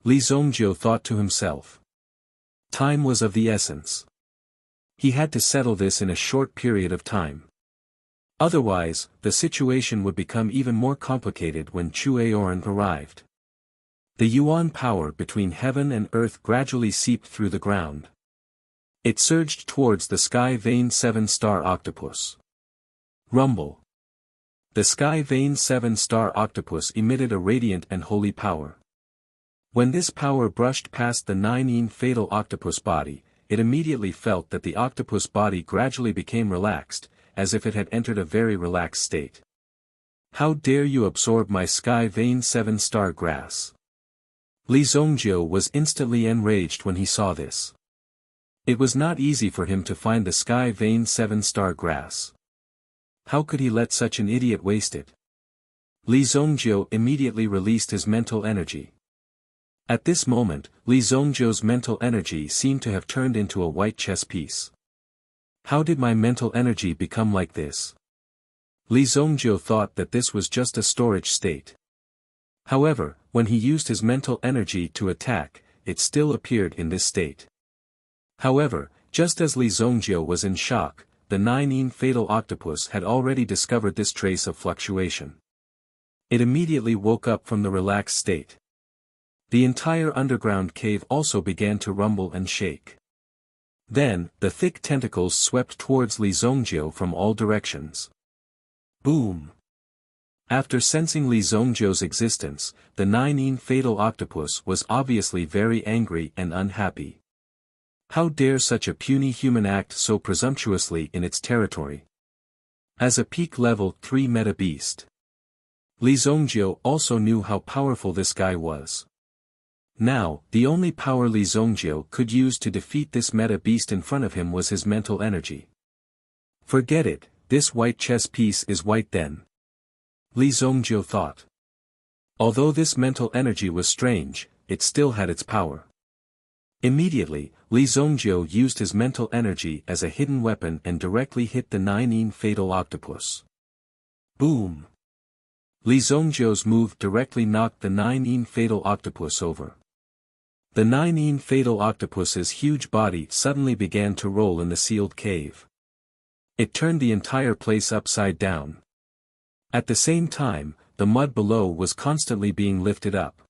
Li Zhongjiu thought to himself. Time was of the essence. He had to settle this in a short period of time. Otherwise, the situation would become even more complicated when Chu Aoran arrived. The Yuan power between heaven and earth gradually seeped through the ground. It surged towards the Sky Vein 7-Star Octopus. Rumble. The Sky Vein 7-Star Octopus emitted a radiant and holy power. When this power brushed past the 9 fatal octopus body, it immediately felt that the octopus body gradually became relaxed, as if it had entered a very relaxed state. How dare you absorb my Sky Vein 7-Star Grass? Li Zhongjiu was instantly enraged when he saw this. It was not easy for him to find the Sky Vein 7-Star Grass. How could he let such an idiot waste it? Li Zhongjiu immediately released his mental energy. At this moment, Li Zhongjiu's mental energy seemed to have turned into a white chess piece. How did my mental energy become like this? Li Zhongjiu thought that this was just a storage state. However, when he used his mental energy to attack, it still appeared in this state. However, just as Li Zhongjiu was in shock, the 9 fatal octopus had already discovered this trace of fluctuation. It immediately woke up from the relaxed state. The entire underground cave also began to rumble and shake. Then, the thick tentacles swept towards Li Zhongjiu from all directions. Boom! After sensing Li Zhongjiu's existence, the 9 fatal octopus was obviously very angry and unhappy. How dare such a puny human act so presumptuously in its territory? As a peak level 3 meta beast. Li Zongjiu also knew how powerful this guy was. Now, the only power Li Zongjiu could use to defeat this meta beast in front of him was his mental energy. Forget it, this white chess piece is white then. Li Zongjiu thought. Although this mental energy was strange, it still had its power. Immediately, Li Zongjiu used his mental energy as a hidden weapon and directly hit the 9 fatal octopus. Boom! Li Zongjiu's move directly knocked the 9 fatal octopus over. The 9 fatal octopus's huge body suddenly began to roll in the sealed cave. It turned the entire place upside down. At the same time, the mud below was constantly being lifted up.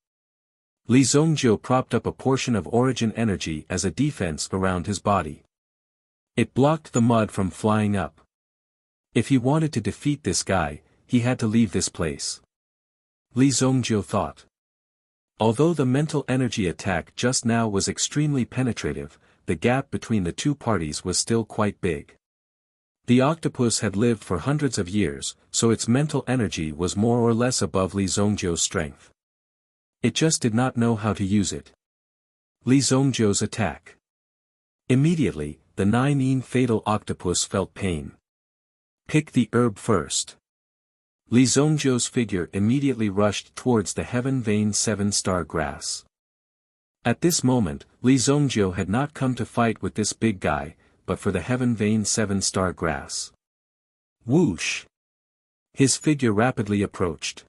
Li Zongjiu propped up a portion of origin energy as a defense around his body. It blocked the mud from flying up. If he wanted to defeat this guy, he had to leave this place. Li Zongjiu thought. Although the mental energy attack just now was extremely penetrative, the gap between the two parties was still quite big. The octopus had lived for hundreds of years, so its mental energy was more or less above Li Zongjiu's strength. It just did not know how to use it. Li Zongjiu's attack. Immediately, the 9 fatal octopus felt pain. Pick the herb first. Li Zongjiu's figure immediately rushed towards the heaven vein 7-star grass. At this moment, Li Zongjiu had not come to fight with this big guy, but for the heaven vein 7-star grass. Whoosh! His figure rapidly approached.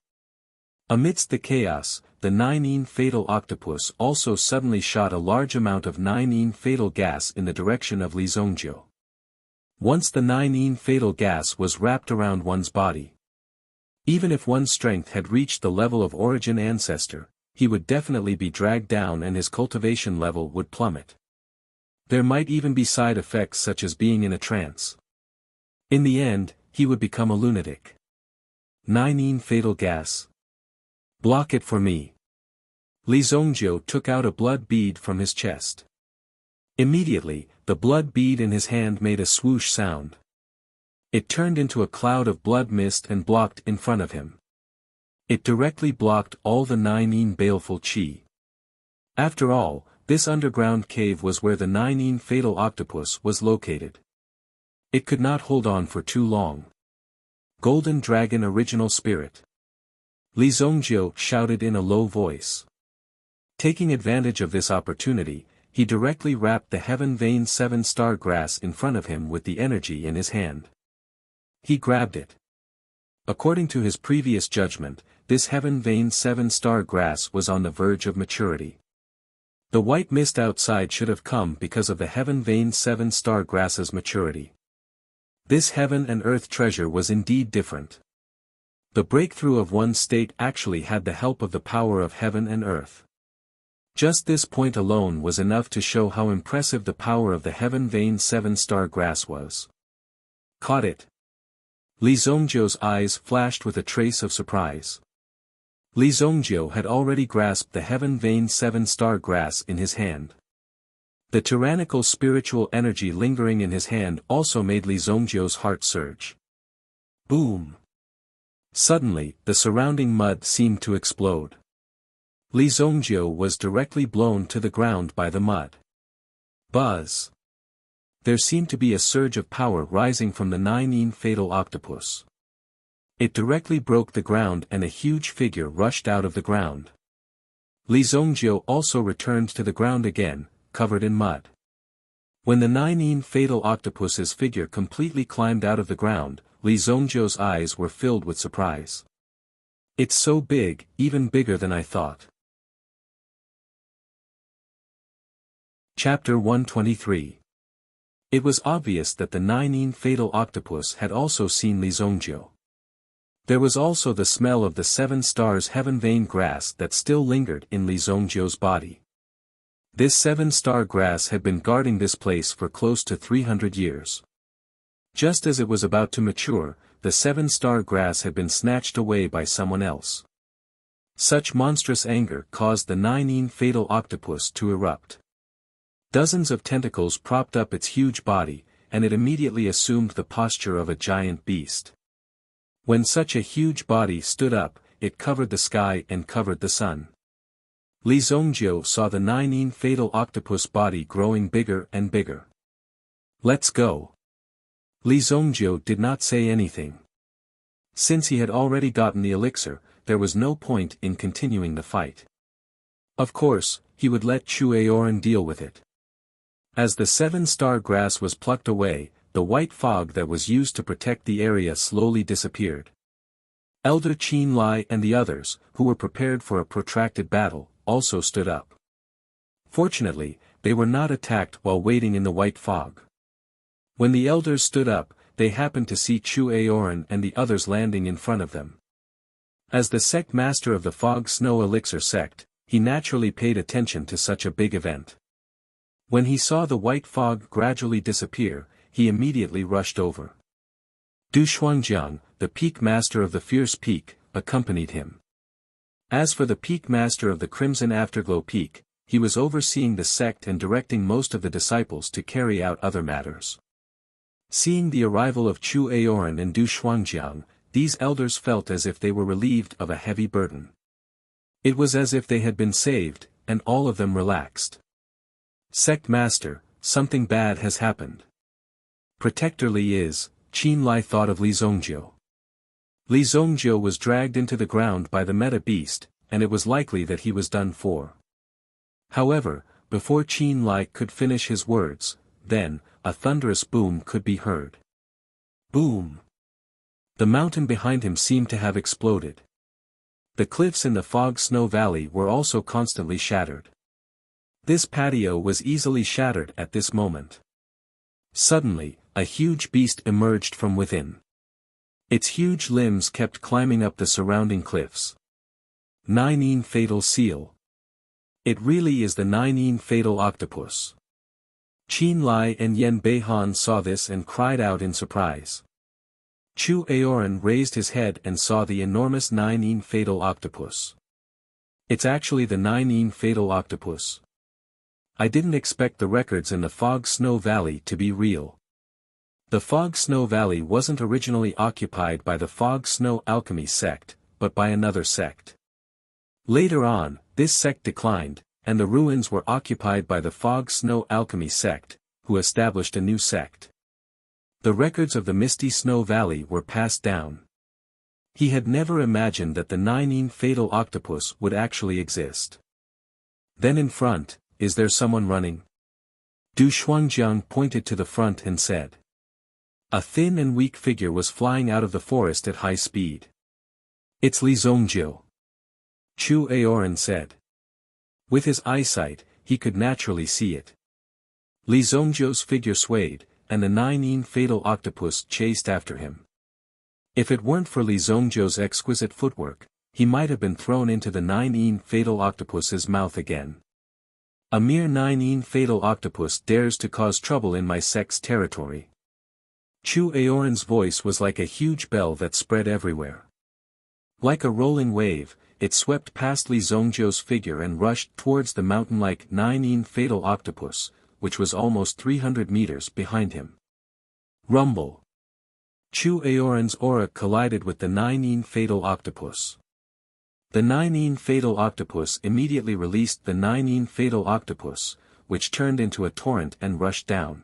Amidst the chaos, the 9 fatal octopus also suddenly shot a large amount of 9 fatal gas in the direction of Li Zongjiu. Once the 9 fatal gas was wrapped around one's body. Even if one's strength had reached the level of origin ancestor, he would definitely be dragged down and his cultivation level would plummet. There might even be side effects such as being in a trance. In the end, he would become a lunatic. 9 fatal gas. Block it for me. Li Zongjiu took out a blood bead from his chest. Immediately, the blood bead in his hand made a swoosh sound. It turned into a cloud of blood mist and blocked in front of him. It directly blocked all the 9 baleful qi. After all, this underground cave was where the 9 fatal octopus was located. It could not hold on for too long. Golden Dragon Original Spirit. Li Zongjiu shouted in a low voice. Taking advantage of this opportunity, he directly wrapped the heaven vein 7-star grass in front of him with the energy in his hand. He grabbed it. According to his previous judgment, this heaven vein 7-star grass was on the verge of maturity. The white mist outside should have come because of the heaven vein 7-star grass's maturity. This heaven and earth treasure was indeed different. The breakthrough of one's state actually had the help of the power of heaven and earth. Just this point alone was enough to show how impressive the power of the heaven vein 7-star grass was. Caught it. Li Zongjiu's eyes flashed with a trace of surprise. Li Zongjiu had already grasped the heaven vein 7-star grass in his hand. The tyrannical spiritual energy lingering in his hand also made Li Zongjiu's heart surge. Boom! Suddenly, the surrounding mud seemed to explode. Li Zongjiu was directly blown to the ground by the mud. Buzz! There seemed to be a surge of power rising from the 9 fatal octopus. It directly broke the ground and a huge figure rushed out of the ground. Li Zongjiu also returned to the ground again, covered in mud. When the 9 fatal octopus's figure completely climbed out of the ground, Li Zongjiu's eyes were filled with surprise. It's so big, even bigger than I thought. Chapter 123. It was obvious that the 9 fatal octopus had also seen Li Zongjiu. There was also the smell of the 7 stars heaven vein grass that still lingered in Li Zongjiu's body. This 7-star grass had been guarding this place for close to 300 years. Just as it was about to mature, the 7-star grass had been snatched away by someone else. Such monstrous anger caused the 9 fatal octopus to erupt. Dozens of tentacles propped up its huge body, and it immediately assumed the posture of a giant beast. When such a huge body stood up, it covered the sky and covered the sun. Li Zhongjiu saw the nine fatal octopus body growing bigger and bigger. "Let's go." Li Zhongjiu did not say anything. Since he had already gotten the elixir, there was no point in continuing the fight. Of course, he would let Chu Aoran deal with it. As the 7-star grass was plucked away, the white fog that was used to protect the area slowly disappeared. Elder Qin Lai and the others, who were prepared for a protracted battle, also stood up. Fortunately, they were not attacked while waiting in the white fog. When the elders stood up, they happened to see Chu Aoran and the others landing in front of them. As the sect master of the Fog Snow Elixir sect, he naturally paid attention to such a big event. When he saw the white fog gradually disappear, he immediately rushed over. Du Shuangjiang, the peak master of the Fierce Peak, accompanied him. As for the peak master of the Crimson Afterglow Peak, he was overseeing the sect and directing most of the disciples to carry out other matters. Seeing the arrival of Chu Aoran and Du Shuangjiang, these elders felt as if they were relieved of a heavy burden. It was as if they had been saved, and all of them relaxed. "Sect Master, something bad has happened." Protector Li is, Qin Lai thought of Li Zhongjiu. Li Zhongjiu was dragged into the ground by the meta beast, and it was likely that he was done for. However, before Qin Lai could finish his words, then, a thunderous boom could be heard. Boom! The mountain behind him seemed to have exploded. The cliffs in the Fog Snow Valley were also constantly shattered. This patio was easily shattered at this moment. Suddenly, a huge beast emerged from within. Its huge limbs kept climbing up the surrounding cliffs. Nine Fatal Seal. It really is the Nine Fatal Octopus. Qin Lai and Yen Beihan saw this and cried out in surprise. Chu Aoran raised his head and saw the enormous Nine Fatal Octopus. "It's actually the Nine Fatal Octopus. I didn't expect the records in the Fog Snow Valley to be real." The Fog Snow Valley wasn't originally occupied by the Fog Snow Alchemy sect, but by another sect. Later on, this sect declined, and the ruins were occupied by the Fog Snow Alchemy sect, who established a new sect. The records of the Misty Snow Valley were passed down. He had never imagined that the Nine Fatal Octopus would actually exist. Then in front, is there someone running? Du Shuangjiang pointed to the front and said. A thin and weak figure was flying out of the forest at high speed. "It's Li Zhongjiu," Chu Aoran said. With his eyesight, he could naturally see it. Li Zhongjiu's figure swayed, and the Nine Fatal Octopus chased after him. If it weren't for Li Zhongjiu's exquisite footwork, he might have been thrown into the Nine Fatal Octopus's mouth again. "A mere Nine Fatal Octopus dares to cause trouble in my sect's territory." Chu Aoran's voice was like a huge bell that spread everywhere. Like a rolling wave, it swept past Li Zhongjiu's figure and rushed towards the mountain-like Nine Fatal Octopus, which was almost 300 meters behind him. Rumble! Chu Aoran's aura collided with the Nine Fatal Octopus. The Nine Fatal Octopus immediately released the Nine Fatal Octopus, which turned into a torrent and rushed down.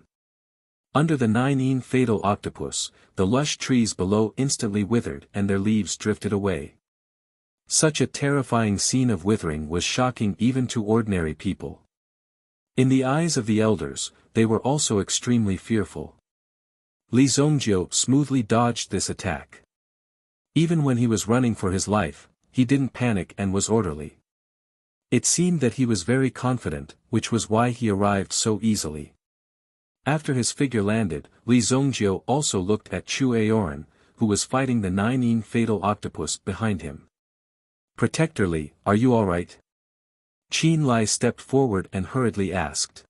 Under the Nine Fatal Octopus, the lush trees below instantly withered and their leaves drifted away. Such a terrifying scene of withering was shocking even to ordinary people. In the eyes of the elders, they were also extremely fearful. Li Zhongjiu smoothly dodged this attack. Even when he was running for his life, he didn't panic and was orderly. It seemed that he was very confident, which was why he arrived so easily. After his figure landed, Li Zhongjiu also looked at Chu Aoran, who was fighting the Nine Fatal Octopus behind him. "Protector Li, are you alright?" Qin Lai stepped forward and hurriedly asked.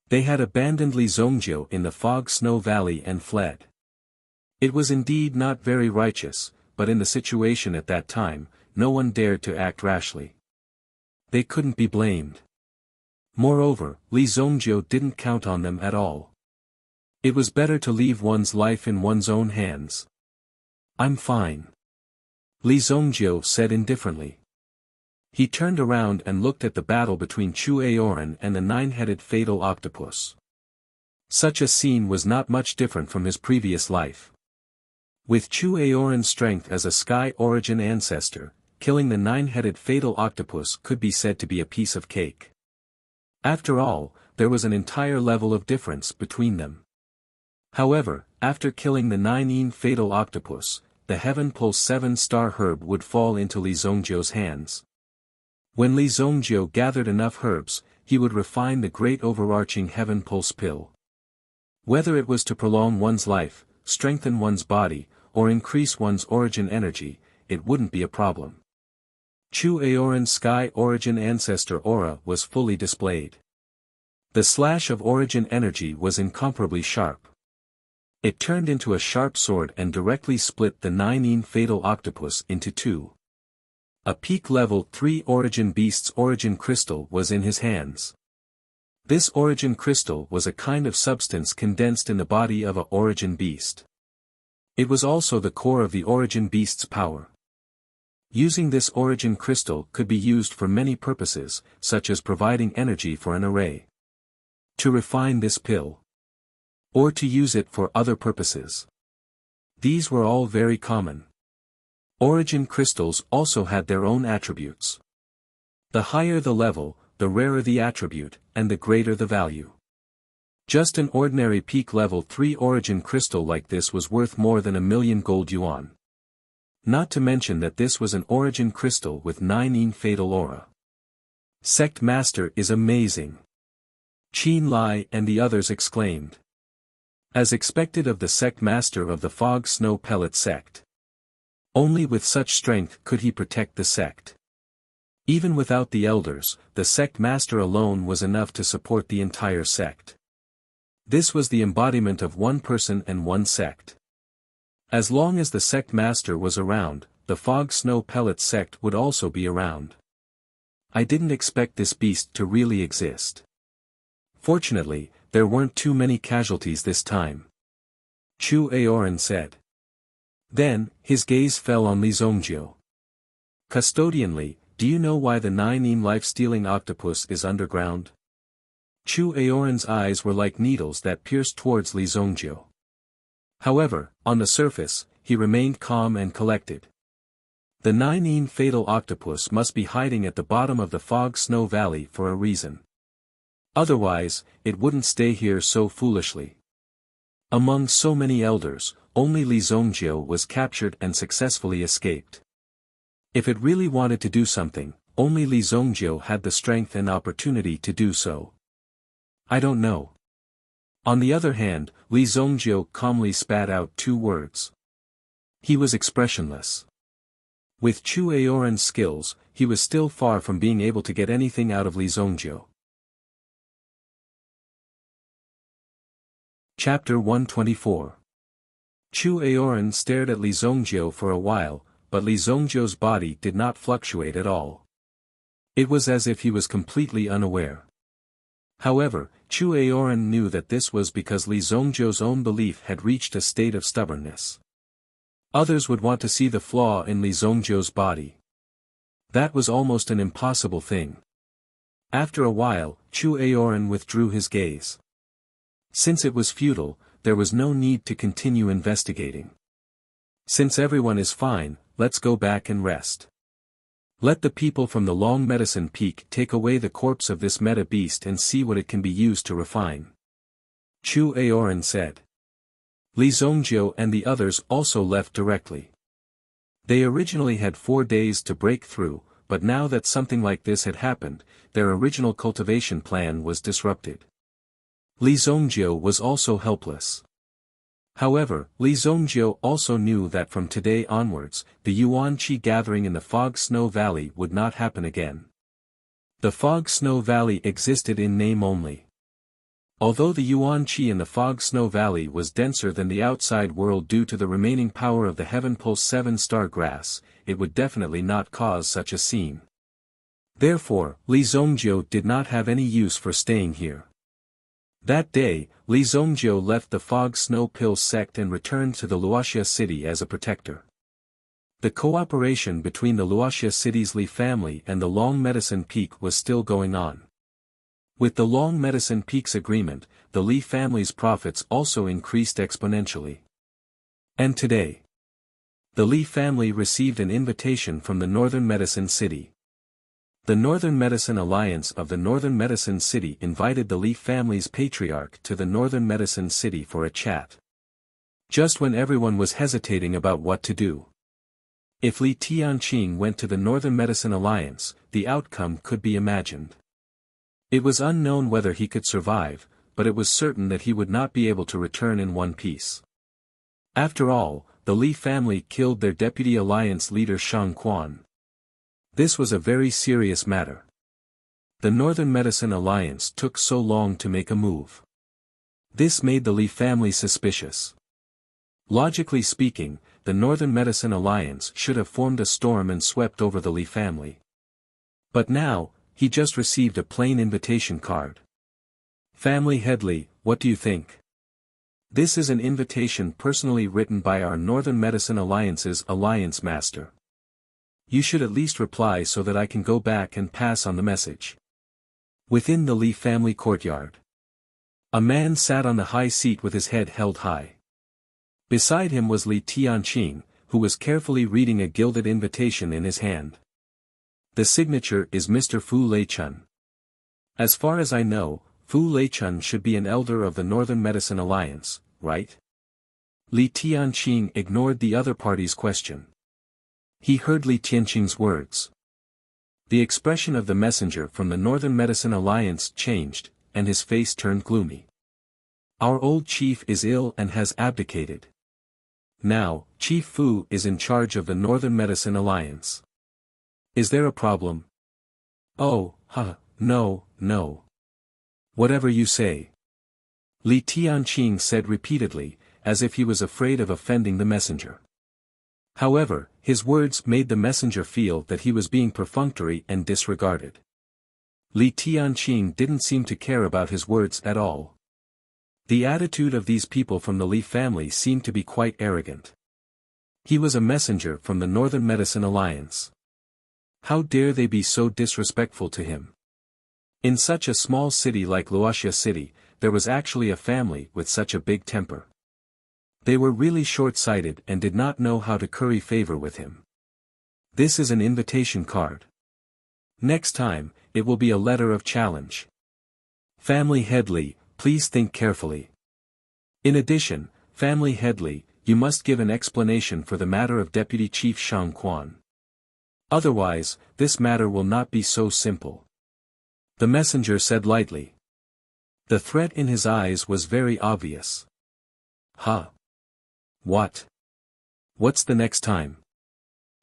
They had abandoned Li Zhongjiu in the Fog Snow Valley and fled. It was indeed not very righteous, but in the situation at that time, no one dared to act rashly. They couldn't be blamed. Moreover, Li Zhongjiu didn't count on them at all. It was better to leave one's life in one's own hands. I'm fine, Li Zongjiu said indifferently. He turned around and looked at the battle between Chu Aoran and the nine-headed fatal octopus. Such a scene was not much different from his previous life. With Chu Aoran's strength as a Sky Origin ancestor, killing the nine-headed fatal octopus could be said to be a piece of cake. After all, there was an entire level of difference between them. However, after killing the nine-headed fatal octopus, the Heaven Pulse 7-star herb would fall into Li Zongjiu's hands. When Li Zongjiu gathered enough herbs, he would refine the great overarching Heaven Pulse pill. Whether it was to prolong one's life, strengthen one's body, or increase one's origin energy, it wouldn't be a problem. Chu Aoran's Sky Origin Ancestor aura was fully displayed. The slash of origin energy was incomparably sharp. It turned into a sharp sword and directly split the nine-headed fatal octopus into two. A peak level 3 Origin Beast's origin crystal was in his hands. This origin crystal was a kind of substance condensed in the body of a origin beast. It was also the core of the origin beast's power. Using this origin crystal could be used for many purposes, such as providing energy for an array. To refine this pill. Or to use it for other purposes. These were all very common. Origin crystals also had their own attributes. The higher the level, the rarer the attribute, and the greater the value. Just an ordinary peak level 3 origin crystal like this was worth more than 1,000,000 gold yuan. Not to mention that this was an origin crystal with 9-headed fatal aura. Sect Master is amazing. Qin Lai and the others exclaimed. As expected of the Sect Master of the Fog Snow Pellet Sect. Only with such strength could he protect the sect. Even without the elders, the Sect Master alone was enough to support the entire sect. This was the embodiment of one person and one sect. As long as the Sect Master was around, the Fog Snow Pellet Sect would also be around. I didn't expect this beast to really exist. Fortunately, there weren't too many casualties this time. Chu Aoran said. Then, his gaze fell on Li Zongjiu. Custodianly, do you know why the 9-headed life-stealing octopus is underground? Chu Aoran's eyes were like needles that pierced towards Li Zongjiu. However, on the surface, he remained calm and collected. The 9-headed fatal octopus must be hiding at the bottom of the Fog Snow Valley for a reason. Otherwise, it wouldn't stay here so foolishly. Among so many elders, only Li Zongjiu was captured and successfully escaped. If it really wanted to do something, only Li Zongjiu had the strength and opportunity to do so. I don't know. On the other hand, Li Zongjiu calmly spat out 2 words. He was expressionless. With Chu Aoran's skills, he was still far from being able to get anything out of Li Zongjiu. Chapter 124. Chu Aoran stared at Li Zongjiu for a while, but Li Zongjiu's body did not fluctuate at all. It was as if he was completely unaware. However, Chu Aoran knew that this was because Li Zongjiu's own belief had reached a state of stubbornness. Others would want to see the flaw in Li Zongjiu's body. That was almost an impossible thing. After a while, Chu Aoran withdrew his gaze. Since it was futile, there was no need to continue investigating. Since everyone is fine, let's go back and rest. Let the people from the Long Medicine Peak take away the corpse of this meta beast and see what it can be used to refine. Chu Aoran said. Li Zongjiu and the others also left directly. They originally had 4 days to break through, but now that something like this had happened, their original cultivation plan was disrupted. Li Zongjiu was also helpless. However, Li Zongjiu also knew that from today onwards, the Yuan Qi gathering in the Fog Snow Valley would not happen again. The Fog Snow Valley existed in name only. Although the Yuan Qi in the Fog Snow Valley was denser than the outside world due to the remaining power of the Heaven Pulse 7-star grass, it would definitely not cause such a scene. Therefore, Li Zongjiu did not have any use for staying here. That day, Li Zongjiu left the Fog Snow Pill sect and returned to the Wuxia city as a protector. The cooperation between the Wuxia city's Li family and the Long Medicine Peak was still going on. With the Long Medicine Peak's agreement, the Li family's profits also increased exponentially. And today, the Li family received an invitation from the Northern Medicine City. The Northern Medicine Alliance of the Northern Medicine City invited the Li family's patriarch to the Northern Medicine City for a chat. Just when everyone was hesitating about what to do. If Li Tianqing went to the Northern Medicine Alliance, the outcome could be imagined. It was unknown whether he could survive, but it was certain that he would not be able to return in one piece. After all, the Li family killed their deputy alliance leader Shang Quan. This was a very serious matter. The Northern Medicine Alliance took so long to make a move. This made the Li family suspicious. Logically speaking, the Northern Medicine Alliance should have formed a storm and swept over the Li family. But now, he just received a plain invitation card. Family Head Li, what do you think? This is an invitation personally written by our Northern Medicine Alliance's Alliance Master. You should at least reply so that I can go back and pass on the message. Within the Li family courtyard, a man sat on the high seat with his head held high. Beside him was Li Tianqing, who was carefully reading a gilded invitation in his hand. The signature is Mr. Fu Leichun. As far as I know, Fu Leichun should be an elder of the Northern Medicine Alliance, right? Li Tianqing ignored the other party's question. He heard Li Tianqing's words. The expression of the messenger from the Northern Medicine Alliance changed, and his face turned gloomy. Our old chief is ill and has abdicated. Now, Chief Fu is in charge of the Northern Medicine Alliance. Is there a problem? Oh, no, no. Whatever you say. Li Tianqing said repeatedly, as if he was afraid of offending the messenger. However, his words made the messenger feel that he was being perfunctory and disregarded. Li Tianqing didn't seem to care about his words at all. The attitude of these people from the Li family seemed to be quite arrogant. He was a messenger from the Northern Medicine Alliance. How dare they be so disrespectful to him? In such a small city like Wuxia City, there was actually a family with such a big temper. They were really short-sighted and did not know how to curry favor with him. This is an invitation card. Next time, it will be a letter of challenge. Family Head Li, please think carefully. In addition, Family Head Li, you must give an explanation for the matter of Deputy Chief Shang Quan. Otherwise, this matter will not be so simple. The messenger said lightly. The threat in his eyes was very obvious. What? What's the next time?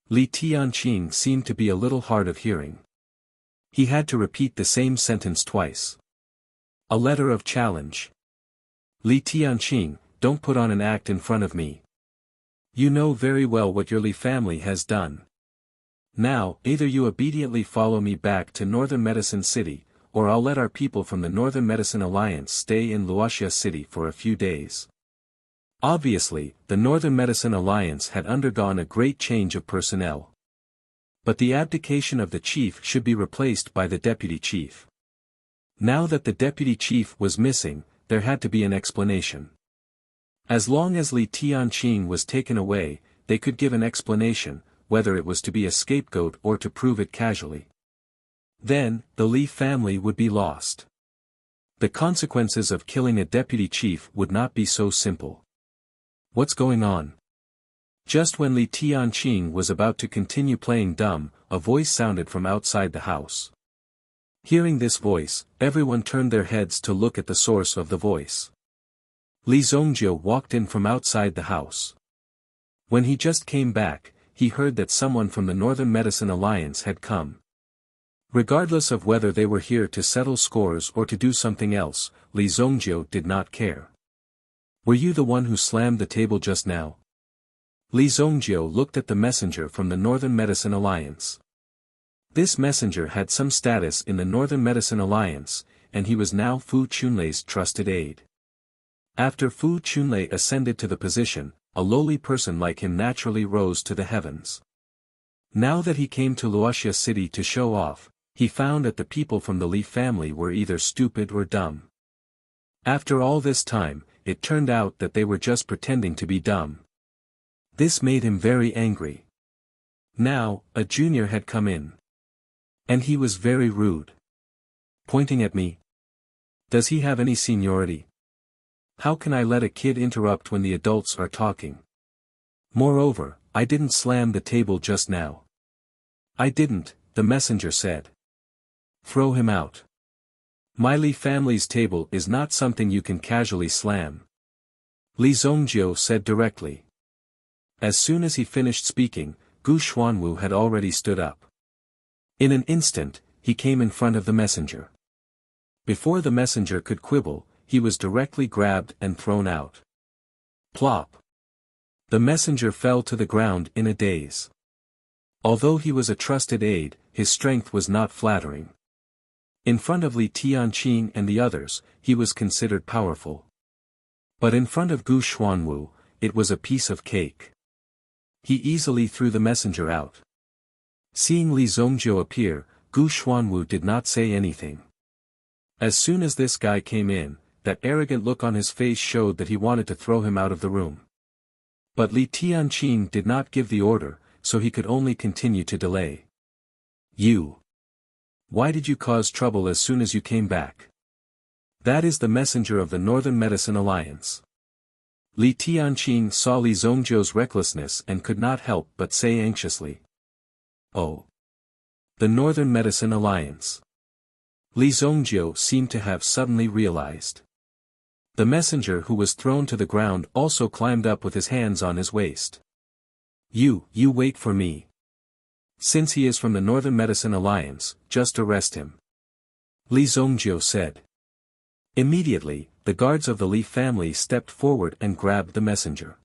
Li Tianqing seemed to be a little hard of hearing. He had to repeat the same sentence twice. A letter of challenge. Li Tianqing, don't put on an act in front of me. You know very well what your Li family has done. Now, either you obediently follow me back to Northern Medicine City, or I'll let our people from the Northern Medicine Alliance stay in Wuxia City for a few days. Obviously, the Northern Medicine Alliance had undergone a great change of personnel. But the abdication of the chief should be replaced by the deputy chief. Now that the deputy chief was missing, there had to be an explanation. As long as Li Tianqing was taken away, they could give an explanation, whether it was to be a scapegoat or to prove it casually. Then, the Li family would be lost. The consequences of killing a deputy chief would not be so simple. What's going on? Just when Li Tianqing was about to continue playing dumb, a voice sounded from outside the house. Hearing this voice, everyone turned their heads to look at the source of the voice. Li Zongjiu walked in from outside the house. When he just came back, he heard that someone from the Northern Medicine Alliance had come. Regardless of whether they were here to settle scores or to do something else, Li Zongjiu did not care. Were you the one who slammed the table just now? Li Zongjiu looked at the messenger from the Northern Medicine Alliance. This messenger had some status in the Northern Medicine Alliance, and he was now Fu Chunlei's trusted aide. After Fu Chunlei ascended to the position, a lowly person like him naturally rose to the heavens. Now that he came to Luoxia City to show off, he found that the people from the Li family were either stupid or dumb. After all this time, it turned out that they were just pretending to be dumb. This made him very angry. Now, a junior had come in. And he was very rude. Pointing at me. Does he have any seniority? How can I let a kid interrupt when the adults are talking? Moreover, I didn't slam the table just now. I didn't, the messenger said. Throw him out. My Li family's table is not something you can casually slam. Li Zongjiu said directly. As soon as he finished speaking, Gu Xuanwu had already stood up. In an instant, he came in front of the messenger. Before the messenger could quibble, he was directly grabbed and thrown out. Plop. The messenger fell to the ground in a daze. Although he was a trusted aide, his strength was not flattering. In front of Li Tianqing and the others, he was considered powerful. But in front of Gu Xuanwu, it was a piece of cake. He easily threw the messenger out. Seeing Li Zongjiu appear, Gu Xuanwu did not say anything. As soon as this guy came in, that arrogant look on his face showed that he wanted to throw him out of the room. But Li Tianqing did not give the order, so he could only continue to delay. You. Why did you cause trouble as soon as you came back? That is the messenger of the Northern Medicine Alliance. Li Tianqing saw Li Zongjiu's recklessness and could not help but say anxiously. Oh. The Northern Medicine Alliance. Li Zongjiu seemed to have suddenly realized. The messenger who was thrown to the ground also climbed up with his hands on his waist. You wait for me. Since he is from the Northern Medicine Alliance, just arrest him. Li Zongjiu said. Immediately, the guards of the Li family stepped forward and grabbed the messenger.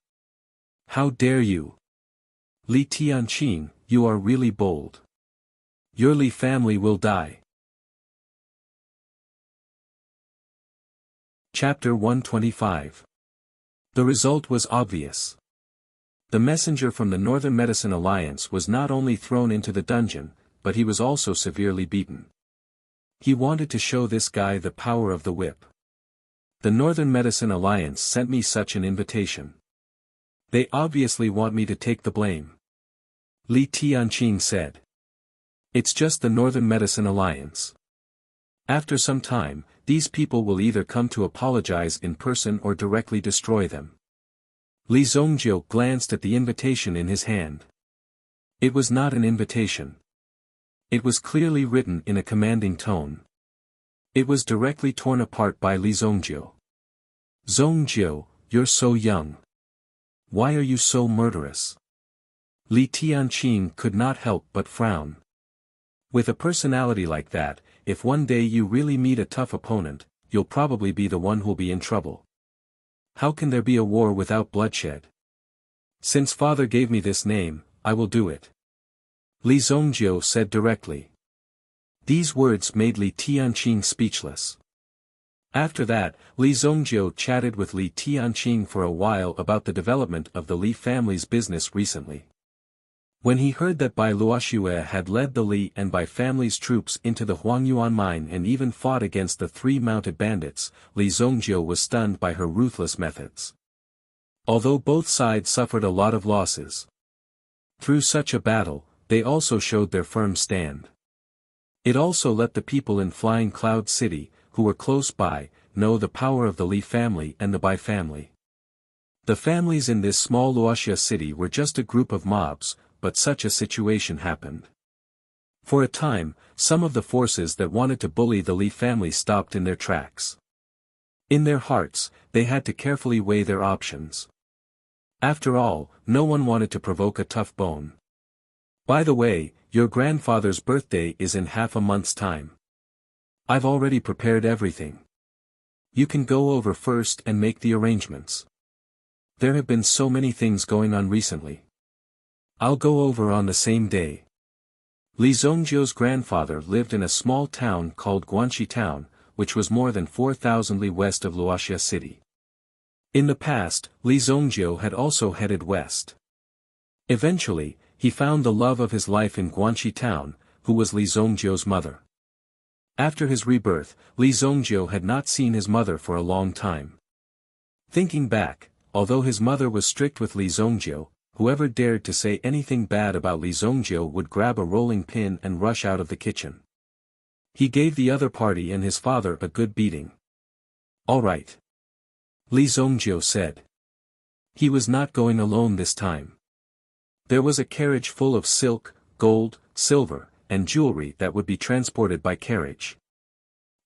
How dare you? Li Tianqing, you are really bold. Your Li family will die. Chapter 125. The result was obvious. The messenger from the Northern Medicine Alliance was not only thrown into the dungeon, but he was also severely beaten. He wanted to show this guy the power of the whip. The Northern Medicine Alliance sent me such an invitation. They obviously want me to take the blame. Li Tianqing said. It's just the Northern Medicine Alliance. After some time, these people will either come to apologize in person or directly destroy them. Li Zongjiu glanced at the invitation in his hand. It was not an invitation. It was clearly written in a commanding tone. It was directly torn apart by Li Zongjiu. Zongjiu, you're so young. Why are you so murderous? Li Tianqing could not help but frown. With a personality like that, if one day you really meet a tough opponent, you'll probably be the one who'll be in trouble. How can there be a war without bloodshed? Since father gave me this name, I will do it. Li Zongjiu said directly. These words made Li Tianqing speechless. After that, Li Zongjiu chatted with Li Tianqing for a while about the development of the Li family's business recently. When he heard that Bai Luoxue had led the Li and Bai family's troops into the Huangyuan mine and even fought against the 3 mounted bandits, Li Zongjiu was stunned by her ruthless methods. Although both sides suffered a lot of losses. Through such a battle, they also showed their firm stand. It also let the people in Flying Cloud City, who were close by, know the power of the Li family and the Bai family. The families in this small Luoxia city were just a group of mobs, but such a situation happened. For a time, some of the forces that wanted to bully the Li family stopped in their tracks. In their hearts, they had to carefully weigh their options. After all, no one wanted to provoke a tough bone. By the way, your grandfather's birthday is in half a month's time. I've already prepared everything. You can go over first and make the arrangements. There have been so many things going on recently. I'll go over on the same day. Li Zongjiu's grandfather lived in a small town called Guanxi Town, which was more than 4,000 li west of Wuxia city. In the past, Li Zongjiu had also headed west. Eventually, he found the love of his life in Guanxi town, who was Li Zongjiu's mother. After his rebirth, Li Zongjiu had not seen his mother for a long time. Thinking back, although his mother was strict with Li Zongjiu, whoever dared to say anything bad about Li Zongjiu would grab a rolling pin and rush out of the kitchen. He gave the other party and his father a good beating. "All right," Li Zongjiu said. He was not going alone this time. There was a carriage full of silk, gold, silver, and jewelry that would be transported by carriage.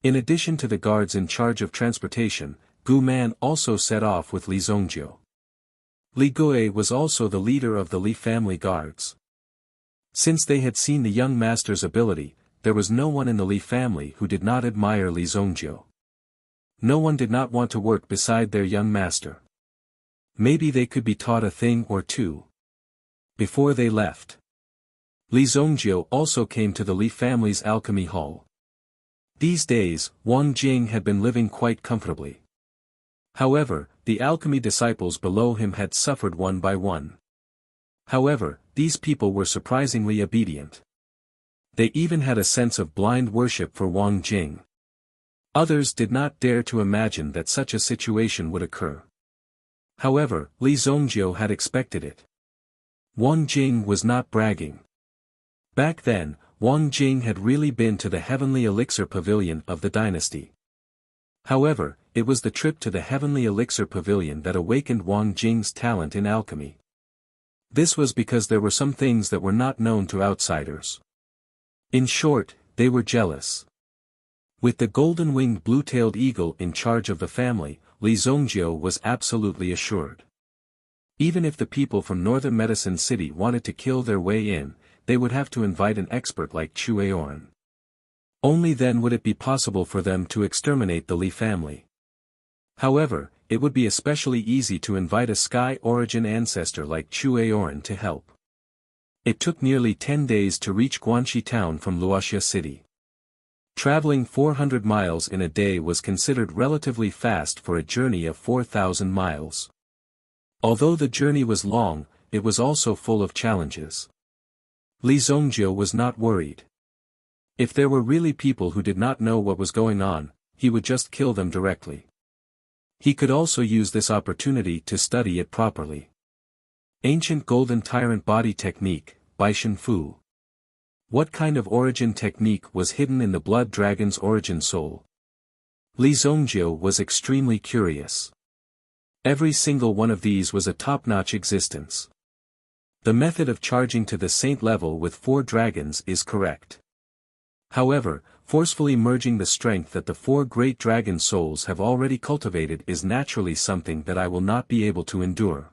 In addition to the guards in charge of transportation, Gu Man also set off with Li Zongjiu. Li Gui was also the leader of the Li family guards. Since they had seen the young master's ability, there was no one in the Li family who did not admire Li Zongjiu. No one did not want to work beside their young master. Maybe they could be taught a thing or two. Before they left, Li Zongjiu also came to the Li family's alchemy hall. These days, Wang Jing had been living quite comfortably. However, the alchemy disciples below him had suffered one by one. However, these people were surprisingly obedient. They even had a sense of blind worship for Wang Jing. Others did not dare to imagine that such a situation would occur. However, Li Zongjiu had expected it. Wang Jing was not bragging. Back then, Wang Jing had really been to the Heavenly Elixir Pavilion of the dynasty. However, it was the trip to the Heavenly Elixir Pavilion that awakened Wang Jing's talent in alchemy. This was because there were some things that were not known to outsiders. In short, they were jealous. With the golden-winged blue-tailed eagle in charge of the family, Li Zongjiu was absolutely assured. Even if the people from Northern Medicine City wanted to kill their way in, they would have to invite an expert like Chu Aoran. Only then would it be possible for them to exterminate the Li family. However, it would be especially easy to invite a sky origin ancestor like Chu Aoran to help. It took nearly 10 days to reach Guanxi town from Wuxia city. Traveling 400 miles in a day was considered relatively fast for a journey of 4,000 miles. Although the journey was long, it was also full of challenges. Li Zongjiu was not worried. If there were really people who did not know what was going on, he would just kill them directly. He could also use this opportunity to study it properly. Ancient Golden Tyrant Body Technique, Baishan Fu. What kind of origin technique was hidden in the Blood Dragon's origin soul? Li Zongjiu was extremely curious. Every single one of these was a top-notch existence. The method of charging to the saint level with 4 dragons is correct. However, forcefully merging the strength that the 4 great dragon souls have already cultivated is naturally something that I will not be able to endure.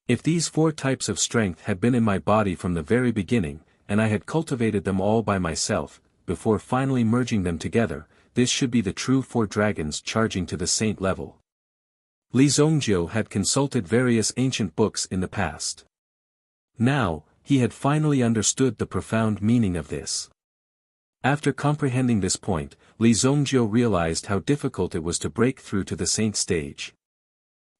If these 4 types of strength had been in my body from the very beginning, and I had cultivated them all by myself, before finally merging them together, this should be the true 4 dragons charging to the saint level. Li Zongjiu had consulted various ancient books in the past. Now, he had finally understood the profound meaning of this. After comprehending this point, Li Zongjiu realized how difficult it was to break through to the saint stage.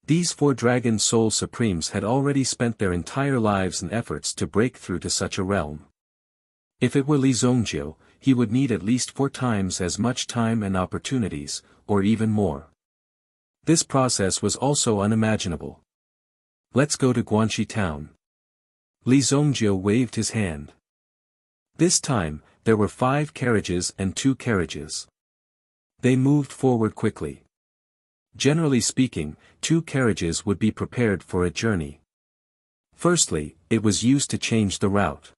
These 4 dragon soul supremes had already spent their entire lives and efforts to break through to such a realm. If it were Li Zongjiu, he would need at least 4 times as much time and opportunities, or even more. This process was also unimaginable. Let's go to Guanxi town. Li Zongjiu waved his hand. This time, there were 5 carriages and 2 carriages. They moved forward quickly. Generally speaking, 2 carriages would be prepared for a journey. Firstly, it was used to change the route.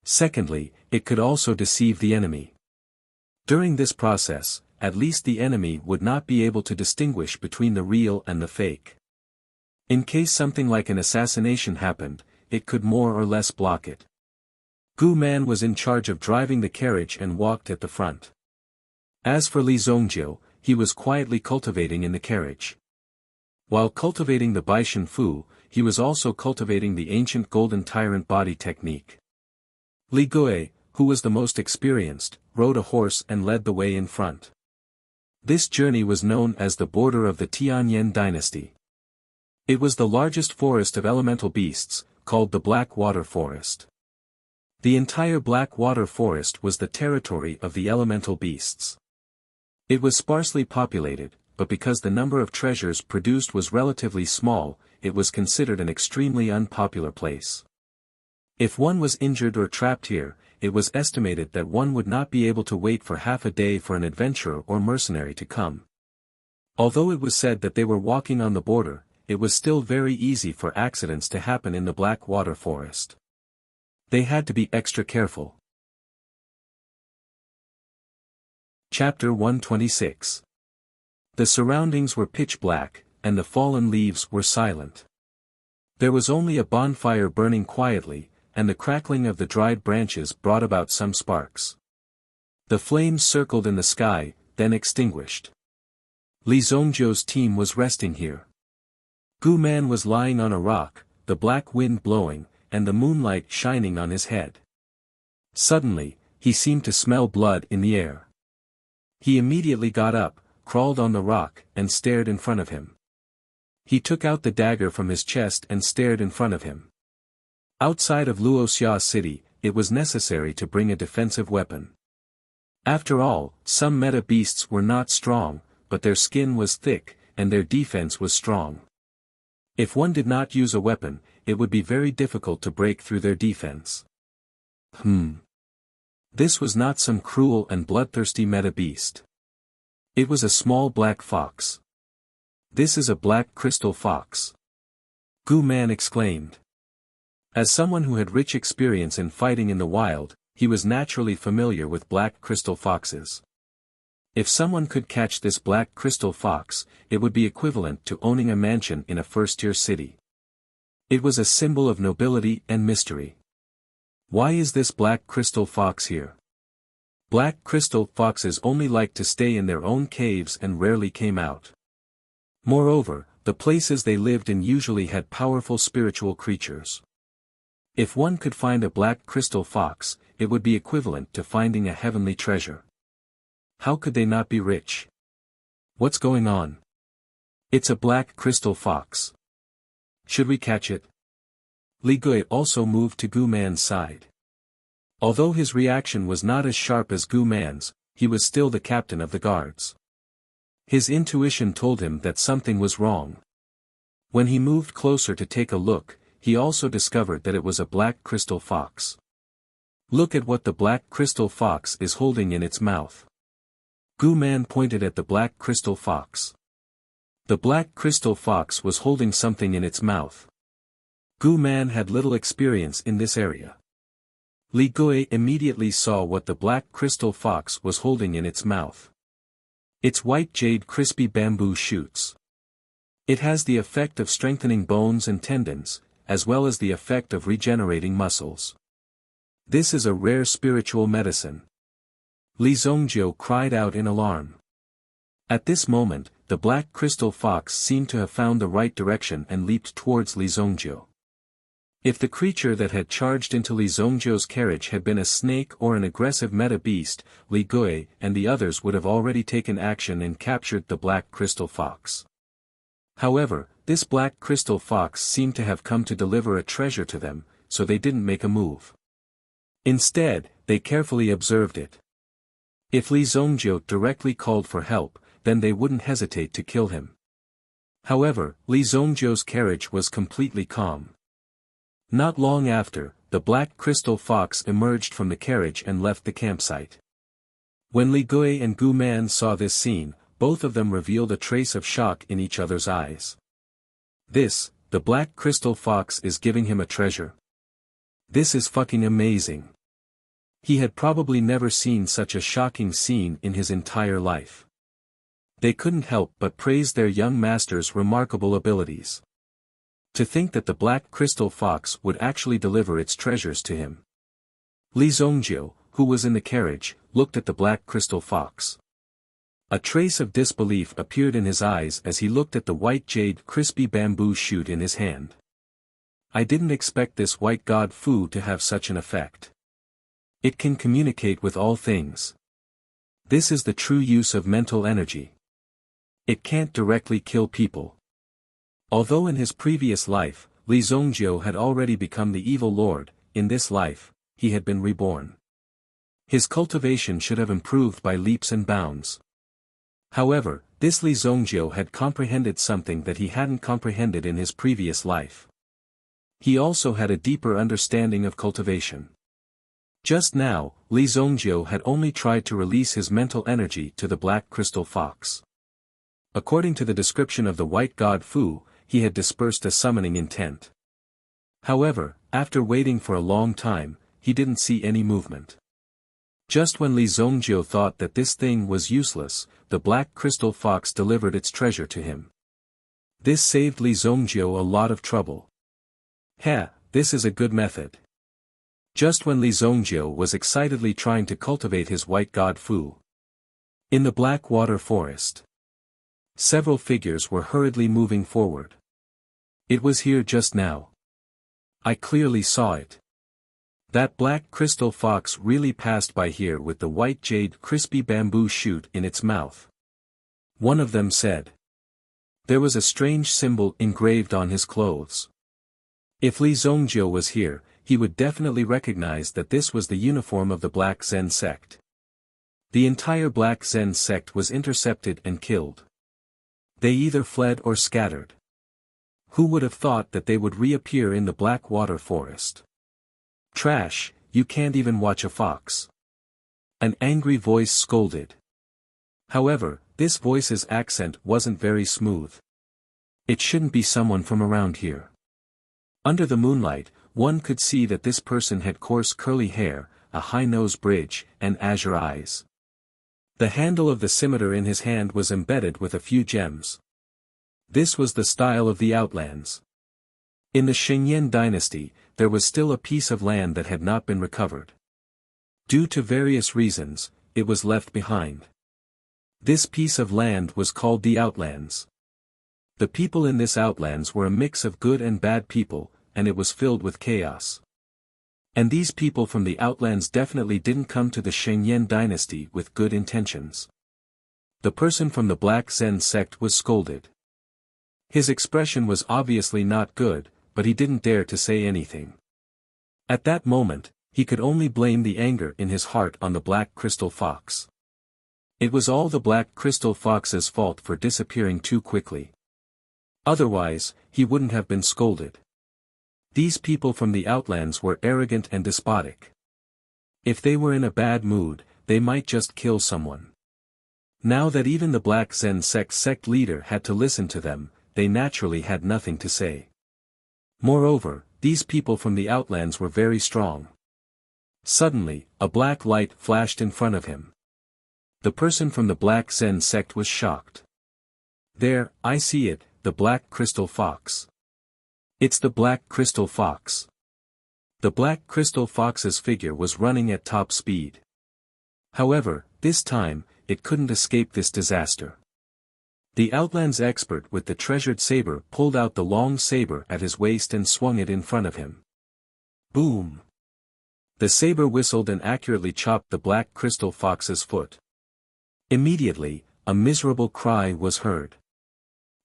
Secondly, it could also deceive the enemy. During this process, at least the enemy would not be able to distinguish between the real and the fake. In case something like an assassination happened, it could more or less block it. Gu Man was in charge of driving the carriage and walked at the front. As for Li Zongjiu, he was quietly cultivating in the carriage. While cultivating the Baishan Fu, he was also cultivating the ancient Golden Tyrant Body Technique. Li Gui, who was the most experienced, rode a horse and led the way in front. This journey was known as the border of the Tianyan dynasty. It was the largest forest of elemental beasts, called the Black Water Forest. The entire Black Water Forest was the territory of the elemental beasts. It was sparsely populated, but because the number of treasures produced was relatively small, it was considered an extremely unpopular place. If one was injured or trapped here, it was estimated that one would not be able to wait for half a day for an adventurer or mercenary to come. Although it was said that they were walking on the border, it was still very easy for accidents to happen in the Black Water Forest. They had to be extra careful. Chapter 126. The surroundings were pitch black, and the fallen leaves were silent. There was only a bonfire burning quietly, and the crackling of the dried branches brought about some sparks. The flames circled in the sky, then extinguished. Li Zongjiu's team was resting here. Gu Man was lying on a rock, the black wind blowing, and the moonlight shining on his head. Suddenly, he seemed to smell blood in the air. He immediately got up, crawled on the rock, and stared in front of him. He took out the dagger from his chest and stared in front of him. Outside of Wuxia city, it was necessary to bring a defensive weapon. After all, some meta beasts were not strong, but their skin was thick, and their defense was strong. If one did not use a weapon, it would be very difficult to break through their defense. This was not some cruel and bloodthirsty meta beast. It was a small black fox. This is a black crystal fox. Gu Man exclaimed. As someone who had rich experience in fighting in the wild, he was naturally familiar with black crystal foxes. If someone could catch this black crystal fox, it would be equivalent to owning a mansion in a first-tier city. It was a symbol of nobility and mystery. Why is this black crystal fox here? Black crystal foxes only liked to stay in their own caves and rarely came out. Moreover, the places they lived in usually had powerful spiritual creatures. If one could find a black crystal fox, it would be equivalent to finding a heavenly treasure. How could they not be rich? What's going on? It's a black crystal fox. Should we catch it? Li Gui also moved to Gu Man's side. Although his reaction was not as sharp as Gu Man's, he was still the captain of the guards. His intuition told him that something was wrong. When he moved closer to take a look, he also discovered that it was a black crystal fox. Look at what the black crystal fox is holding in its mouth. Gu Man pointed at the black crystal fox. The black crystal fox was holding something in its mouth. Gu Man had little experience in this area. Li Gui immediately saw what the black crystal fox was holding in its mouth. It's white jade crispy bamboo shoots. It has the effect of strengthening bones and tendons, as well as the effect of regenerating muscles. This is a rare spiritual medicine. Li Zongjiu cried out in alarm. At this moment, the black crystal fox seemed to have found the right direction and leaped towards Li Zongjiu. If the creature that had charged into Li Zongjiu's carriage had been a snake or an aggressive meta beast, Li Gui and the others would have already taken action and captured the black crystal fox. However, this black crystal fox seemed to have come to deliver a treasure to them, so they didn't make a move. Instead, they carefully observed it. If Li Zongjiu directly called for help, then they wouldn't hesitate to kill him. However, Li Zongjiu's carriage was completely calm. Not long after, the black crystal fox emerged from the carriage and left the campsite. When Li Gui and Gu Man saw this scene, both of them revealed a trace of shock in each other's eyes. The black crystal fox is giving him a treasure. This is fucking amazing. He had probably never seen such a shocking scene in his entire life. They couldn't help but praise their young master's remarkable abilities. To think that the black crystal fox would actually deliver its treasures to him. Li Zongjiu, who was in the carriage, looked at the black crystal fox. A trace of disbelief appeared in his eyes as he looked at the white jade crispy bamboo shoot in his hand. I didn't expect this white god Fu to have such an effect. It can communicate with all things. This is the true use of mental energy. It can't directly kill people. Although in his previous life, Li Zongjiu had already become the evil lord, in this life, he had been reborn. His cultivation should have improved by leaps and bounds. However, this Li Zongjiu had comprehended something that he hadn't comprehended in his previous life. He also had a deeper understanding of cultivation. Just now, Li Zongjiu had only tried to release his mental energy to the black crystal fox. According to the description of the white god Fu, he had dispersed a summoning intent. However, after waiting for a long time, he didn't see any movement. Just when Li Zongjiu thought that this thing was useless, the black crystal fox delivered its treasure to him. This saved Li Zongjiu a lot of trouble. This is a good method. Just when Li Zongjiu was excitedly trying to cultivate his white god Fu. In the black water forest, several figures were hurriedly moving forward. It was here just now. I clearly saw it. That black crystal fox really passed by here with the white jade crispy bamboo shoot in its mouth. One of them said. There was a strange symbol engraved on his clothes. If Li Zongjiu was here, he would definitely recognize that this was the uniform of the Black Zen sect. The entire Black Zen sect was intercepted and killed. They either fled or scattered. Who would have thought that they would reappear in the black water forest? Trash, you can't even watch a fox. An angry voice scolded. However, this voice's accent wasn't very smooth. It shouldn't be someone from around here. Under the moonlight, one could see that this person had coarse curly hair, a high nose bridge, and azure eyes. The handle of the scimitar in his hand was embedded with a few gems. This was the style of the Outlands. In the Shengyan dynasty, there was still a piece of land that had not been recovered. Due to various reasons, it was left behind. This piece of land was called the Outlands. The people in this Outlands were a mix of good and bad people, and it was filled with chaos. And these people from the Outlands definitely didn't come to the Shengyan dynasty with good intentions. The person from the Black Zen sect was scolded. His expression was obviously not good, but he didn't dare to say anything. At that moment, he could only blame the anger in his heart on the black crystal fox. It was all the black crystal fox's fault for disappearing too quickly. Otherwise, he wouldn't have been scolded. These people from the Outlands were arrogant and despotic. If they were in a bad mood, they might just kill someone. Now that even the Black Zen sect leader had to listen to them, they naturally had nothing to say. Moreover, these people from the Outlands were very strong. Suddenly, a black light flashed in front of him. The person from the Black Zen sect was shocked. There, I see it, the black crystal fox. It's the black crystal fox. The black crystal fox's figure was running at top speed. However, this time, it couldn't escape this disaster. The Outlands expert with the treasured saber pulled out the long saber at his waist and swung it in front of him. Boom! The saber whistled and accurately chopped the black crystal fox's foot. Immediately, a miserable cry was heard.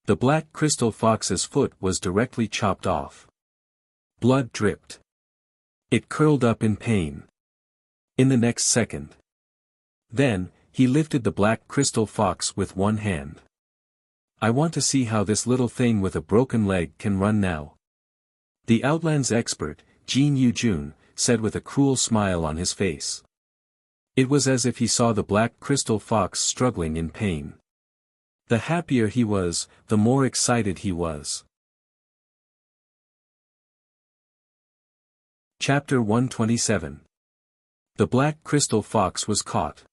The black crystal fox's foot was directly chopped off. Blood dripped. It curled up in pain. In the next second. Then, he lifted the black crystal fox with one hand. I want to see how this little thing with a broken leg can run now. The Outlands expert, Jin Yujun, said with a cruel smile on his face. It was as if he saw the black crystal fox struggling in pain. The happier he was, the more excited he was. Chapter 127. The black crystal fox was caught.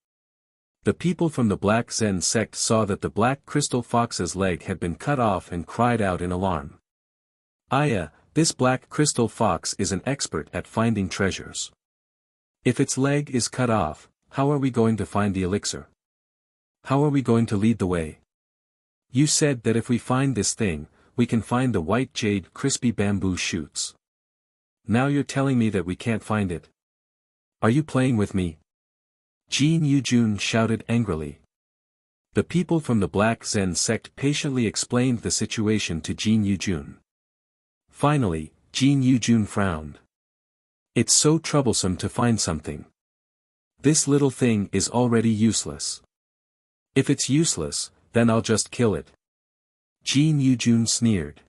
The people from the Black Zen sect saw that the black crystal fox's leg had been cut off and cried out in alarm. Aya, this black crystal fox is an expert at finding treasures. If its leg is cut off, how are we going to find the elixir? How are we going to lead the way? You said that if we find this thing, we can find the white jade crispy bamboo shoots. Now you're telling me that we can't find it? Are you playing with me? Jin Yujun shouted angrily. The people from the Black Zen sect patiently explained the situation to Jin Yujun. Finally, Jin Yujun frowned. It's so troublesome to find something. This little thing is already useless. If it's useless, then I'll just kill it. Jin Yujun sneered.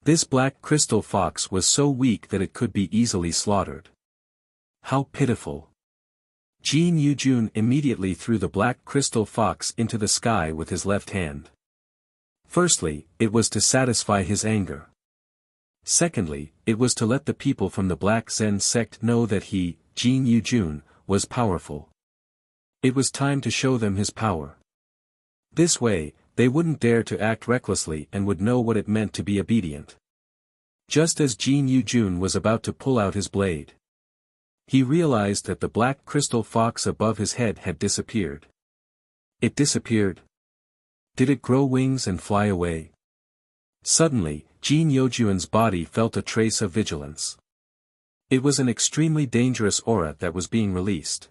This black crystal fox was so weak that it could be easily slaughtered. How pitiful. Jin Yujun immediately threw the black crystal fox into the sky with his left hand. Firstly, it was to satisfy his anger. Secondly, it was to let the people from the Black Zen sect know that he, Jin Yujun, was powerful. It was time to show them his power. This way, they wouldn't dare to act recklessly and would know what it meant to be obedient. Just as Jin Yujun was about to pull out his blade, he realized that the black crystal fox above his head had disappeared. It disappeared. Did it grow wings and fly away? Suddenly, Jin Yujun's body felt a trace of vigilance. It was an extremely dangerous aura that was being released.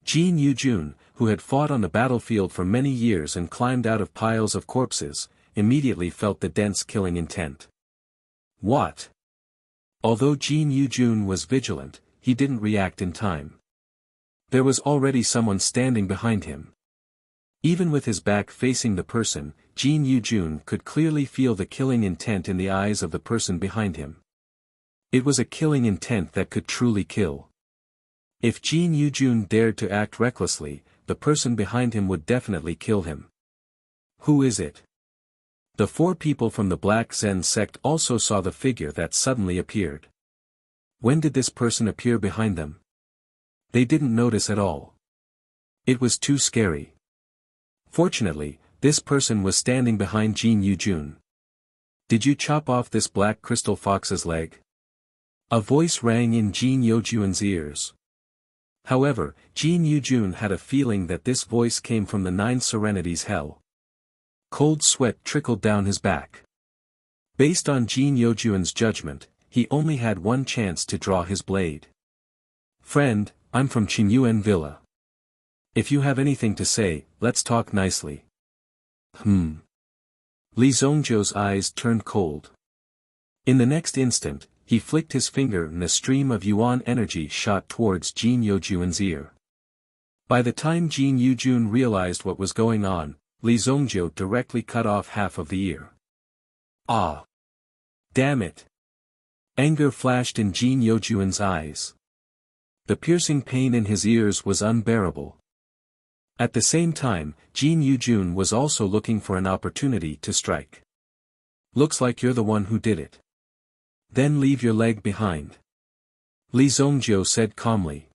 Jin Yujun, who had fought on the battlefield for many years and climbed out of piles of corpses, immediately felt the dense killing intent. What? Although Jin Yujun was vigilant, he didn't react in time. There was already someone standing behind him. Even with his back facing the person, Jin Yujun could clearly feel the killing intent in the eyes of the person behind him. It was a killing intent that could truly kill. If Jin Yujun dared to act recklessly, the person behind him would definitely kill him. Who is it? The four people from the Black Zen sect also saw the figure that suddenly appeared. When did this person appear behind them? They didn't notice at all. It was too scary. Fortunately, this person was standing behind Jin Yujun. Did you chop off this black crystal fox's leg? A voice rang in Jin Yujun's ears. However, Jin Yujun had a feeling that this voice came from the Nine Serenities Hell. Cold sweat trickled down his back. Based on Jin Yujun's judgment, he only had one chance to draw his blade. Friend, I'm from Qinyuan Villa. If you have anything to say, let's talk nicely. Li Zhongzhou's eyes turned cold. In the next instant, he flicked his finger and a stream of yuan energy shot towards Jin Yujun's ear. By the time Jin Yujun realized what was going on, Li Zhongzhou directly cut off half of the ear. Ah! Damn it! Anger flashed in Jin Yujun's eyes. The piercing pain in his ears was unbearable. At the same time, Jin Yujun was also looking for an opportunity to strike. Looks like you're the one who did it. Then leave your leg behind. Li Zhongzhou said calmly.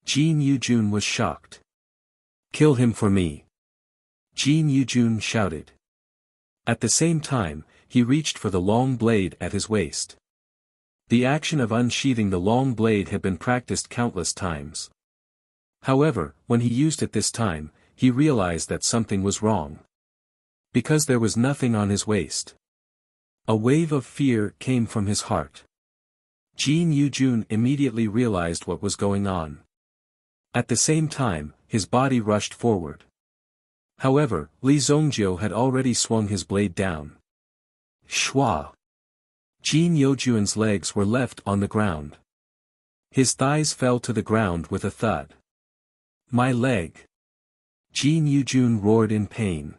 Jin Yujun was shocked. Kill him for me. Jin Yujun shouted. At the same time, he reached for the long blade at his waist. The action of unsheathing the long blade had been practiced countless times. However, when he used it this time, he realized that something was wrong. Because there was nothing on his waist. A wave of fear came from his heart. Jin Yujun immediately realized what was going on. At the same time, his body rushed forward. However, Li Zhongzhou had already swung his blade down. Shwa! Jin Yujun's legs were left on the ground. His thighs fell to the ground with a thud. My leg! Jin Yujun roared in pain.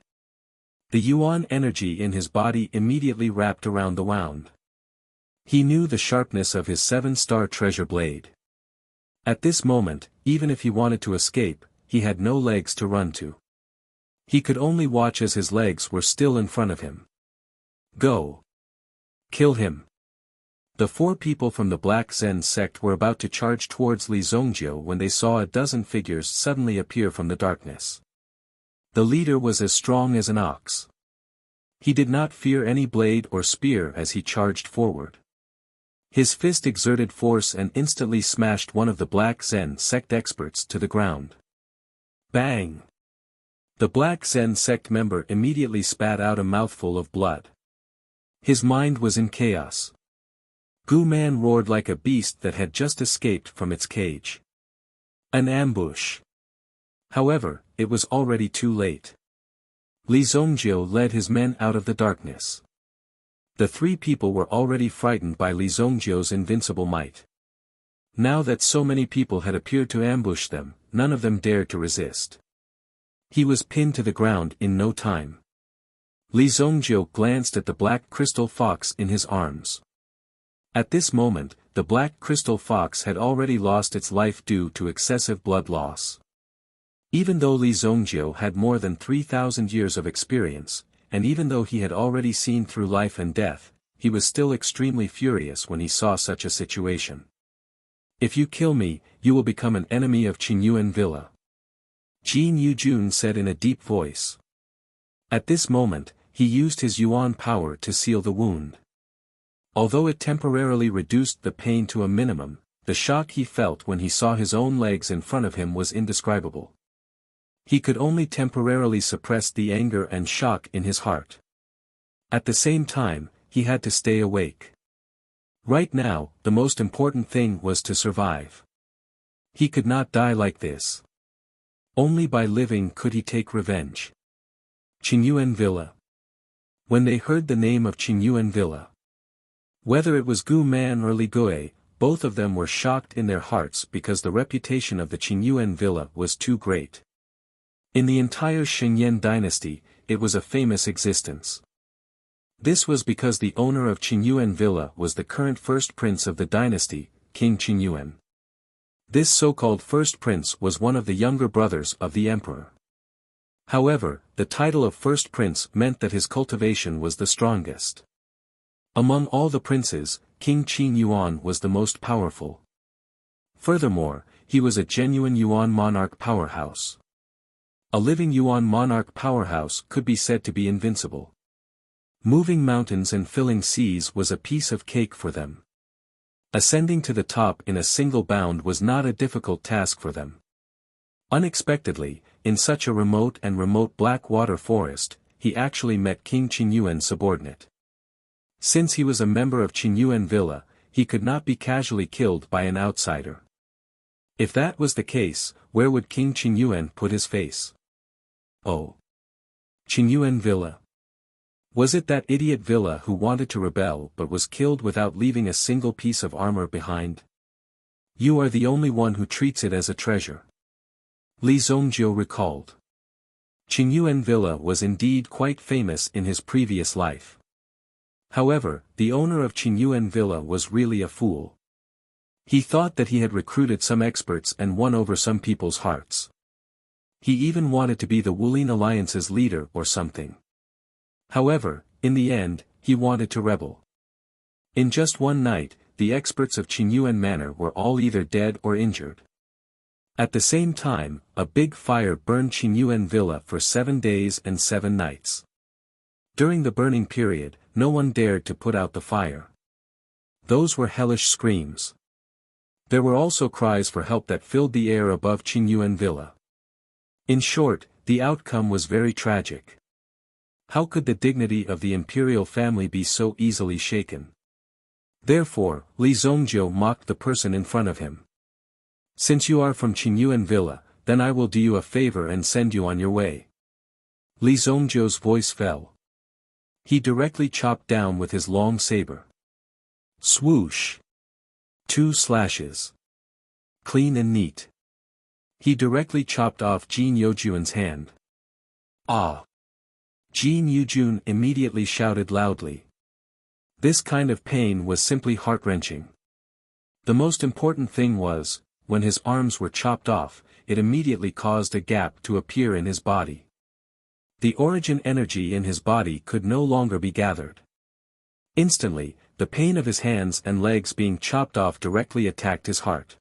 The yuan energy in his body immediately wrapped around the wound. He knew the sharpness of his 7-star treasure blade. At this moment, even if he wanted to escape, he had no legs to run to. He could only watch as his legs were still in front of him. Go! Kill him! The four people from the Black Zen sect were about to charge towards Li Zhongzhou when they saw a dozen figures suddenly appear from the darkness. The leader was as strong as an ox. He did not fear any blade or spear as he charged forward. His fist exerted force and instantly smashed one of the Black Zen sect experts to the ground. Bang! The Black Zen sect member immediately spat out a mouthful of blood. His mind was in chaos. Gu Man roared like a beast that had just escaped from its cage. An ambush! However, it was already too late. Li Zongjiu led his men out of the darkness. The three people were already frightened by Li Zongjiu's invincible might. Now that so many people had appeared to ambush them, none of them dared to resist. He was pinned to the ground in no time. Li Zongjiu glanced at the black crystal fox in his arms. At this moment, the black crystal fox had already lost its life due to excessive blood loss. Even though Li Zongjiu had more than 3,000 years of experience, and even though he had already seen through life and death, he was still extremely furious when he saw such a situation. "If you kill me, you will become an enemy of Qingyuan Villa," Jin Yujun said in a deep voice. At this moment, he used his yuan power to seal the wound. Although it temporarily reduced the pain to a minimum, the shock he felt when he saw his own legs in front of him was indescribable. He could only temporarily suppress the anger and shock in his heart. At the same time, he had to stay awake. Right now, the most important thing was to survive. He could not die like this. Only by living could he take revenge. Qingyuan Villa. When they heard the name of Qingyuan Villa, whether it was Gu Man or Li Gui, both of them were shocked in their hearts because the reputation of the Qingyuan Villa was too great. In the entire Xingyan dynasty, it was a famous existence. This was because the owner of Qingyuan Villa was the current first prince of the dynasty, King Qingyuan. This so-called first prince was one of the younger brothers of the emperor. However, the title of first prince meant that his cultivation was the strongest. Among all the princes, King Qin Yuan was the most powerful. Furthermore, he was a genuine Yuan monarch powerhouse. A living Yuan monarch powerhouse could be said to be invincible. Moving mountains and filling seas was a piece of cake for them. Ascending to the top in a single bound was not a difficult task for them. Unexpectedly, in such a remote black water forest, he actually met King Qingyuan's subordinate. Since he was a member of Qingyuan Villa, he could not be casually killed by an outsider. If that was the case, where would King Qingyuan put his face? Oh. Qingyuan Villa. Was it that idiot Villa who wanted to rebel but was killed without leaving a single piece of armor behind? You are the only one who treats it as a treasure. Li Zongjiu recalled. Qingyuan Villa was indeed quite famous in his previous life. However, the owner of Qingyuan Villa was really a fool. He thought that he had recruited some experts and won over some people's hearts. He even wanted to be the Wulin Alliance's leader or something. However, in the end, he wanted to rebel. In just one night, the experts of Qingyuan Manor were all either dead or injured. At the same time, a big fire burned Qingyuan Villa for 7 days and 7 nights. During the burning period, no one dared to put out the fire. Those were hellish screams. There were also cries for help that filled the air above Qingyuan Villa. In short, the outcome was very tragic. How could the dignity of the imperial family be so easily shaken? Therefore, Li Zongjiu mocked the person in front of him. Since you are from Qingyuan Villa, then I will do you a favor and send you on your way. Li Zongjiu's voice fell. He directly chopped down with his long saber. Swoosh! 2 slashes. Clean and neat. He directly chopped off Jin Yojuan's hand. Ah! Jin Yujun immediately shouted loudly. This kind of pain was simply heart-wrenching. The most important thing was, when his arms were chopped off, it immediately caused a gap to appear in his body. The origin energy in his body could no longer be gathered. Instantly, the pain of his hands and legs being chopped off directly attacked his heart.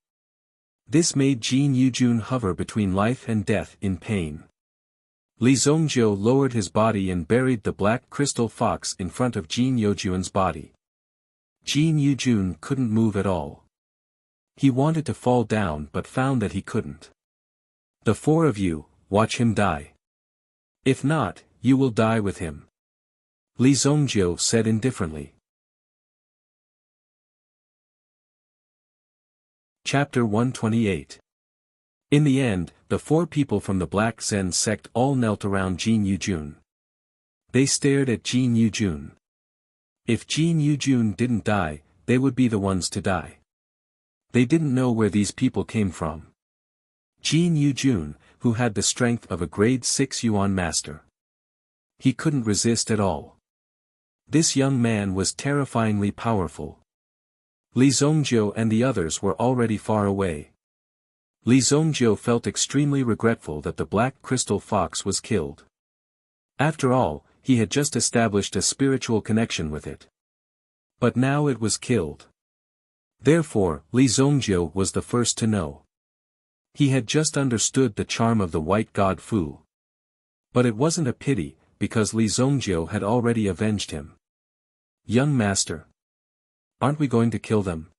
This made Jin Yujun hover between life and death in pain. Li Zongjiu lowered his body and buried the black crystal fox in front of Jin Yojuan's body. Jin Yujun couldn't move at all. He wanted to fall down but found that he couldn't. The 4 of you, watch him die. If not, you will die with him. Li Zongjiu said indifferently. Chapter 128. In the end, the 4 people from the Black Zen sect all knelt around Jin Yujun. They stared at Jin Yujun. If Jin Yujun didn't die, they would be the ones to die. They didn't know where these people came from. Jin Yujun, who had the strength of a grade 6 Yuan master. He couldn't resist at all. This young man was terrifyingly powerful. Li Zongjiu and the others were already far away. Li Zongjiu felt extremely regretful that the black crystal fox was killed. After all, he had just established a spiritual connection with it. But now it was killed. Therefore, Li Zongjiu was the first to know. He had just understood the charm of the white god Fu. But it wasn't a pity, because Li Zongjiu had already avenged him. Young master. Aren't we going to kill them?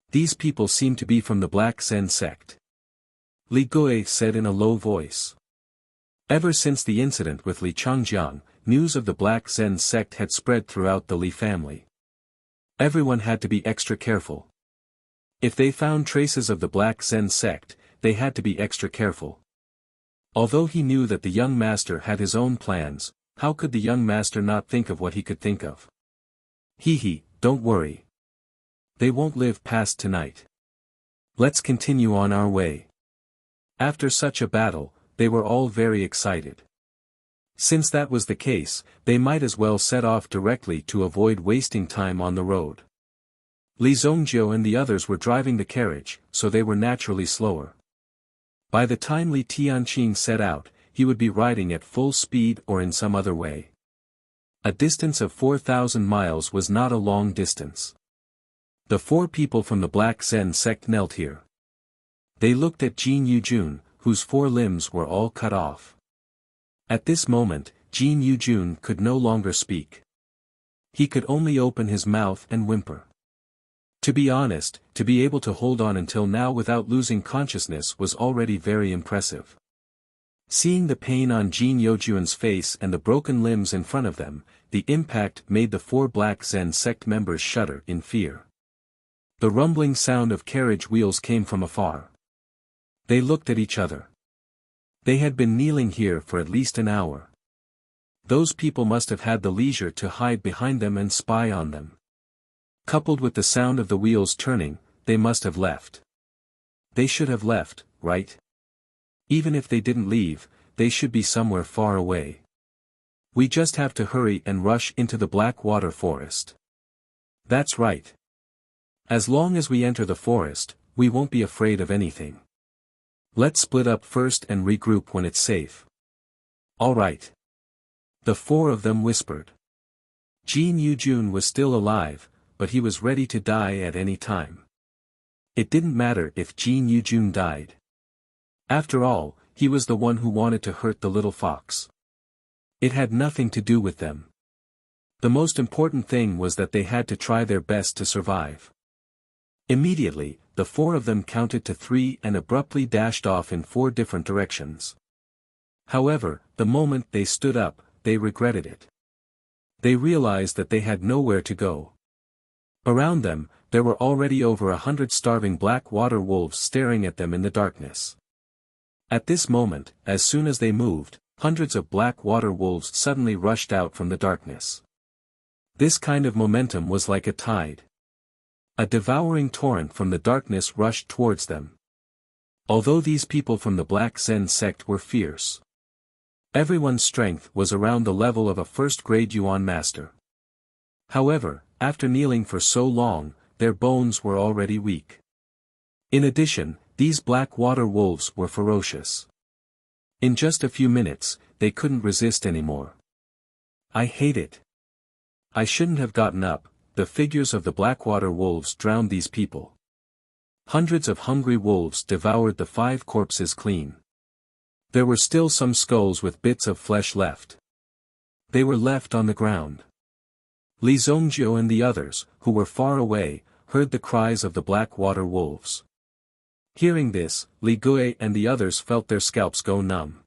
These people seem to be from the Black Zen sect. Li Gui said in a low voice. Ever since the incident with Li Changjiang, news of the Black Zen sect had spread throughout the Li family. Everyone had to be extra careful. If they found traces of the Black Zen sect, they had to be extra careful. Although he knew that the young master had his own plans, how could the young master not think of what he could think of? Hee, don't worry. They won't live past tonight. Let's continue on our way. After such a battle, they were all very excited. Since that was the case, they might as well set off directly to avoid wasting time on the road. Li Zongjiu and the others were driving the carriage, so they were naturally slower. By the time Li Tianqing set out, he would be riding at full speed or in some other way. A distance of 4,000 miles was not a long distance. The 4 people from the Black Zen sect knelt here. They looked at Jin Yujun, whose 4 limbs were all cut off. At this moment, Jin Yujun could no longer speak. He could only open his mouth and whimper. To be honest, to be able to hold on until now without losing consciousness was already very impressive. Seeing the pain on Jin Yujun's face and the broken limbs in front of them, the impact made the 4 Black Zen sect members shudder in fear. The rumbling sound of carriage wheels came from afar. They looked at each other. They had been kneeling here for at least an hour. Those people must have had the leisure to hide behind them and spy on them. Coupled with the sound of the wheels turning, they must have left. They should have left, right? Even if they didn't leave, they should be somewhere far away. We just have to hurry and rush into the Blackwater Forest. That's right. As long as we enter the forest, we won't be afraid of anything. Let's split up first and regroup when it's safe. All right. The 4 of them whispered. Jin Yujun was still alive, but he was ready to die at any time. It didn't matter if Jin Yujun died. After all, he was the one who wanted to hurt the little fox. It had nothing to do with them. The most important thing was that they had to try their best to survive. Immediately, the 4 of them counted to 3 and abruptly dashed off in 4 different directions. However, the moment they stood up, they regretted it. They realized that they had nowhere to go. Around them, there were already over 100 starving black water wolves staring at them in the darkness. At this moment, as soon as they moved, hundreds of black water wolves suddenly rushed out from the darkness. This kind of momentum was like a tide. A devouring torrent from the darkness rushed towards them. Although these people from the Black Zen sect were fierce, everyone's strength was around the level of a first-grade Yuan master. However, after kneeling for so long, their bones were already weak. In addition, these black water wolves were ferocious. In just a few minutes, they couldn't resist anymore. I hate it. I shouldn't have gotten up. The figures of the Blackwater wolves drowned these people. Hundreds of hungry wolves devoured the 5 corpses clean. There were still some skulls with bits of flesh left. They were left on the ground. Li Zongjiu and the others, who were far away, heard the cries of the Blackwater wolves. Hearing this, Li Gui and the others felt their scalps go numb.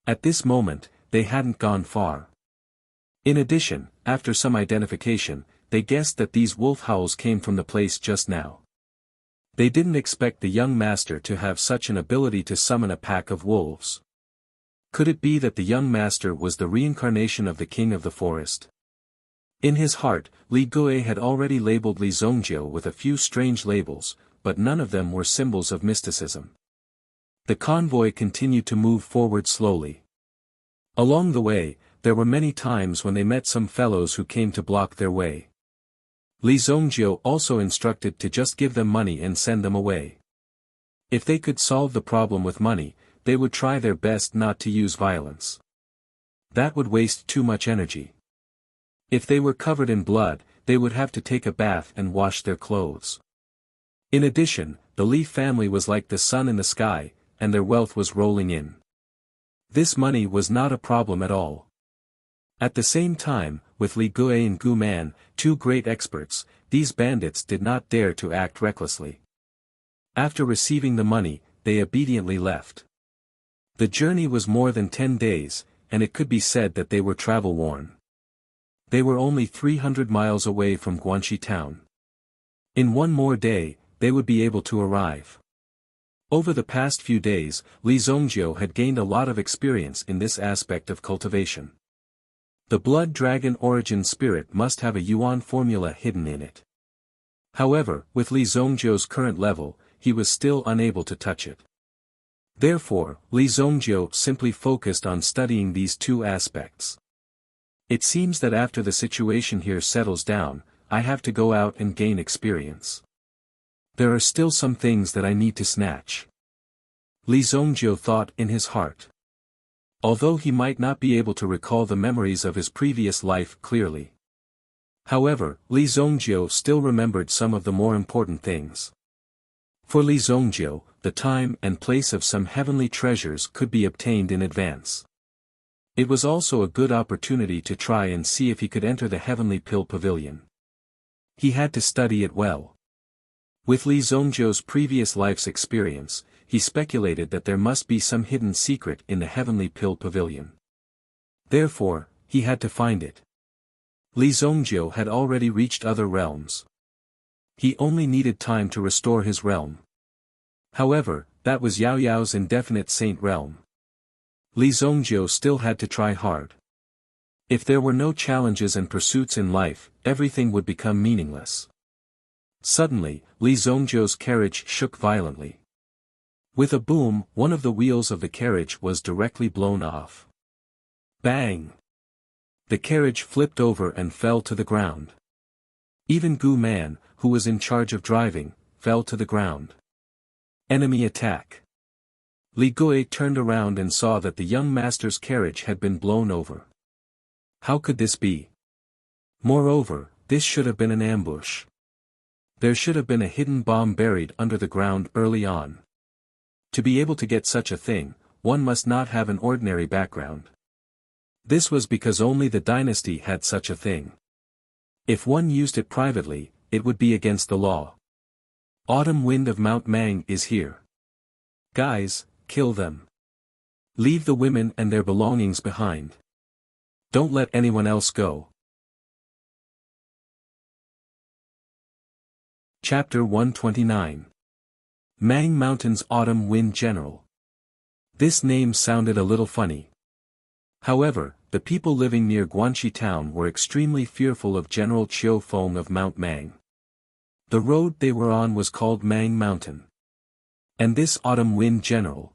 At this moment, they hadn't gone far. In addition, after some identification, they guessed that these wolf howls came from the place just now. They didn't expect the young master to have such an ability to summon a pack of wolves. Could it be that the young master was the reincarnation of the king of the forest? In his heart, Li Gui had already labeled Li Zongjiu with a few strange labels, but none of them were symbols of mysticism. The convoy continued to move forward slowly. Along the way, there were many times when they met some fellows who came to block their way. Li Zongjiu also instructed to just give them money and send them away. If they could solve the problem with money, they would try their best not to use violence. That would waste too much energy. If they were covered in blood, they would have to take a bath and wash their clothes. In addition, the Li family was like the sun in the sky, and their wealth was rolling in. This money was not a problem at all. At the same time, with Li Gui and Gu Man, two great experts, these bandits did not dare to act recklessly. After receiving the money, they obediently left. The journey was more than 10 days, and it could be said that they were travel-worn. They were only 300 miles away from Guanxi town. In one more day, they would be able to arrive. Over the past few days, Li Zongjiu had gained a lot of experience in this aspect of cultivation. The blood dragon origin spirit must have a yuan formula hidden in it. However, with Li Zongjiu's current level, he was still unable to touch it. Therefore, Li Zongjiu simply focused on studying these two aspects. It seems that after the situation here settles down, I have to go out and gain experience. There are still some things that I need to snatch. Li Zongjiu thought in his heart. Although he might not be able to recall the memories of his previous life clearly. However, Li Zongjiu still remembered some of the more important things. For Li Zongjiu, the time and place of some heavenly treasures could be obtained in advance. It was also a good opportunity to try and see if he could enter the heavenly pill pavilion. He had to study it well. With Li Zongjiu's previous life's experience, he speculated that there must be some hidden secret in the heavenly pill pavilion. Therefore, he had to find it. Li Zongjiu had already reached other realms. He only needed time to restore his realm. However, that was Yao Yao's indefinite saint realm. Li Zongjiu still had to try hard. If there were no challenges and pursuits in life, everything would become meaningless. Suddenly, Li Zongjiu's carriage shook violently. With a boom, one of the wheels of the carriage was directly blown off. Bang! The carriage flipped over and fell to the ground. Even Gu Man, who was in charge of driving, fell to the ground. Enemy attack. Li Gui turned around and saw that the young master's carriage had been blown over. How could this be? Moreover, this should have been an ambush. There should have been a hidden bomb buried under the ground early on. To be able to get such a thing, one must not have an ordinary background. This was because only the dynasty had such a thing. If one used it privately, it would be against the law. Autumn wind of Mount Mang is here. Guys, kill them. Leave the women and their belongings behind. Don't let anyone else go. Chapter 129. Mang Mountain's Autumn Wind General. This name sounded a little funny. However, the people living near Guanxi town were extremely fearful of General Qiu Feng of Mount Mang. The road they were on was called Mang Mountain. And this Autumn Wind General.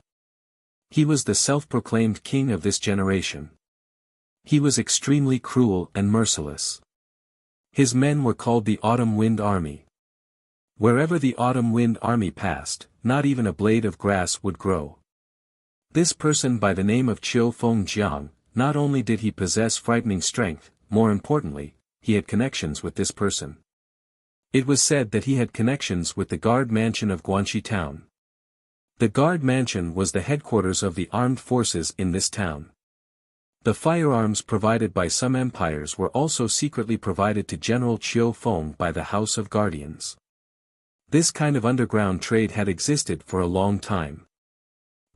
He was the self-proclaimed king of this generation. He was extremely cruel and merciless. His men were called the Autumn Wind Army. Wherever the Autumn Wind Army passed, not even a blade of grass would grow. This person by the name of Qiu Feng Jiang, not only did he possess frightening strength, more importantly, he had connections with this person. It was said that he had connections with the guard mansion of Guanxi town. The guard mansion was the headquarters of the armed forces in this town. The firearms provided by some empires were also secretly provided to General Qiu Feng by the House of Guardians. This kind of underground trade had existed for a long time.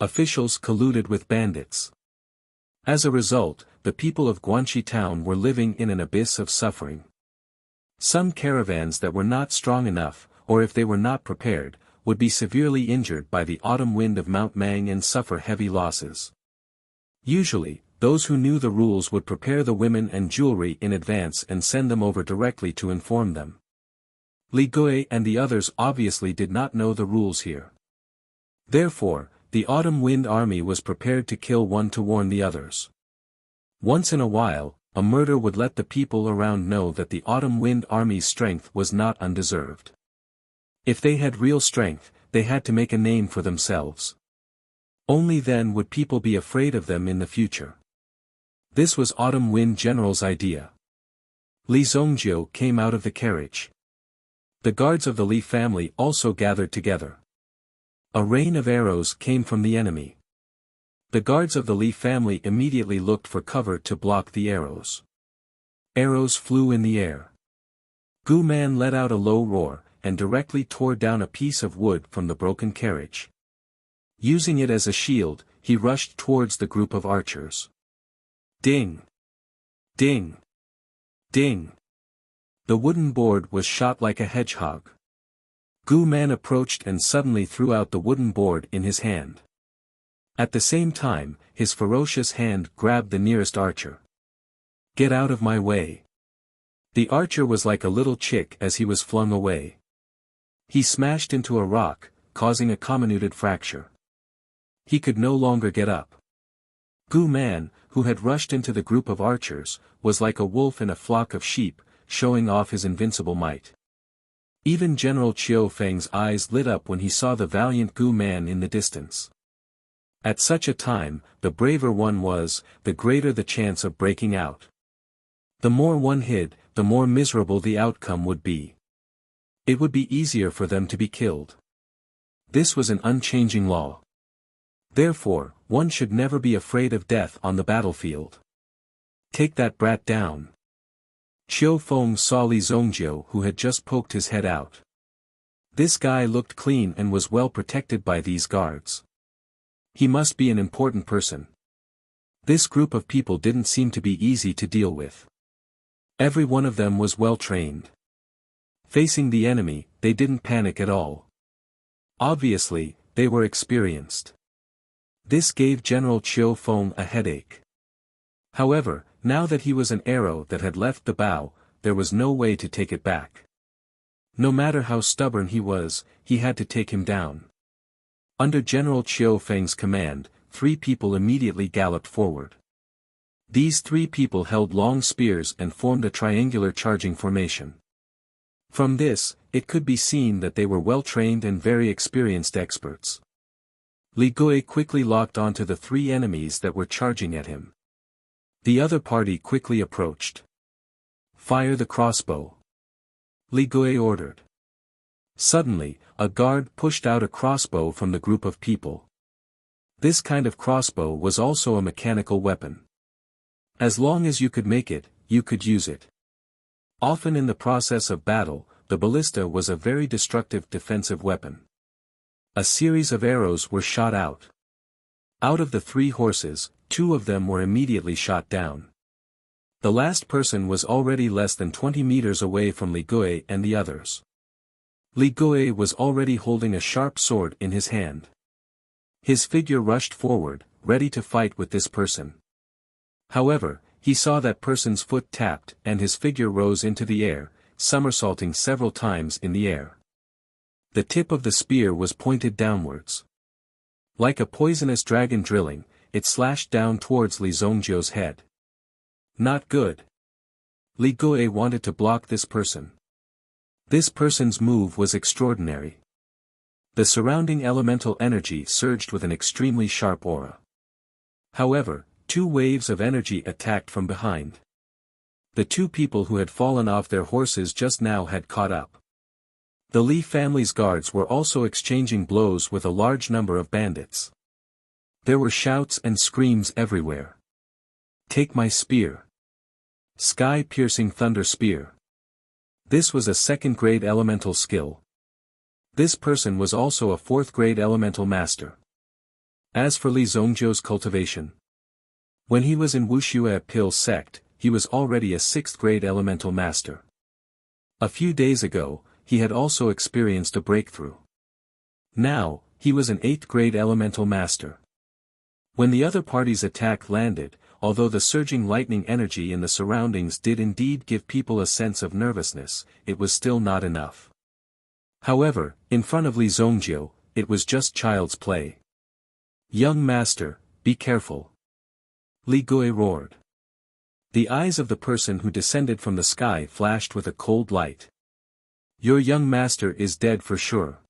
Officials colluded with bandits. As a result, the people of Guanxi town were living in an abyss of suffering. Some caravans that were not strong enough, or if they were not prepared, would be severely injured by the autumn wind of Mount Mang and suffer heavy losses. Usually, those who knew the rules would prepare the women and jewelry in advance and send them over directly to inform them. Li Gui and the others obviously did not know the rules here. Therefore, the Autumn Wind Army was prepared to kill one to warn the others. Once in a while, a murder would let the people around know that the Autumn Wind Army's strength was not undeserved. If they had real strength, they had to make a name for themselves. Only then would people be afraid of them in the future. This was Autumn Wind General's idea. Li Zongjiu came out of the carriage. The guards of the Li family also gathered together. A rain of arrows came from the enemy. The guards of the Li family immediately looked for cover to block the arrows. Arrows flew in the air. Gu Man let out a low roar, and directly tore down a piece of wood from the broken carriage. Using it as a shield, he rushed towards the group of archers. Ding! Ding! Ding! The wooden board was shot like a hedgehog. Gu Man approached and suddenly threw out the wooden board in his hand. At the same time, his ferocious hand grabbed the nearest archer. Get out of my way! The archer was like a little chick as he was flung away. He smashed into a rock, causing a comminuted fracture. He could no longer get up. Gu Man, who had rushed into the group of archers, was like a wolf in a flock of sheep, showing off his invincible might. Even General Qiu Feng's eyes lit up when he saw the valiant Gu Man in the distance. At such a time, the braver one was, the greater the chance of breaking out. The more one hid, the more miserable the outcome would be. It would be easier for them to be killed. This was an unchanging law. Therefore, one should never be afraid of death on the battlefield. Take that brat down. Qiu Feng saw Li Zongjiu who had just poked his head out. This guy looked clean and was well protected by these guards. He must be an important person. This group of people didn't seem to be easy to deal with. Every one of them was well trained. Facing the enemy, they didn't panic at all. Obviously, they were experienced. This gave General Qiu Feng a headache. However, now that he was an arrow that had left the bow, there was no way to take it back. No matter how stubborn he was, he had to take him down. Under General Qiu Feng's command, 3 people immediately galloped forward. These 3 people held long spears and formed a triangular charging formation. From this, it could be seen that they were well-trained and very experienced experts. Li Gui quickly locked onto the 3 enemies that were charging at him. The other party quickly approached. Fire the crossbow. Li Gui ordered. Suddenly, a guard pushed out a crossbow from the group of people. This kind of crossbow was also a mechanical weapon. As long as you could make it, you could use it. Often in the process of battle, the ballista was a very destructive defensive weapon. A series of arrows were shot out. Out of the 3 horses, 2 of them were immediately shot down. The last person was already less than 20 meters away from Li Gui and the others. Li Gui was already holding a sharp sword in his hand. His figure rushed forward, ready to fight with this person. However, he saw that person's foot tapped and his figure rose into the air, somersaulting several times in the air. The tip of the spear was pointed downwards. Like a poisonous dragon drilling, it slashed down towards Li Zongjiu's head. Not good. Li Gui wanted to block this person. This person's move was extraordinary. The surrounding elemental energy surged with an extremely sharp aura. However, 2 waves of energy attacked from behind. The 2 people who had fallen off their horses just now had caught up. The Li family's guards were also exchanging blows with a large number of bandits. There were shouts and screams everywhere. Take my spear. Sky-piercing thunder spear. This was a 2nd-grade elemental skill. This person was also a 4th-grade elemental master. As for Li Zongjiu's cultivation, when he was in Wuxia Pill sect, he was already a 6th-grade elemental master. A few days ago, he had also experienced a breakthrough. Now, he was an 8th grade elemental master. When the other party's attack landed, although the surging lightning energy in the surroundings did indeed give people a sense of nervousness, it was still not enough. However, in front of Li Zongjiu, it was just child's play. "Young master, be careful," Li Gui roared. The eyes of the person who descended from the sky flashed with a cold light. "Your young master is dead for sure."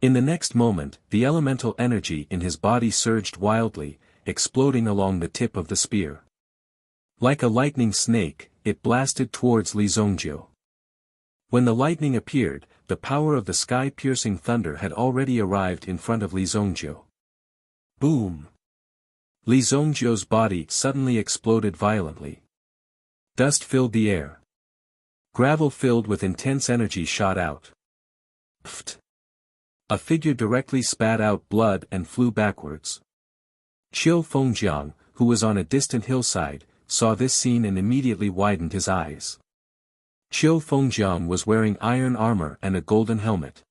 In the next moment, the elemental energy in his body surged wildly, exploding along the tip of the spear. Like a lightning snake, it blasted towards Li Zongjiu. When the lightning appeared, the power of the sky-piercing thunder had already arrived in front of Li Zongjiu. Boom! Li Zongjiu's body suddenly exploded violently. Dust filled the air. Gravel filled with intense energy shot out. Pfft! A figure directly spat out blood and flew backwards. Qiu Fengjiang, who was on a distant hillside, saw this scene and immediately widened his eyes. Qiu Fengjiang was wearing iron armor and a golden helmet.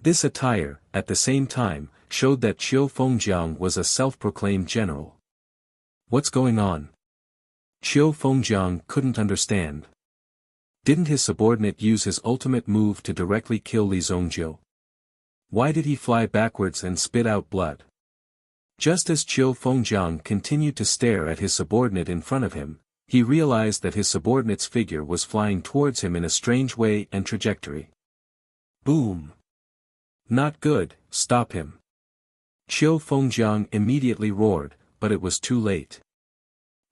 This attire, at the same time, showed that Qiu Fengjiang was a self-proclaimed general. What's going on? Qiu Fengjiang couldn't understand. Didn't his subordinate use his ultimate move to directly kill Li Zongjiu? Why did he fly backwards and spit out blood? Just as Qiu Fengjiang continued to stare at his subordinate in front of him, he realized that his subordinate's figure was flying towards him in a strange way and trajectory. Boom! Not good, stop him! Qiu Fengjiang immediately roared, but it was too late.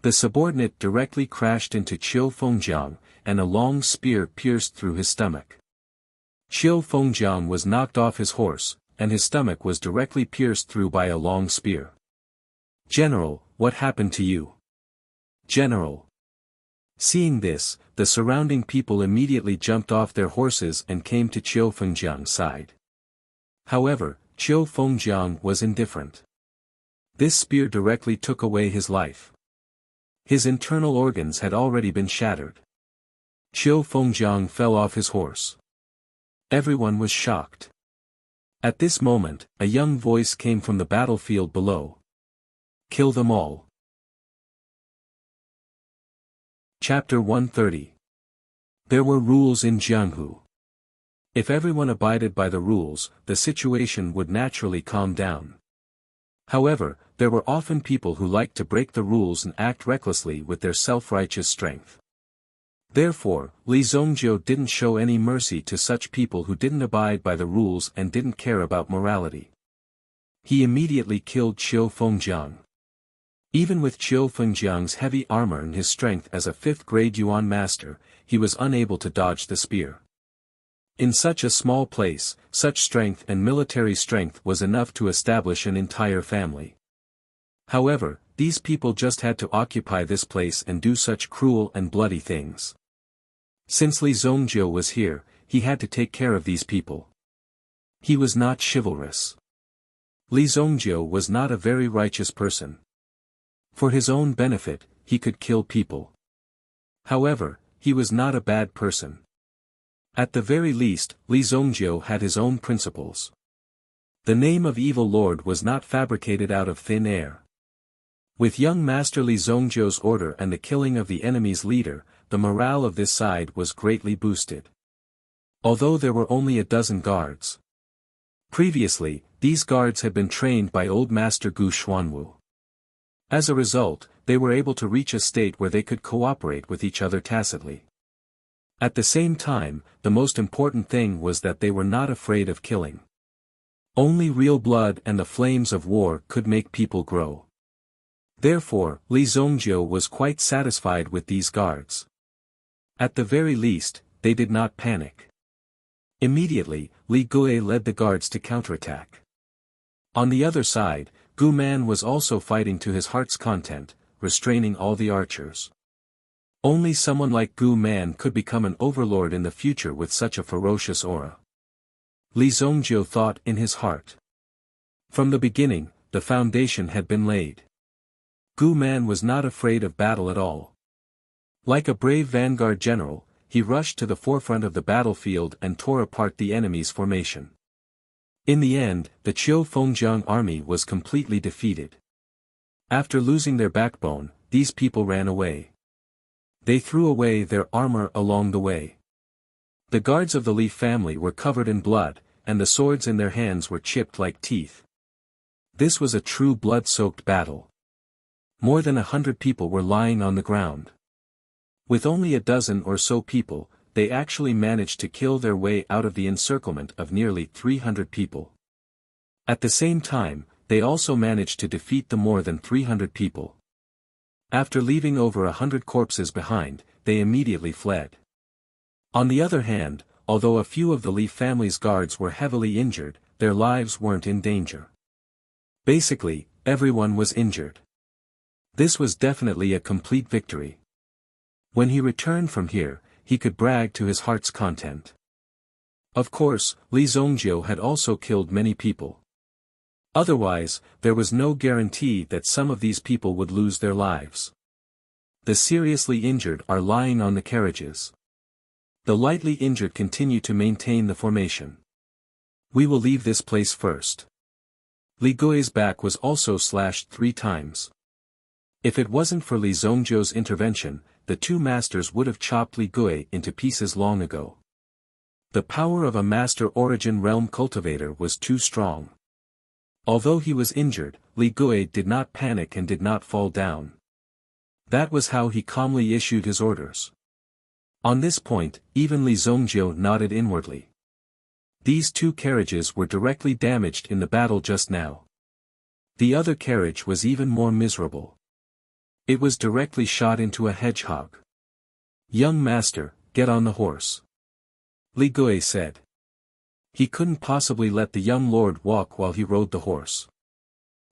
The subordinate directly crashed into Qiu Fengjiang, and a long spear pierced through his stomach. Qiu Fengjiang was knocked off his horse, and his stomach was directly pierced through by a long spear. "General, what happened to you?" "General." Seeing this, the surrounding people immediately jumped off their horses and came to Qiu Fengjiang's side. However, Qiu Fengjiang was indifferent. This spear directly took away his life. His internal organs had already been shattered. Qiu Fengjiang fell off his horse. Everyone was shocked. At this moment, a young voice came from the battlefield below. "Kill them all." Chapter 130. There were rules in Jianghu. If everyone abided by the rules, the situation would naturally calm down. However, there were often people who liked to break the rules and act recklessly with their self-righteous strength. Therefore, Li Zongjiu didn't show any mercy to such people who didn't abide by the rules and didn't care about morality. He immediately killed Qiu Fengjiang. Even with Qiu Fengjiang's heavy armor and his strength as a 5th grade Yuan master, he was unable to dodge the spear. In such a small place, such strength and military strength was enough to establish an entire family. However, these people just had to occupy this place and do such cruel and bloody things. Since Li Zongjiu was here, he had to take care of these people. He was not chivalrous. Li Zongjiu was not a very righteous person. For his own benefit, he could kill people. However, he was not a bad person. At the very least, Li Zongjiu had his own principles. The name of evil lord was not fabricated out of thin air. With young Master Li Zongjiu's order and the killing of the enemy's leader, the morale of this side was greatly boosted. Although there were only a dozen guards. Previously, these guards had been trained by old Master Gu Xuanwu. As a result, they were able to reach a state where they could cooperate with each other tacitly. At the same time, the most important thing was that they were not afraid of killing. Only real blood and the flames of war could make people grow. Therefore, Li Zongjiu was quite satisfied with these guards. At the very least, they did not panic. Immediately, Li Gui led the guards to counterattack. On the other side, Gu Man was also fighting to his heart's content, restraining all the archers. Only someone like Gu Man could become an overlord in the future with such a ferocious aura. Li Zongjiu thought in his heart. From the beginning, the foundation had been laid. Gu Man was not afraid of battle at all. Like a brave vanguard general, he rushed to the forefront of the battlefield and tore apart the enemy's formation. In the end, the Qiu Fengjiang army was completely defeated. After losing their backbone, these people ran away. They threw away their armor along the way. The guards of the Li family were covered in blood, and the swords in their hands were chipped like teeth. This was a true blood-soaked battle. More than 100 people were lying on the ground. With only a dozen or so people, they actually managed to kill their way out of the encirclement of nearly 300 people. At the same time, they also managed to defeat the more than 300 people. After leaving over 100 corpses behind, they immediately fled. On the other hand, although a few of the Li family's guards were heavily injured, their lives weren't in danger. Basically, everyone was injured. This was definitely a complete victory. When he returned from here, he could brag to his heart's content. Of course, Li Zongjiu had also killed many people. Otherwise, there was no guarantee that some of these people would lose their lives. The seriously injured are lying on the carriages. The lightly injured continue to maintain the formation. We will leave this place first. Li Gui's back was also slashed 3 times. If it wasn't for Li Zongjiu's intervention, the two masters would have chopped Li Gui into pieces long ago. The power of a master origin realm cultivator was too strong. Although he was injured, Li Gui did not panic and did not fall down. That was how he calmly issued his orders. On this point, even Li Zongjiu nodded inwardly. These 2 carriages were directly damaged in the battle just now. The other carriage was even more miserable. It was directly shot into a hedgehog. "Young master, get on the horse," Li Gui said. He couldn't possibly let the young lord walk while he rode the horse.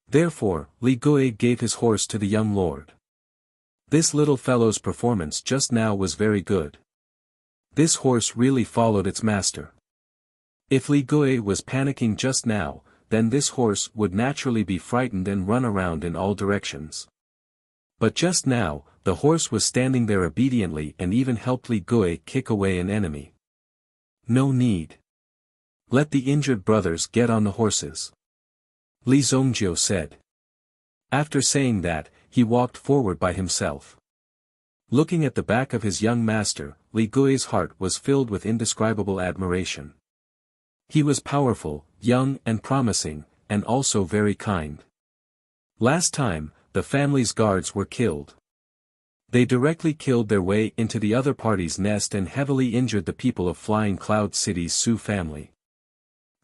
Therefore, Li Gui gave his horse to the young lord. This little fellow's performance just now was very good. This horse really followed its master. If Li Gui was panicking just now, then this horse would naturally be frightened and run around in all directions. But just now, the horse was standing there obediently and even helped Li Gui kick away an enemy. No need. Let the injured brothers get on the horses, Li Zongjiu said. After saying that, he walked forward by himself. Looking at the back of his young master, Li Gui's heart was filled with indescribable admiration. He was powerful, young and promising, and also very kind. Last time, the family's guards were killed. They directly killed their way into the other party's nest and heavily injured the people of Flying Cloud City's Su family.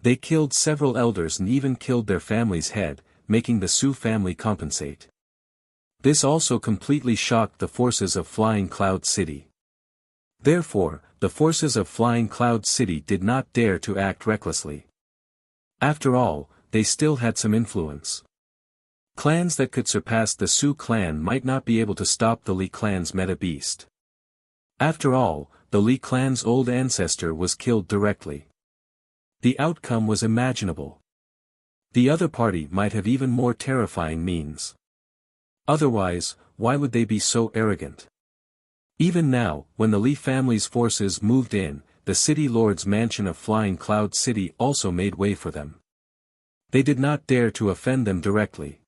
They killed several elders and even killed their family's head, making the Su family compensate. This also completely shocked the forces of Flying Cloud City. Therefore, the forces of Flying Cloud City did not dare to act recklessly. After all, they still had some influence. Clans that could surpass the Su clan might not be able to stop the Li clan's meta beast. After all, the Li clan's old ancestor was killed directly. The outcome was imaginable. The other party might have even more terrifying means. Otherwise, why would they be so arrogant? Even now, when the Li family's forces moved in, the city lord's mansion of Flying Cloud City also made way for them. They did not dare to offend them directly.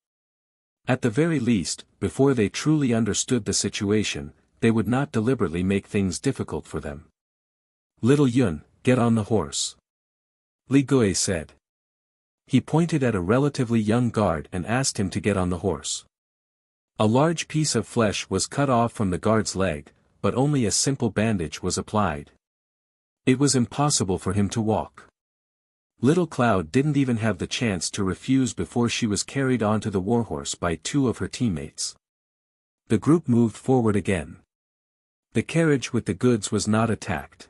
At the very least, before they truly understood the situation, they would not deliberately make things difficult for them. "Little Yun, get on the horse," Li Gui said. He pointed at a relatively young guard and asked him to get on the horse. A large piece of flesh was cut off from the guard's leg, but only a simple bandage was applied. It was impossible for him to walk. Little Cloud didn't even have the chance to refuse before she was carried onto the warhorse by 2 of her teammates. The group moved forward again. The carriage with the goods was not attacked.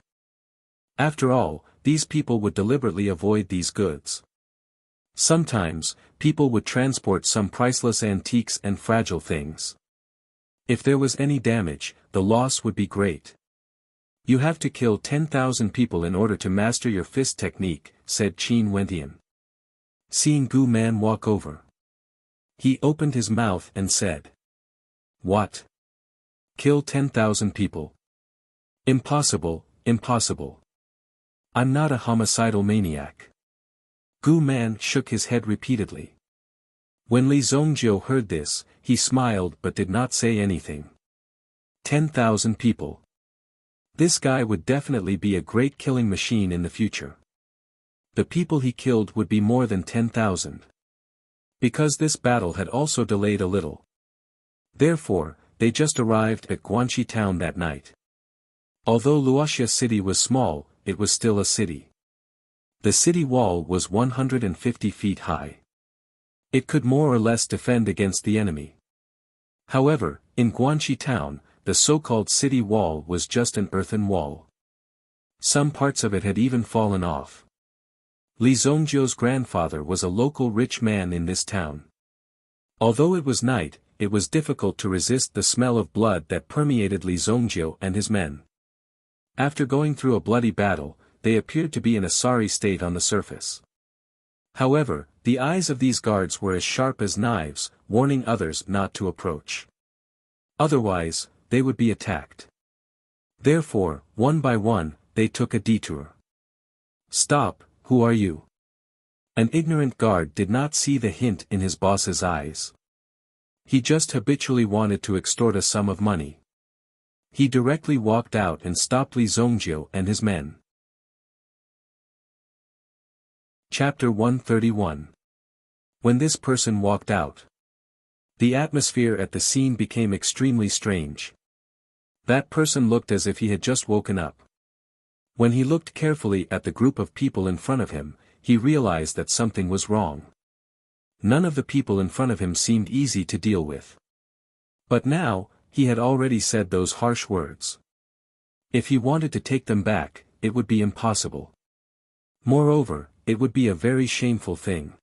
After all, these people would deliberately avoid these goods. Sometimes, people would transport some priceless antiques and fragile things. If there was any damage, the loss would be great. "You have to kill 10,000 people in order to master your fist technique," said Qin Wentian. Seeing Gu Man walk over, he opened his mouth and said, "What? Kill 10,000 people? Impossible, impossible. I'm not a homicidal maniac." Gu Man shook his head repeatedly. When Li Zhongjiu heard this, he smiled but did not say anything. 10,000 people. This guy would definitely be a great killing machine in the future. The people he killed would be more than 10,000. Because this battle had also delayed a little. Therefore, they just arrived at Guanxi town that night. Although Wuxia city was small, it was still a city. The city wall was 150 feet high. It could more or less defend against the enemy. However, in Guanxi town, the so-called city wall was just an earthen wall. Some parts of it had even fallen off. Li Zhongjiu's grandfather was a local rich man in this town. Although it was night, it was difficult to resist the smell of blood that permeated Li Zhongjiu and his men. After going through a bloody battle, they appeared to be in a sorry state on the surface. However, the eyes of these guards were as sharp as knives, warning others not to approach. Otherwise, they would be attacked. Therefore, one by one, they took a detour. "Stop, who are you?" An ignorant guard did not see the hint in his boss's eyes. He just habitually wanted to extort a sum of money. He directly walked out and stopped Li Zhongjiu and his men. Chapter 131. When this person walked out, the atmosphere at the scene became extremely strange. That person looked as if he had just woken up. When he looked carefully at the group of people in front of him, he realized that something was wrong. None of the people in front of him seemed easy to deal with. But now, he had already said those harsh words. If he wanted to take them back, it would be impossible. Moreover, it would be a very shameful thing.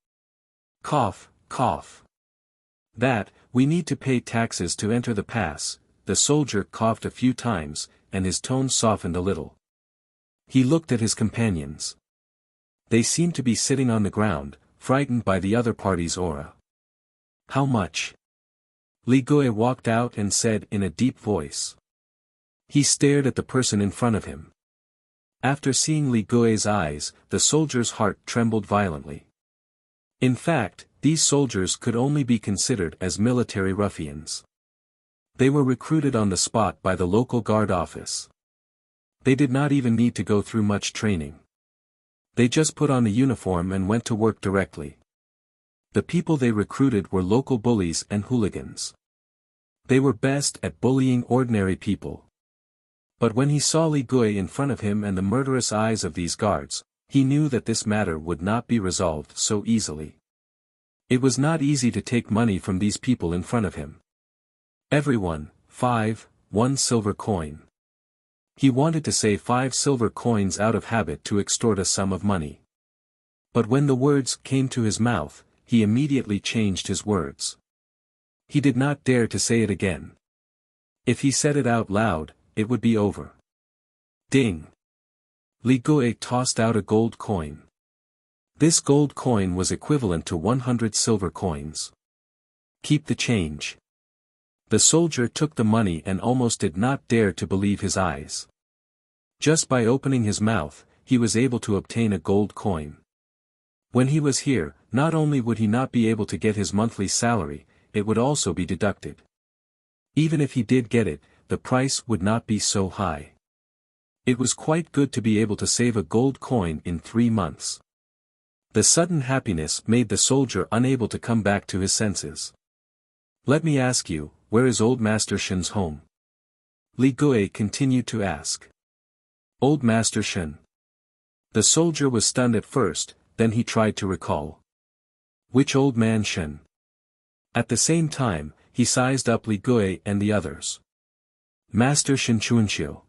Cough, cough. That, we need to pay taxes to enter the pass. The soldier coughed a few times, and his tone softened a little. He looked at his companions. They seemed to be sitting on the ground, frightened by the other party's aura. "How much?" Li Gui walked out and said in a deep voice. He stared at the person in front of him. After seeing Li Gui's eyes, the soldier's heart trembled violently. In fact, these soldiers could only be considered as military ruffians. They were recruited on the spot by the local guard office. They did not even need to go through much training. They just put on a uniform and went to work directly. The people they recruited were local bullies and hooligans. They were best at bullying ordinary people. But when he saw Li Gui in front of him and the murderous eyes of these guards, he knew that this matter would not be resolved so easily. It was not easy to take money from these people in front of him. "Everyone, 1 silver coin." He wanted to say 5 silver coins out of habit to extort a sum of money. But when the words came to his mouth, he immediately changed his words. He did not dare to say it again. If he said it out loud, it would be over. Ding! Li Gui tossed out a gold coin. This gold coin was equivalent to 100 silver coins. "Keep the change." The soldier took the money and almost did not dare to believe his eyes. Just by opening his mouth, he was able to obtain a gold coin. When he was here, not only would he not be able to get his monthly salary, it would also be deducted. Even if he did get it, the price would not be so high. It was quite good to be able to save a gold coin in 3 months. The sudden happiness made the soldier unable to come back to his senses. "Let me ask you, where is Old Master Shen's home?" Li Gui continued to ask. "Old Master Shen." The soldier was stunned at first, then he tried to recall. "Which old man Shen?" At the same time, he sized up Li Gui and the others. "Master Shen Chunxiu.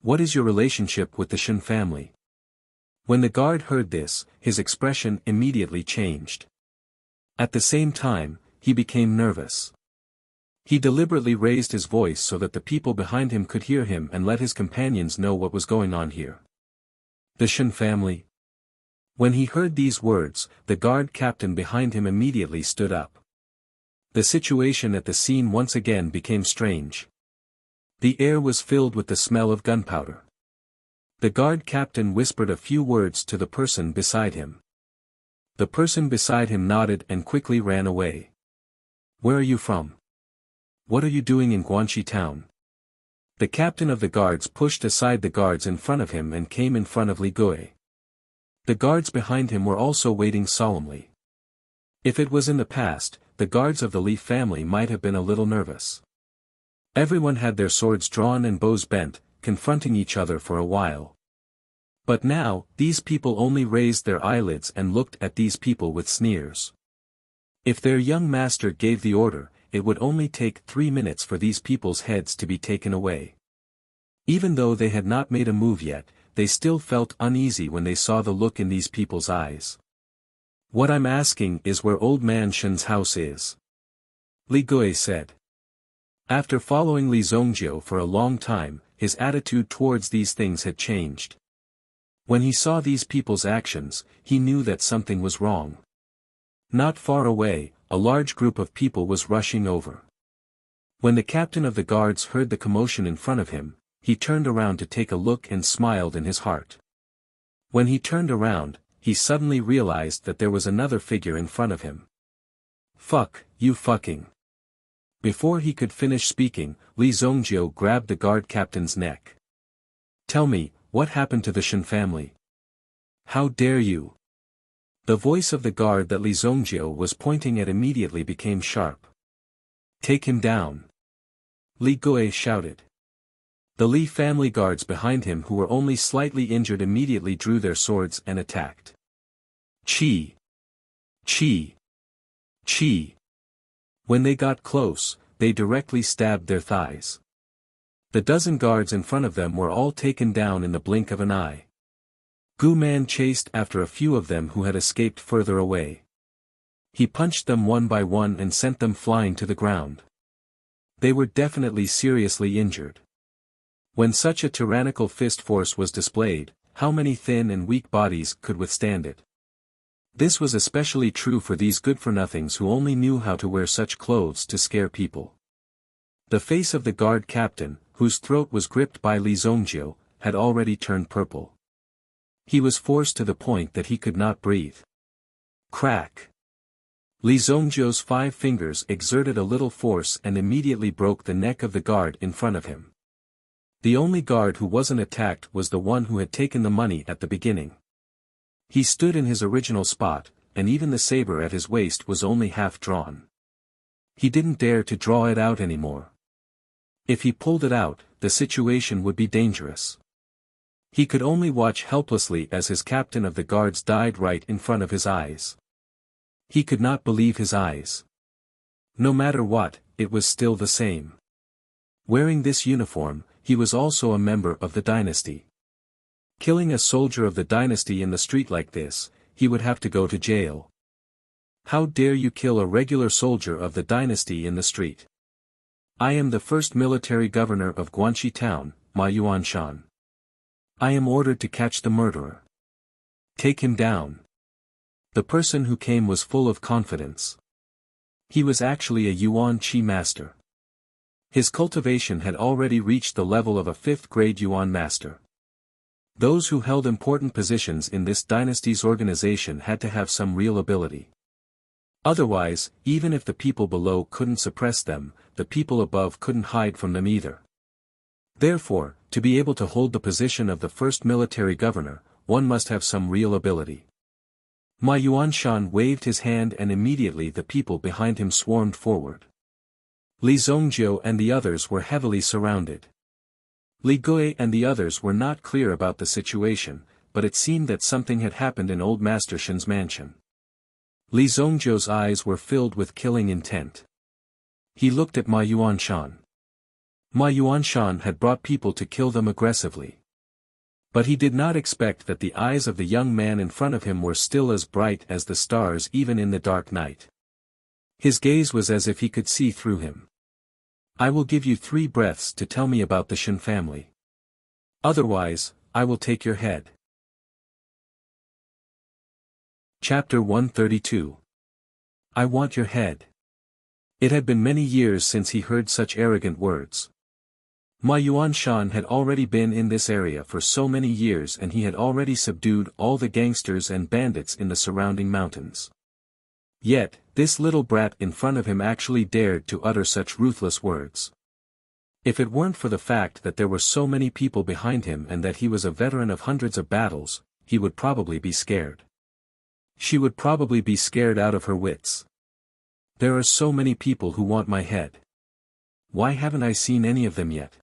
What is your relationship with the Shen family?" When the guard heard this, his expression immediately changed. At the same time, he became nervous. He deliberately raised his voice so that the people behind him could hear him and let his companions know what was going on here. "The Shen family?" When he heard these words, the guard captain behind him immediately stood up. The situation at the scene once again became strange. The air was filled with the smell of gunpowder. The guard captain whispered a few words to the person beside him. The person beside him nodded and quickly ran away. Where are you from? What are you doing in Guanxi town? The captain of the guards pushed aside the guards in front of him and came in front of Li Gui. The guards behind him were also waiting solemnly. If it was in the past, the guards of the Li family might have been a little nervous. Everyone had their swords drawn and bows bent, confronting each other for a while. But now, these people only raised their eyelids and looked at these people with sneers. If their young master gave the order, it would only take 3 minutes for these people's heads to be taken away. Even though they had not made a move yet, they still felt uneasy when they saw the look in these people's eyes. What I'm asking is where old man Shen's house is. Li Gui said. After following Li Zongjiu for a long time, his attitude towards these things had changed. When he saw these people's actions, he knew that something was wrong. Not far away, a large group of people was rushing over. When the captain of the guards heard the commotion in front of him, he turned around to take a look and smiled in his heart. When he turned around, he suddenly realized that there was another figure in front of him. Fuck, you fucking. Before he could finish speaking, Li Zongjiu grabbed the guard captain's neck. Tell me, what happened to the Shen family? How dare you? The voice of the guard that Li Zongjiu was pointing at immediately became sharp. Take him down. Li Gui shouted. The Li family guards behind him who were only slightly injured immediately drew their swords and attacked. Chi! Chi! Chi! When they got close, they directly stabbed their thighs. The dozen guards in front of them were all taken down in the blink of an eye. Gu Man chased after a few of them who had escaped further away. He punched them one by one and sent them flying to the ground. They were definitely seriously injured. When such a tyrannical fist force was displayed, how many thin and weak bodies could withstand it? This was especially true for these good-for-nothings who only knew how to wear such clothes to scare people. The face of the guard captain, whose throat was gripped by Li Zongjiu, had already turned purple. He was forced to the point that he could not breathe. Crack! Li Zongjiu's 5 fingers exerted a little force and immediately broke the neck of the guard in front of him. The only guard who wasn't attacked was the one who had taken the money at the beginning. He stood in his original spot, and even the saber at his waist was only half drawn. He didn't dare to draw it out anymore. If he pulled it out, the situation would be dangerous. He could only watch helplessly as his captain of the guards died right in front of his eyes. He could not believe his eyes. No matter what, it was still the same. Wearing this uniform, he was also a member of the dynasty. Killing a soldier of the dynasty in the street like this, he would have to go to jail. How dare you kill a regular soldier of the dynasty in the street? I am the first military governor of Guanxi town, Ma Yuanshan. I am ordered to catch the murderer. Take him down. The person who came was full of confidence. He was actually a Yuan Qi master. His cultivation had already reached the level of a 5th-grade Yuan master. Those who held important positions in this dynasty's organization had to have some real ability. Otherwise, even if the people below couldn't suppress them, the people above couldn't hide from them either. Therefore, to be able to hold the position of the first military governor, one must have some real ability. Ma Yuanshan waved his hand and immediately the people behind him swarmed forward. Li Zongjiu and the others were heavily surrounded. Li Gui and the others were not clear about the situation, but it seemed that something had happened in old Master Shen's mansion. Li Zongjiu's eyes were filled with killing intent. He looked at Ma Yuanshan. Ma Yuanshan had brought people to kill them aggressively. But he did not expect that the eyes of the young man in front of him were still as bright as the stars even in the dark night. His gaze was as if he could see through him. I will give you 3 breaths to tell me about the Shen family. Otherwise, I will take your head. Chapter 132. I want your head. It had been many years since he heard such arrogant words. Ma Yuanshan had already been in this area for so many years and he had already subdued all the gangsters and bandits in the surrounding mountains. Yet, this little brat in front of him actually dared to utter such ruthless words. If it weren't for the fact that there were so many people behind him and that he was a veteran of hundreds of battles, he would probably be scared. She would probably be scared out of her wits. There are so many people who want my head. Why haven't I seen any of them yet?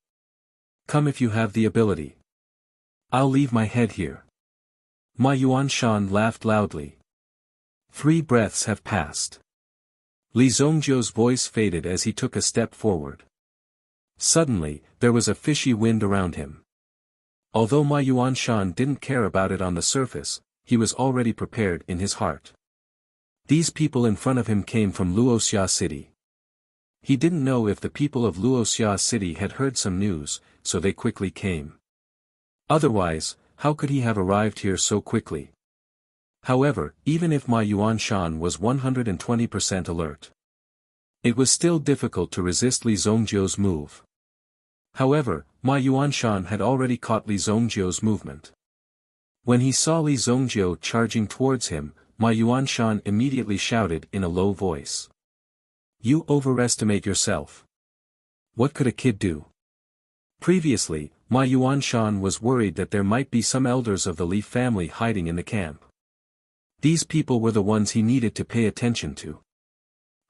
Come if you have the ability. I'll leave my head here. Ma Yuanshan laughed loudly. 3 breaths have passed. Li Zhongjiu's voice faded as he took a step forward. Suddenly, there was a fishy wind around him. Although Ma Yuanshan didn't care about it on the surface, he was already prepared in his heart. These people in front of him came from Wuxia city. He didn't know if the people of Wuxia city had heard some news, so they quickly came. Otherwise, how could he have arrived here so quickly? However, even if Ma Yuanshan was 120% alert, it was still difficult to resist Li Zhongjiu's move. However, Ma Yuanshan had already caught Li Zhongjiu's movement. When he saw Li Zhongjiu charging towards him, Ma Yuanshan immediately shouted in a low voice. You overestimate yourself. What could a kid do? Previously, Ma Yuanshan was worried that there might be some elders of the Li family hiding in the camp. These people were the ones he needed to pay attention to.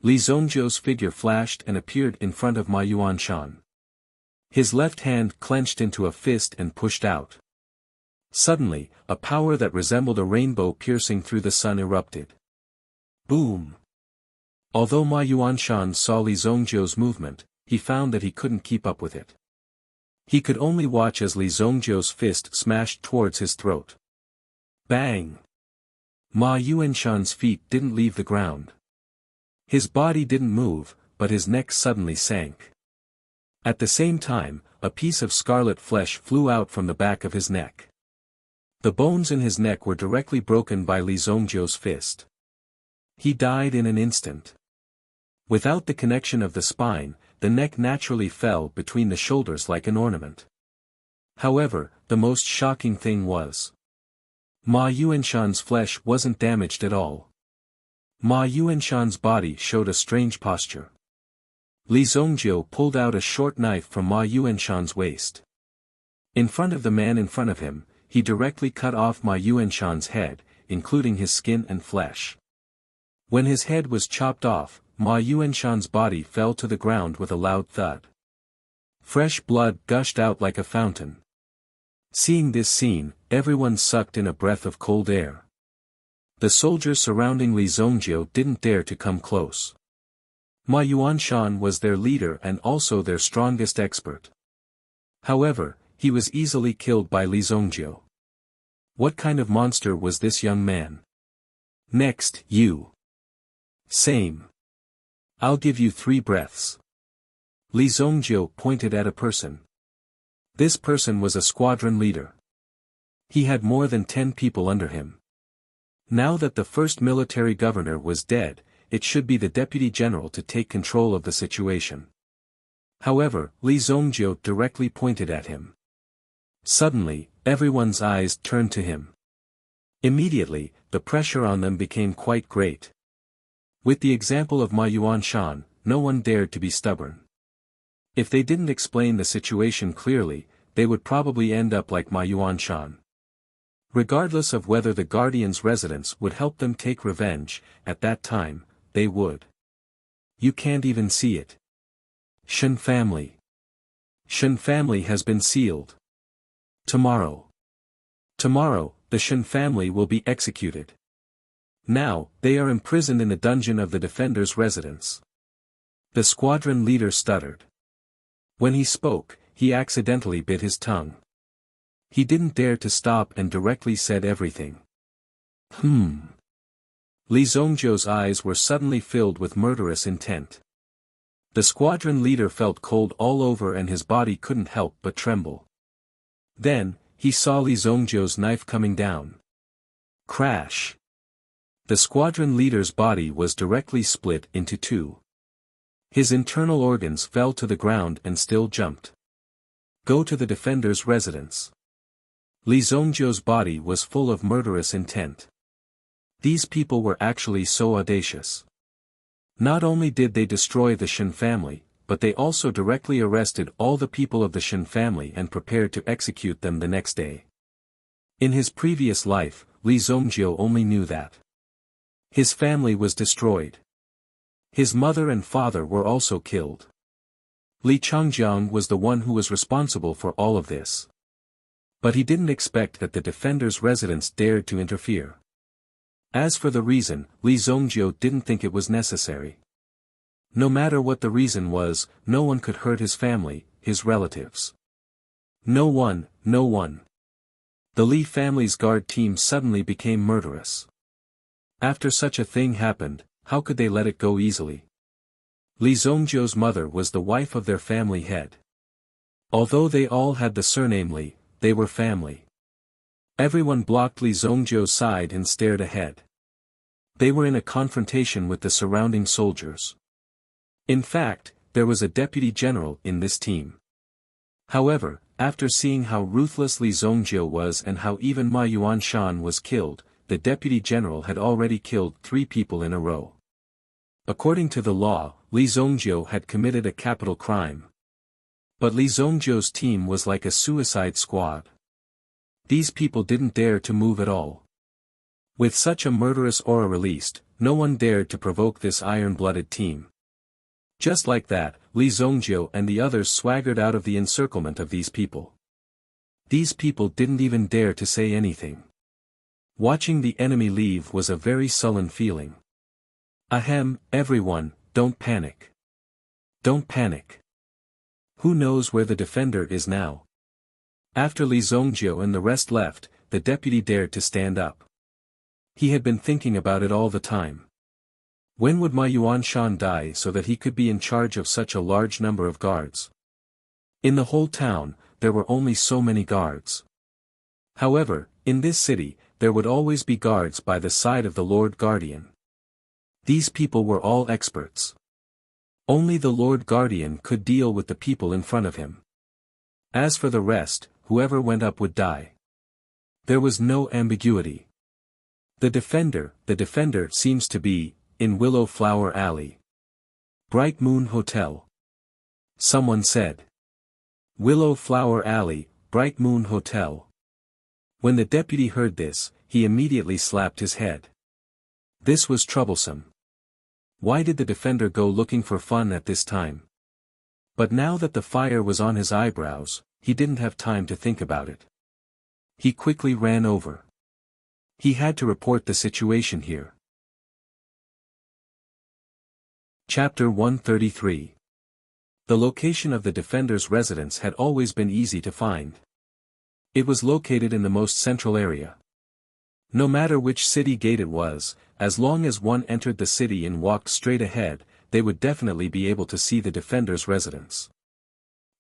Li Zhongjiu's figure flashed and appeared in front of Ma Yuanshan. His left hand clenched into a fist and pushed out. Suddenly, a power that resembled a rainbow piercing through the sun erupted. Boom! Although Ma Yuanshan saw Li Zhongjiu's movement, he found that he couldn't keep up with it. He could only watch as Li Zhongjiu's fist smashed towards his throat. Bang! Ma Yuanshan's feet didn't leave the ground. His body didn't move, but his neck suddenly sank. At the same time, a piece of scarlet flesh flew out from the back of his neck. The bones in his neck were directly broken by Li Zhongjiu's fist. He died in an instant. Without the connection of the spine, the neck naturally fell between the shoulders like an ornament. However, the most shocking thing was, Ma Yuanshan's flesh wasn't damaged at all. Ma Yuanshan's body showed a strange posture. Li Zhongjiu pulled out a short knife from Ma Yuanshan's waist. In front of the man in front of him, he directly cut off Ma Yuanshan's head, including his skin and flesh. When his head was chopped off, Ma Yuanshan's body fell to the ground with a loud thud. Fresh blood gushed out like a fountain. Seeing this scene, everyone sucked in a breath of cold air. The soldiers surrounding Li Zhongjiu didn't dare to come close. Ma Yuanshan was their leader and also their strongest expert. However, he was easily killed by Li Zhongjiu. What kind of monster was this young man? Next, you. Same. I'll give you 3 breaths. Li Zhongjiu pointed at a person. This person was a squadron leader. He had more than 10 people under him. Now that the first military governor was dead, it should be the deputy general to take control of the situation. However, Li Zhongjiu directly pointed at him. Suddenly, everyone's eyes turned to him. Immediately, the pressure on them became quite great. With the example of Ma Yuanshan, no one dared to be stubborn. If they didn't explain the situation clearly, they would probably end up like Ma Yuanshan. Regardless of whether the Guardian's residence would help them take revenge, at that time, they would. You can't even see it. Shen family. Shen family has been sealed. Tomorrow. Tomorrow, the Shen family will be executed. Now, they are imprisoned in the dungeon of the defender's residence. The squadron leader stuttered. When he spoke, he accidentally bit his tongue. He didn't dare to stop and directly said everything. Li Zhongjiu's eyes were suddenly filled with murderous intent. The squadron leader felt cold all over and his body couldn't help but tremble. Then, he saw Li Zhongjiu's knife coming down. Crash! The squadron leader's body was directly split into 2. His internal organs fell to the ground and still jumped. Go to the defender's residence. Li Zongjiu's body was full of murderous intent. These people were actually so audacious. Not only did they destroy the Shen family, but they also directly arrested all the people of the Shen family and prepared to execute them the next day. In his previous life, Li Zongjiu only knew that his family was destroyed. His mother and father were also killed. Li Changjiang was the one who was responsible for all of this. But he didn't expect that the defender's residents dared to interfere. As for the reason, Li Zongjiu didn't think it was necessary. No matter what the reason was, no one could hurt his family, his relatives. No one. The Li family's guard team suddenly became murderous. After such a thing happened, how could they let it go easily? Li Zongjiu's mother was the wife of their family head. Although they all had the surname Li, they were family. Everyone blocked Li Zongjiu's side and stared ahead. They were in a confrontation with the surrounding soldiers. In fact, there was a deputy general in this team. However, after seeing how ruthless Li Zongjiu was and how even Ma Yuanshan was killed, the deputy general had already killed 3 people in a row. According to the law, Li Zongjiu had committed a capital crime. But Li Zongjiu's team was like a suicide squad. These people didn't dare to move at all. With such a murderous aura released, no one dared to provoke this iron-blooded team. Just like that, Li Zongjiu and the others swaggered out of the encirclement of these people. These people didn't even dare to say anything. Watching the enemy leave was a very sullen feeling. Ahem, everyone, don't panic. Don't panic. Who knows where the defender is now? After Li Zongjiu and the rest left, the deputy dared to stand up. He had been thinking about it all the time. When would Ma Yuanshan die so that he could be in charge of such a large number of guards? In the whole town, there were only so many guards. However, in this city, there would always be guards by the side of the Lord Guardian. These people were all experts. Only the Lord Guardian could deal with the people in front of him. As for the rest, whoever went up would die. There was no ambiguity. The defender seems to be in Willow Flower Alley. Bright Moon Hotel. Someone said. Willow Flower Alley, Bright Moon Hotel. When the deputy heard this, he immediately slapped his head. This was troublesome. Why did the defender go looking for fun at this time? But now that the fire was on his eyebrows, he didn't have time to think about it. He quickly ran over. He had to report the situation here. Chapter 133. The location of the defender's residence had always been easy to find. It was located in the most central area. No matter which city gate it was, as long as one entered the city and walked straight ahead, they would definitely be able to see the defender's residence.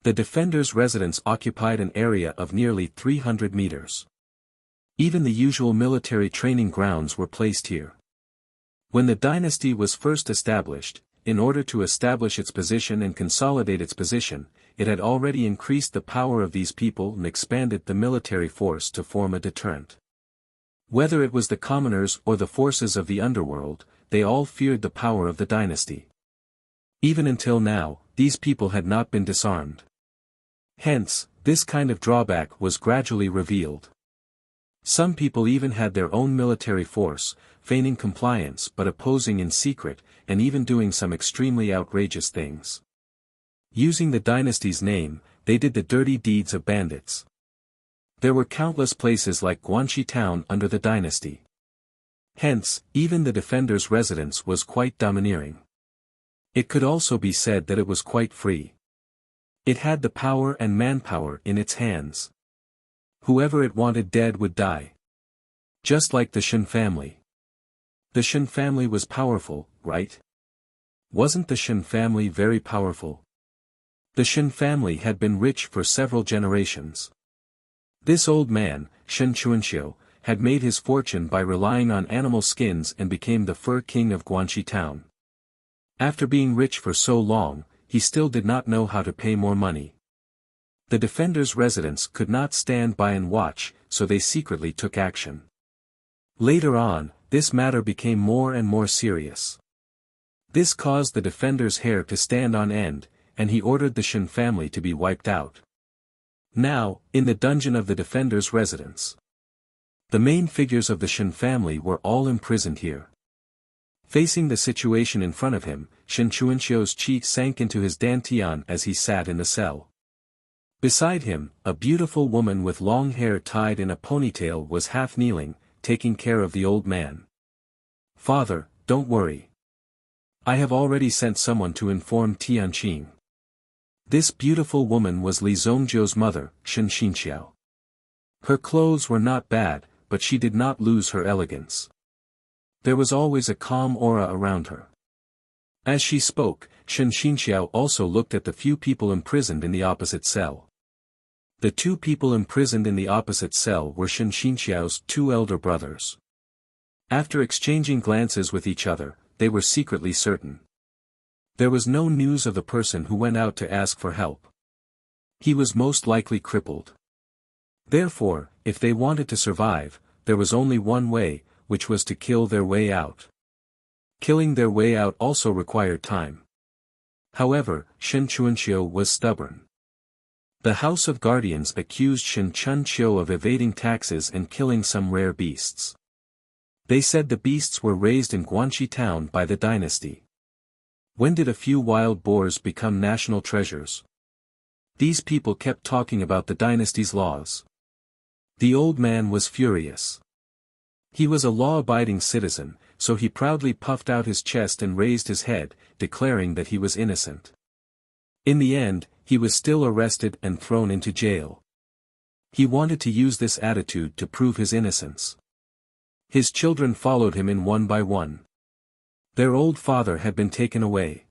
The defender's residence occupied an area of nearly 300 meters. Even the usual military training grounds were placed here. When the dynasty was first established, in order to establish its position and consolidate its position, it had already increased the power of these people and expanded the military force to form a deterrent. Whether it was the commoners or the forces of the underworld, they all feared the power of the dynasty. Even until now, these people had not been disarmed. Hence, this kind of drawback was gradually revealed. Some people even had their own military force, feigning compliance but opposing in secret, and even doing some extremely outrageous things. Using the dynasty's name, they did the dirty deeds of bandits. There were countless places like Guanxi town under the dynasty. Hence, even the defender's residence was quite domineering. It could also be said that it was quite free. It had the power and manpower in its hands. Whoever it wanted dead would die. Just like the Shen family. The Shen family was powerful, right? Wasn't the Shen family very powerful? The Shen family had been rich for several generations. This old man, Shen Chuanxiu, had made his fortune by relying on animal skins and became the fur king of Guanxi town. After being rich for so long, he still did not know how to pay more money. The defenders' residents could not stand by and watch, so they secretly took action. Later on, this matter became more and more serious. This caused the defenders' hair to stand on end, and he ordered the Shen family to be wiped out. Now, in the dungeon of the defenders' residence, the main figures of the Shen family were all imprisoned here. Facing the situation in front of him, Shen Chuanxiu's cheek sank into his dantian as he sat in the cell. Beside him, a beautiful woman with long hair tied in a ponytail was half kneeling, taking care of the old man. "Father, don't worry. I have already sent someone to inform Tianqing." This beautiful woman was Li Zhongzhou's mother, Shen Xinxiao. Her clothes were not bad, but she did not lose her elegance. There was always a calm aura around her. As she spoke, Shen Xinxiao also looked at the few people imprisoned in the opposite cell. The two people imprisoned in the opposite cell were Shen Xinxiao's two elder brothers. After exchanging glances with each other, they were secretly certain. There was no news of the person who went out to ask for help. He was most likely crippled. Therefore, if they wanted to survive, there was only one way, which was to kill their way out. Killing their way out also required time. However, Shen Chuanxiu was stubborn. The House of Guardians accused Shen Chunqiu of evading taxes and killing some rare beasts. They said the beasts were raised in Guanxi town by the dynasty. When did a few wild boars become national treasures? These people kept talking about the dynasty's laws. The old man was furious. He was a law-abiding citizen, so he proudly puffed out his chest and raised his head, declaring that he was innocent. In the end, he was still arrested and thrown into jail. He wanted to use this attitude to prove his innocence. His children followed him in one by one. Their old father had been taken away.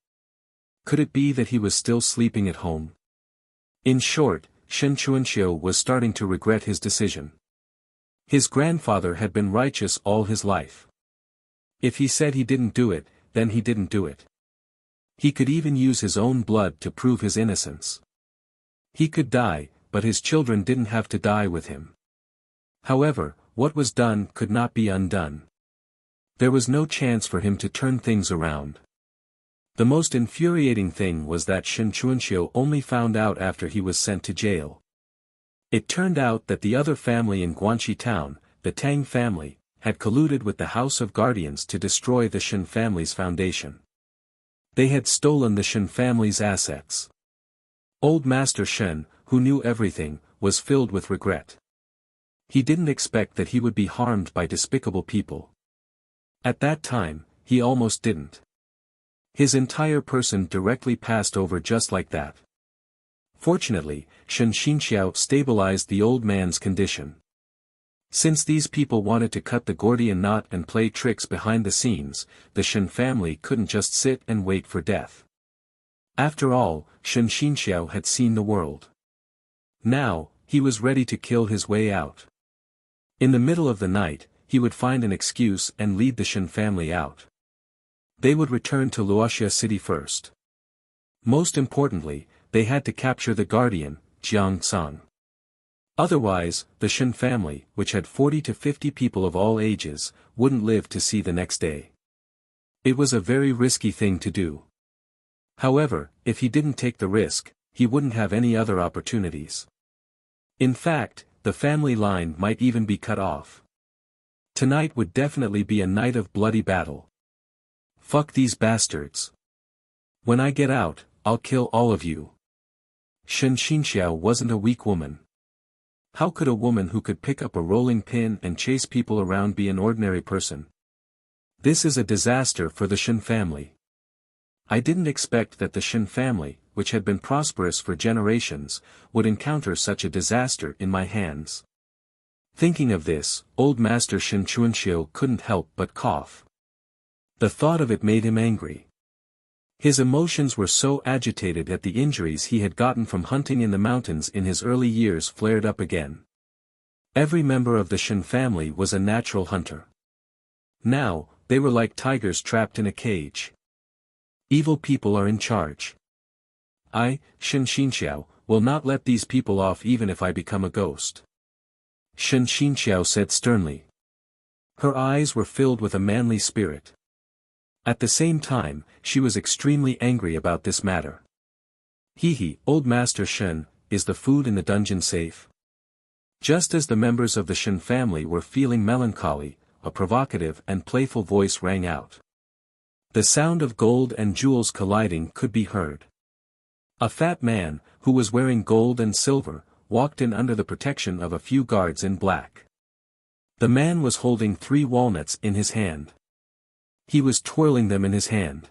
Could it be that he was still sleeping at home? In short, Shen Chuanxiu was starting to regret his decision. His grandfather had been righteous all his life. If he said he didn't do it, then he didn't do it. He could even use his own blood to prove his innocence. He could die, but his children didn't have to die with him. However, what was done could not be undone. There was no chance for him to turn things around. The most infuriating thing was that Shen Chuanxiu only found out after he was sent to jail. It turned out that the other family in Guanxi town, the Tang family, had colluded with the House of Guardians to destroy the Shen family's foundation. They had stolen the Shen family's assets. Old Master Shen, who knew everything, was filled with regret. He didn't expect that he would be harmed by despicable people. At that time, he almost didn't. His entire person directly passed over just like that. Fortunately, Shen Xinxiao stabilized the old man's condition. Since these people wanted to cut the Gordian knot and play tricks behind the scenes, the Shen family couldn't just sit and wait for death. After all, Shen Xinxiao had seen the world. Now, he was ready to kill his way out. In the middle of the night, he would find an excuse and lead the Shen family out. They would return to Wuxia city first. Most importantly, they had to capture the guardian, Jiang Sang. Otherwise, the Shen family, which had 40 to 50 people of all ages, wouldn't live to see the next day. It was a very risky thing to do. However, if he didn't take the risk, he wouldn't have any other opportunities. In fact, the family line might even be cut off. Tonight would definitely be a night of bloody battle. Fuck these bastards. When I get out, I'll kill all of you. Shen Xinxiao wasn't a weak woman. How could a woman who could pick up a rolling pin and chase people around be an ordinary person? This is a disaster for the Shen family. I didn't expect that the Shen family, which had been prosperous for generations, would encounter such a disaster in my hands. Thinking of this, old Master Shen Chuanxiu couldn't help but cough. The thought of it made him angry. His emotions were so agitated at the injuries he had gotten from hunting in the mountains in his early years flared up again. Every member of the Shen family was a natural hunter. Now, they were like tigers trapped in a cage. Evil people are in charge. I, Shen Xinxiao, will not let these people off even if I become a ghost. Shen Xinxiao said sternly. Her eyes were filled with a manly spirit. At the same time, she was extremely angry about this matter. He, old Master Shen, is the food in the dungeon safe? Just as the members of the Shen family were feeling melancholy, a provocative and playful voice rang out. The sound of gold and jewels colliding could be heard. A fat man, who was wearing gold and silver, walked in under the protection of a few guards in black. The man was holding 3 walnuts in his hand. He was twirling them in his hand.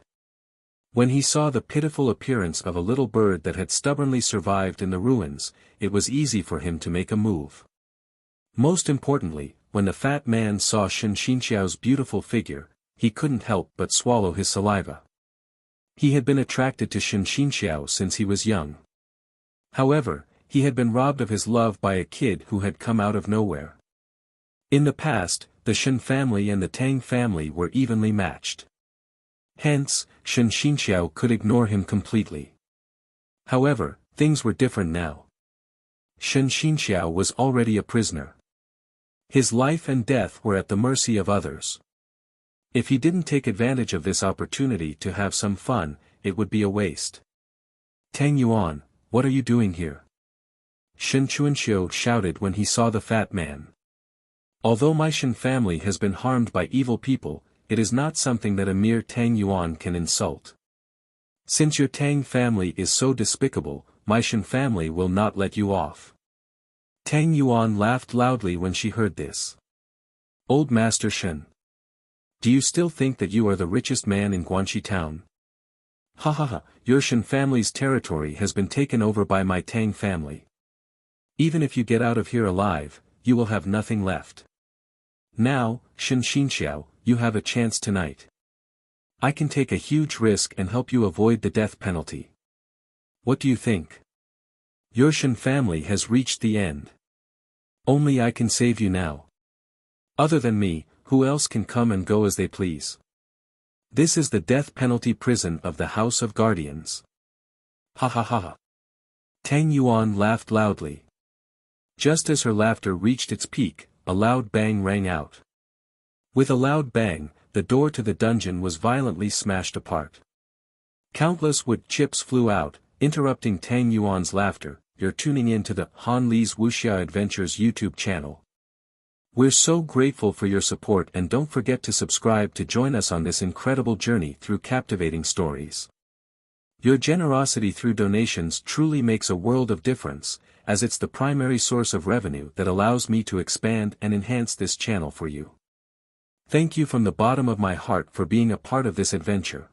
When he saw the pitiful appearance of a little bird that had stubbornly survived in the ruins, it was easy for him to make a move. Most importantly, when the fat man saw Shen Xinxiao's beautiful figure, he couldn't help but swallow his saliva. He had been attracted to Shen Xinxiao since he was young. However, he had been robbed of his love by a kid who had come out of nowhere. In the past, the Shen family and the Tang family were evenly matched. Hence, Shen Xinxiao could ignore him completely. However, things were different now. Shen Xinxiao was already a prisoner. His life and death were at the mercy of others. If he didn't take advantage of this opportunity to have some fun, it would be a waste. Tang Yuan, what are you doing here? Shen Chuanxiu shouted when he saw the fat man. Although my Shen family has been harmed by evil people, it is not something that a mere Tang Yuan can insult. Since your Tang family is so despicable, my Shen family will not let you off. Tang Yuan laughed loudly when she heard this. Old Master Shen. Do you still think that you are the richest man in Guanxi town? Ha ha ha, your Shen family's territory has been taken over by my Tang family. Even if you get out of here alive, you will have nothing left. Now, Shen Xinxiao, you have a chance tonight. I can take a huge risk and help you avoid the death penalty. What do you think? Your Shen family has reached the end. Only I can save you now. Other than me, who else can come and go as they please? This is the death penalty prison of the House of Guardians. Ha ha ha ha. Tang Yuan laughed loudly. Just as her laughter reached its peak, a loud bang rang out. With a loud bang, the door to the dungeon was violently smashed apart. Countless wood chips flew out, interrupting Tang Yuan's laughter. You're tuning in to the Han Li's Wuxia Adventures YouTube channel. We're so grateful for your support, and don't forget to subscribe to join us on this incredible journey through captivating stories. Your generosity through donations truly makes a world of difference, as it's the primary source of revenue that allows me to expand and enhance this channel for you. Thank you from the bottom of my heart for being a part of this adventure.